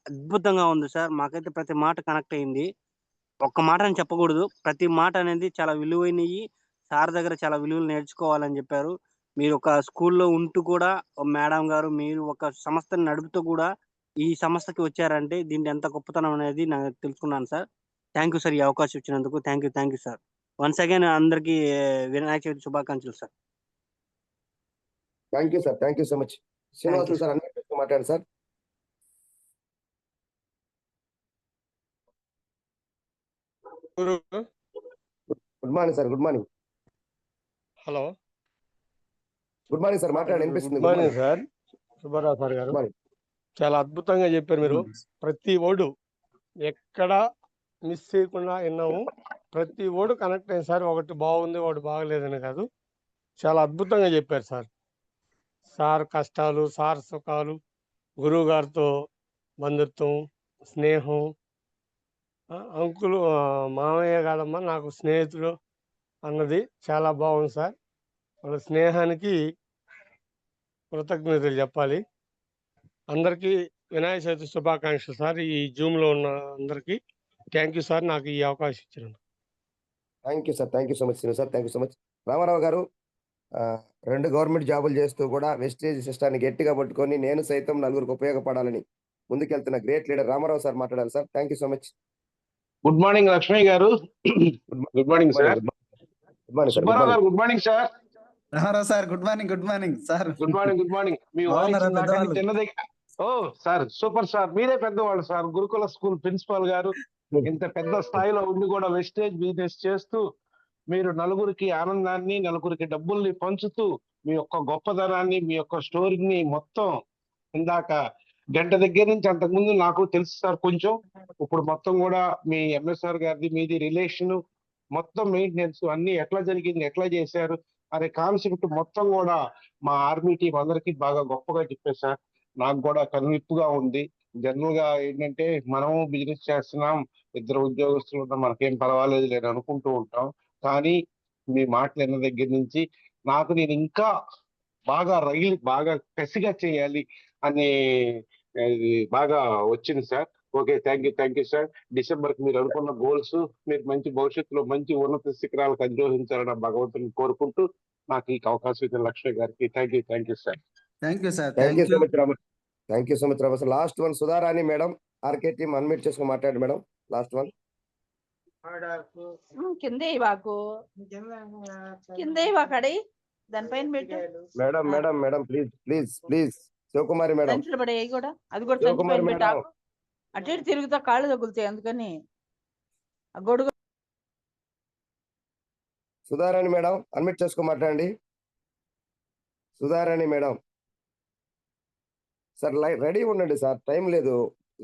అద్భుతంగా ఉంది సార్. మాకైతే ప్రతి మాట కనెక్ట్ అయింది. ఒక్క మాట అని చెప్పకూడదు, ప్రతి మాట అనేది చాలా విలువైనవి. సార్ దగ్గర చాలా విలువలు నేర్చుకోవాలని చెప్పారు. మీరు ఒక స్కూల్లో ఉంటూ కూడా మేడం గారు మీరు ఒక సంస్థని నడుపుతూ కూడా ఈ సంస్థకి వచ్చారంటే దీన్ని ఎంత గొప్పతనం అనేది నాకు తెలుసుకున్నాను సార్. థ్యాంక్ యూ సార్ ఈ అవకాశం ఇచ్చినందుకు. Thank you sir. Once again అందరికీ వినాయక చవితి శుభాకాంక్షలు sir. Thank you sir. Thank you so much. Srinivasulu sir unmute చేసుకో మాట్లాడండి sir. Good morning sir. Good morning. Hello. Good morning sir. మాట్లాడండి. వినిపిస్తుంది. Good morning sir. Subbarao sir గారు చాలా అద్భుతంగా చెప్పారు మీరు. ప్రతి ఓడు ఎక్కడ మిస్ చేయకుండా విన్నాము. ప్రతి ఓడు కనెక్ట్ అయింది సార్. ఒకటి బాగుంది ఒకటి బాగలేదని కాదు, చాలా అద్భుతంగా చెప్పారు సార్. సార్ కష్టాలు, సార్ సుఖాలు, గురువు గారితో బంధుత్వం, స్నేహం. అంకులు మామయ్య కాదమ్మా నాకు స్నేహితుడు అన్నది చాలా బాగుంది సార్. వాళ్ళ స్నేహానికి కృతజ్ఞతలు చెప్పాలి. అందరికీ వినాయక చవితి శుభాకాంక్షలు సార్. ఈ జూమ్లో ఉన్న అందరికీ థ్యాంక్ యూ సార్ నాకు ఈ అవకాశం ఇచ్చినందుకు. Thank you sir. Thank you so much sir. Thank you so much. Ramarao garu 2 government జాబులు చేస్తూ కూడా వెస్టేజ్ సిస్టాన్ని గట్టిగా పట్టుకొని నేను సైతం నలుగురికి ఉపయోగపడాలని ముందుకెళ్తున్న గ్రేట్ లీడర్ రామారావు సార్ మాట్లాడాలి sir. Thank you so much. Good morning Lakshmi గారు. Good morning sir. Good morning sir. Subbarao గారు good morning sir. Ramarao sir good morning. Good morning sir. Good morning. Good morning. మీ వాయిస్ చిన్నది. ఓ సార్ సూపర్ సార్. మీరే పెద్దవాళ్ళు sir. గురుకుల school principal గారు ఇంత పెద్ద స్థాయిలో ఉండి కూడా వెస్టేజ్ బిజినెస్ చేస్తూ మీరు నలుగురికి ఆనందాన్ని, నలుగురికి డబ్బుల్ని పంచుతూ మీ యొక్క గొప్పదనాన్ని, మీ యొక్క స్టోరీని మొత్తం ఇందాక గంట దగ్గర నుంచి అంతకుముందు నాకు తెలుసు సార్ కొంచెం. ఇప్పుడు మొత్తం కూడా మీ ఎంఎస్ఆర్ గారిది మీది రిలేషన్ మొత్తం మెయింటెనెన్స్ అన్ని ఎట్లా జరిగింది, ఎట్లా చేశారు అనే కాన్సెప్ట్ మొత్తం కూడా మా ఆర్మీ టీం అందరికీ బాగా గొప్పగా చెప్పారు సార్. నాకు కూడా కనువిప్పుగా ఉంది. జనరల్ గా ఏంటంటే మనం బిజినెస్ చేస్తున్నాం, ఇద్దరు ఉద్యోగస్తులు ఉన్నాం, మనకేం పర్వాలేదు లేని అనుకుంటూ ఉంటాం. కానీ మీ మాటలు విన్న దగ్గర నుంచి నేను ఇంకా బాగా కసిగా చేయాలి అనే ఇది బాగా వచ్చింది sir. Okay, thank you sir. December కి మీరు అనుకున్న గోల్స్ మీరు మంచి భవిష్యత్తులో మంచి ఉన్నత శిఖరాలకు అధిరోహించాలని భగవంతుని కోరుకుంటూ నాకు ఈ అవకాశం ఇచ్చిన లక్ష్మి గారికి thank you sir. Thank you sir. Thank you so much Rama. Thank you so much Rama sir. Last one Sudharani madam, RK team unmute చేసుకుని మాట్లాడండి మేడం. Last one. కిందే ఇవాకు కిందే ఇవాకడి దానిపైన పెట్టు madam madam madam please Sivakumari madam. సంచులు పడే కూడా అది కూడా సంచి శివకుమారి పైన మేడం. పెట్టాకు. అటు ఇటు తిరుగుతా కాళ్ళు తగులుతాయి, అందుకని ఆ గొడుగు. సుధారాణి మేడం అన్మ్యూట్ చేసుకుని మాట్లాడండి. సుధారాణి మేడం సార్ రెడీ ఉండండి సార్, టైం లేదు.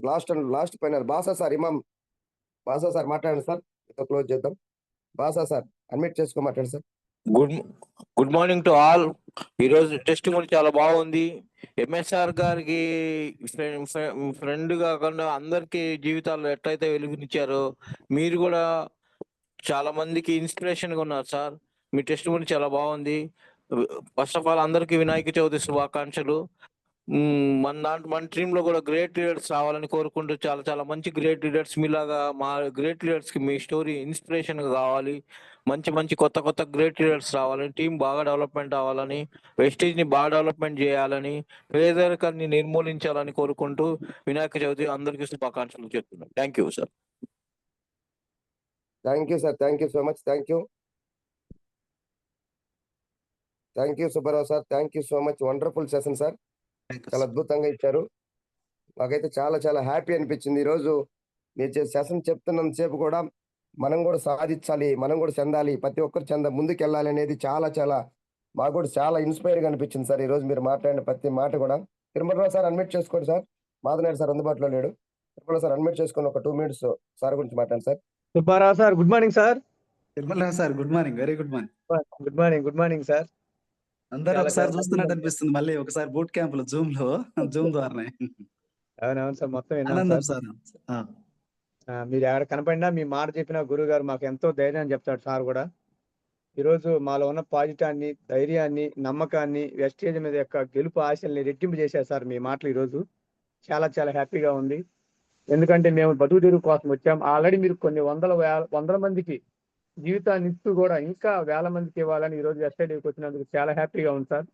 లాస్ట్ ఫైనల్ బాసా సార్, ఇమాం బాసా సార్ మాట్లాడండి సార్, క్లోజ్ చేద్దాం. బాసా సార్ అన్మ్యూట్ చేసుకుని మాట్లాడండి sir. Good morning to all. ఈరోజు టెస్ట్ కూడా చాలా బాగుంది. ఎంఎస్ఆర్ గారికి ఫ్రెండ్ కాకుండా అందరికి జీవితాల్లో ఎట్లయితే వెలుగునిచ్చారో మీరు కూడా చాలా మందికి ఇన్స్పిరేషన్ గా ఉన్నారు సార్. మీ టెస్ట్ కూడా చాలా బాగుంది. ఫస్ట్ ఆఫ్ ఆల్ అందరికి వినాయక చవితి శుభాకాంక్షలు. మన టీమ్ లో కూడా గ్రేట్ లీడర్స్ రావాలని కోరుకుంటూ చాలా మంచి గ్రేట్ లీడర్స్ మీలాగా మా గ్రేట్ లీడర్స్ కి మీ స్టోరీ ఇన్స్పిరేషన్ గా కావాలి. మంచి కొత్త గ్రేట్ లీడర్స్ రావాలని, టీం బాగా డెవలప్మెంట్ అవ్వాలని, వెస్టేజ్ ని బాగా డెవలప్మెంట్ చేయాలని, పేదరికాన్ని నిర్మూలించాలని కోరుకుంటూ వినాయక చవితి అందరికీ శుభాకాంక్షలు చెప్తున్నాను. Thank you sir. Thank you sir. Thank you so much. Thank you Subbarao sir. Thank you so much. Wonderful session sir. చాలా అద్భుతంగా ఇచ్చారు. నాకైతే చాలా హ్యాపీ అనిపించింది ఈరోజు మీరు సెషన్ చెప్తున్నంతసేపు కూడా మనం కూడా సాధించాలి, మనం కూడా చెందాలి, ప్రతి ఒక్కరు ముందుకు వెళ్ళాలి అనేది చాలా మాకు కూడా చాలా ఇన్స్పైర్ గా అనిపించింది సార్ ఈరోజు మీరు మాట్లాడిన ప్రతి మాట కూడా. తిరుమలరావు సార్ అన్మ్యూట్ చేసుకోండి సార్. మాధవనాయుడు సార్ అందుబాటులో లేడు. తిరుమల సార్ అన్మ్యూట్ చేసుకొని ఒక 2 minutes సార్ గురించి మాట్లాడండి sir. Subbarao sir good morning sir. Tirumalarao sir good morning, very good morning. Good morning sir. అందరూ ఒకసారి చూస్తున్నట్టు అనిపిస్తుంది. మళ్ళీ ఒకసారి బూట్ క్యాంప్ లో జూమ్ ద్వారానే. అవునవును సార్, మొత్తం ఆనందం సార్. మీరు ఎక్కడ కనపడినా మీ మాట చెప్పిన గురువు గారు మాకు ఎంతో ధైర్యాన్ని చెప్తాడు సార్ కూడా. ఈరోజు మాలో ఉన్న పాజిటివాన్ని, ధైర్యాన్ని, నమ్మకాన్ని, వెస్టేజ్ మీద యొక్క గెలుపు ఆశల్ని రెట్టింపు చేశారు సార్ మీ మాటలు. ఈరోజు చాలా హ్యాపీగా ఉంది. ఎందుకంటే మేము బతుకు తెరువు కోసం వచ్చాం. ఆల్రెడీ మీరు కొన్ని వందల మందికి జీవితాన్ని ఇస్తూ కూడా ఇంకా వేల మందికి ఇవ్వాలని ఈరోజు వెస్టేజ్కి వచ్చినందుకు చాలా హ్యాపీగా ఉంది sir.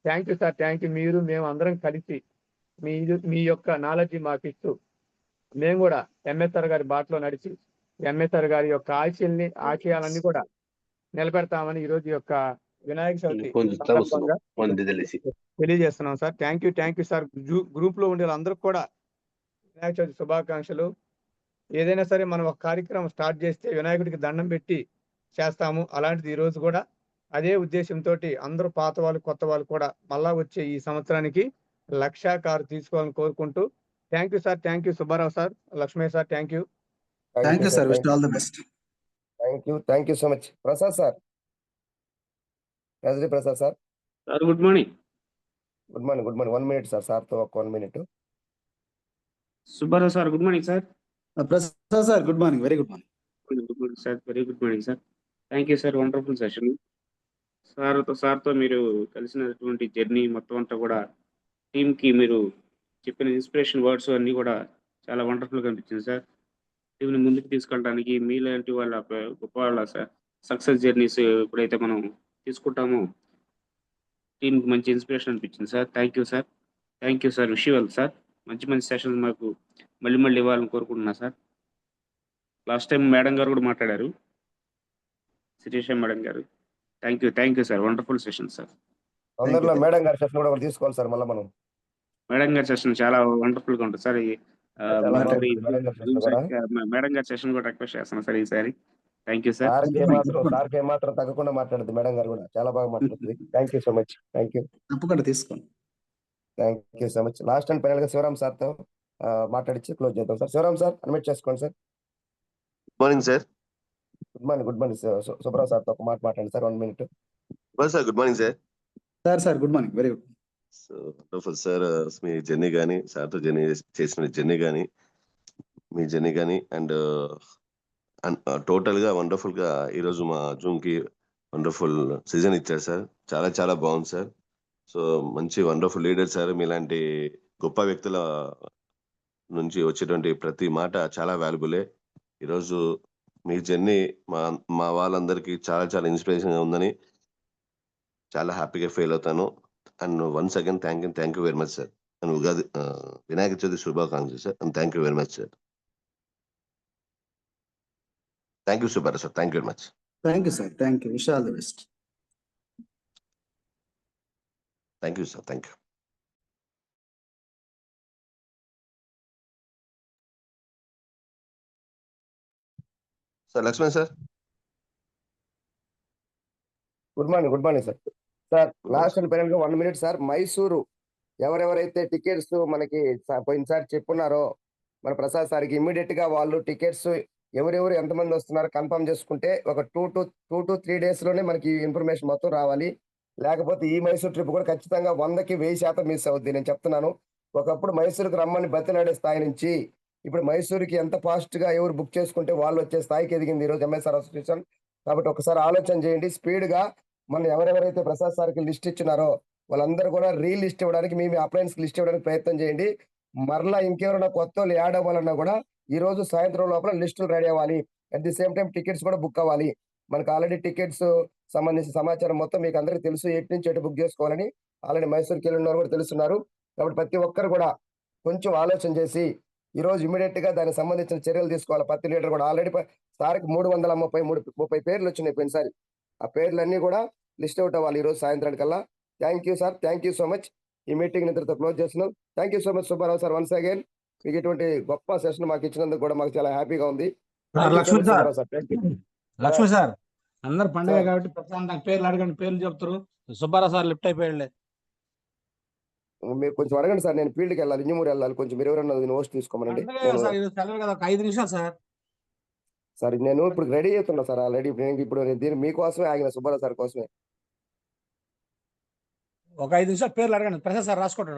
Thank you sir. Thank you. మేము అందరం కలిసి మీ యొక్క నాలెడ్జ్ మాకు ఇస్తూ మేము కూడా ఎంఎస్ఆర్ గారి బాటలో నడిచి ఎంఎస్ఆర్ గారి యొక్క ఆశయాలన్నీ కూడా నిలబెడతామని ఈరోజు యొక్క వినాయక చవితి తెలియజేస్తున్నాం sir. Thank you sir. Group లో ఉండే అందరికి కూడా వినాయక చవితి శుభాకాంక్షలు. ఏదైనా సరే మనం ఒక కార్యక్రమం స్టార్ట్ చేస్తే వినాయకుడికి దండం పెట్టి చేస్తాము. అలాంటిది ఈ రోజు కూడా అదే ఉద్దేశంతో అందరూ పాత వాళ్ళు కొత్త వాళ్ళు కూడా మళ్ళా వచ్చే ఈ సంవత్సరానికి 1,00,000 కారు తీసుకోవాలని కోరుకుంటూ thank you sir. Thank you Subbarao sir, Lakshmaiah sir. Thank you sir. Wish all the best. Thank you so much. Prasad sir, Prasad sir. Good morning. 1 minute sir తో 1 minute. Subbarao sir good morning sir. Prasad sir good morning, very good morning. Good morning sir, very good morning sir. Thank you sir, wonderful session. సార్తో మీరు కలిసినటువంటి journey మొత్తం అంతా కూడా టీంకి మీరు చెప్పిన ఇన్స్పిరేషన్ వర్డ్స్ అన్నీ కూడా చాలా వండర్ఫుల్గా అనిపించింది సార్. టీంని ముందుకు తీసుకెళ్ళడానికి మీలాంటి వాళ్ళ గొప్ప వాళ్ళ సక్సెస్ జర్నీస్ ఎప్పుడైతే మనం తీసుకుంటామో టీంకి మంచి ఇన్స్పిరేషన్ అనిపించింది sir. Thank you sir. Wish you well sir. మంచి సెషన్స్ మాకు మళ్ళీ ఇవ్వాలని కోరుకుంటున్నా సార్. లాస్ట్ టైం మేడం గారు కూడా మాట్లాడారు, శిరీష మేడం గారు. Thank you sir. Wonderful session sir. అందరిలో మేడం గారి సెషన్ కూడా తీసుకోవాలి సార్. మళ్ళీ మనం మేడం గారి సెషన్ చాలా వండర్ఫుల్ గా ఉంటుంది సార్. మేడం గారి సెషన్ కూడా రిక్వెస్ట్ చేస్తాను సార్ ఈసారి. Thank you sir. సార్కి మాత్రం తగ్గకుండా మాట్లాడుతుంది మేడం గారు కూడా, చాలా బాగా మాట్లాడుతుంది. Thank you so much. Thank you. తప్పకుండా తీసుకోండి. Thank you so much. Last and final గా శివరామ్ సార్ తో మాట్లాడించి క్లోజ్ చేద్దాం సార్. శివరామ్ సార్ అన్మ్యూట్ చేసుకోండి sir. Good morning sir. Good morning Subrao sir తో ఒక మాట మాట్లాడండి sir. 1 minute. Sir good morning sir. Sir good morning, very good. So wonderful sir. మీ జర్నీ కానీ సార్తో జర్నీ చేసిన జర్నీ కానీ మీ జర్నీ కానీ అండ్ టోటల్గా వండర్ఫుల్గా ఈరోజు మా జూమ్కి వండర్ఫుల్ సీజన్ ఇచ్చారు సార్. చాలా చాలా బాగుంది సార్. సో మంచి వండర్ఫుల్ లీడర్ సార్. మీలాంటి గొప్ప వ్యక్తుల నుంచి వచ్చేటువంటి ప్రతి మాట చాలా వాల్యుబులే. ఈరోజు మీ జర్నీ మా వాళ్ళందరికీ చాలా చాలా ఇన్స్పిరేషన్గా ఉందని చాలా హ్యాపీగా ఫీల్ అవుతాను. And once again thank you very much sir. And Ugadi Vinayaka Chavithi శుభాకాంక్షలు sir. And thank you very much sir. Thank you Subbarao sir. Thank you very much. Thank you sir. Thank you. Wish all the best. Thank you sir. Thank you. Sir Laxman sir. Good morning sir. Sir last and final గా 1 minute sir. Mysuru ఎవరెవరైతే tickets మనకి పోయినసారి చెప్పున్నారో మన ప్రసాద్ సార్కి immediate గా వాళ్ళు tickets ఎవరెవరు ఎంతమంది వస్తున్నారో కన్ఫర్మ్ చేసుకుంటే ఒక 2 to 3 days లోనే మనకి ఇన్ఫర్మేషన్ మొత్తం రావాలి. లేకపోతే ఈ మైసూర్ ట్రిప్ కూడా ఖచ్చితంగా 100కి 1000% మిస్ అవుద్ది. నేను చెప్తున్నాను. ఒకప్పుడు మైసూరుకి రమ్మని బతిలాడే స్థాయి నుంచి ఇప్పుడు మైసూరుకి ఎంత ఫాస్ట్ గా ఎవరు బుక్ చేసుకుంటే వాళ్ళు వచ్చే స్థాయికి ఎదిగింది ఈరోజు ఎంఎస్ఆర్ అసోసియేషన్. కాబట్టి ఒకసారి ఆలోచన చేయండి. స్పీడ్ గా మనం ఎవరెవరైతే ప్రసాద్ సార్కి లిస్ట్ ఇచ్చినారో వాళ్ళందరూ కూడా లిస్ట్ ఇవ్వడానికి మీ అప్లయన్స్ లిస్ట్ ఇవ్వడానికి ప్రయత్నం చేయండి. మరలా ఇంకెవరైనా కొత్త వాళ్ళు యాడ్ అవ్వాలన్నా కూడా ఈ రోజు సాయంత్రం లోపల లిస్టులు రెడీ అవ్వాలి. At the same time tickets కూడా బుక్ అవ్వాలి. మనకు ఆల్రెడీ టికెట్స్ సంబంధించిన సమాచారం మొత్తం మీకు అందరికీ తెలుసు. ఎటు నుంచి ఎటు బుక్ చేసుకోవాలని ఆల్రెడీ మైసూర్కి వెళ్ళి ఉన్నారు కూడా తెలుస్తున్నారు. కాబట్టి ప్రతి ఒక్కరు కూడా కొంచెం ఆలోచన చేసి ఈ రోజు ఇమీడియట్ గా దానికి సంబంధించిన చర్యలు తీసుకోవాలి. ప్రతి లీడర్ కూడా ఆల్రెడీ సార్కి 330 పేర్లు వచ్చినాయి పోయినసారి. ఆ పేర్లన్నీ కూడా లిస్ట్ అవుట్ అవ్వాలి ఈ రోజు సాయంత్రానికల్లా. Thank you sir. Thank you so much. ఈ మీటింగ్ ఇంతటితో క్లోజ్ చేస్తున్నాం. Thank you so much Subbarao sir. Once again మీకు ఇటువంటి గొప్ప సెషన్ మాకు ఇచ్చినందుకు కూడా మాకు చాలా హ్యాపీగా ఉంది. లక్ష్మణ్ సార్, లక్ష్మణ్ సార్ అందరు పండుగ సార్. కాబట్టి ప్రశాంతంగా పేర్లు అడగండి, పేర్లు చెప్తారు. సుబ్బారావు సార్ లిఫ్ట్ అయిపోయాడులే. మీరు కొంచెం అడగండి సార్. నేను ఫీల్డ్కి వెళ్ళాలి, ఇంజమూరు వెళ్ళాలి. కొంచెం మీరు ఎవరన్నా హోస్ట్ తీసుకోమనండి. పండుగ సార్, ఈరోజు సెలవు కదా, ఒక 5 నిమిషాలు సార్. సార్ నేను ఇప్పుడు రెడీ అవుతున్నా సార్. ఆల్రెడీ ఇప్పుడు దీన్ని మీకోసమే ఆగిన, సుబ్బారావు సార్ కోసమే. ఒక 5 నిమిషాలు పేర్లు అడగండి, ప్రసాద్ సార్ రాసుకుంటాడు.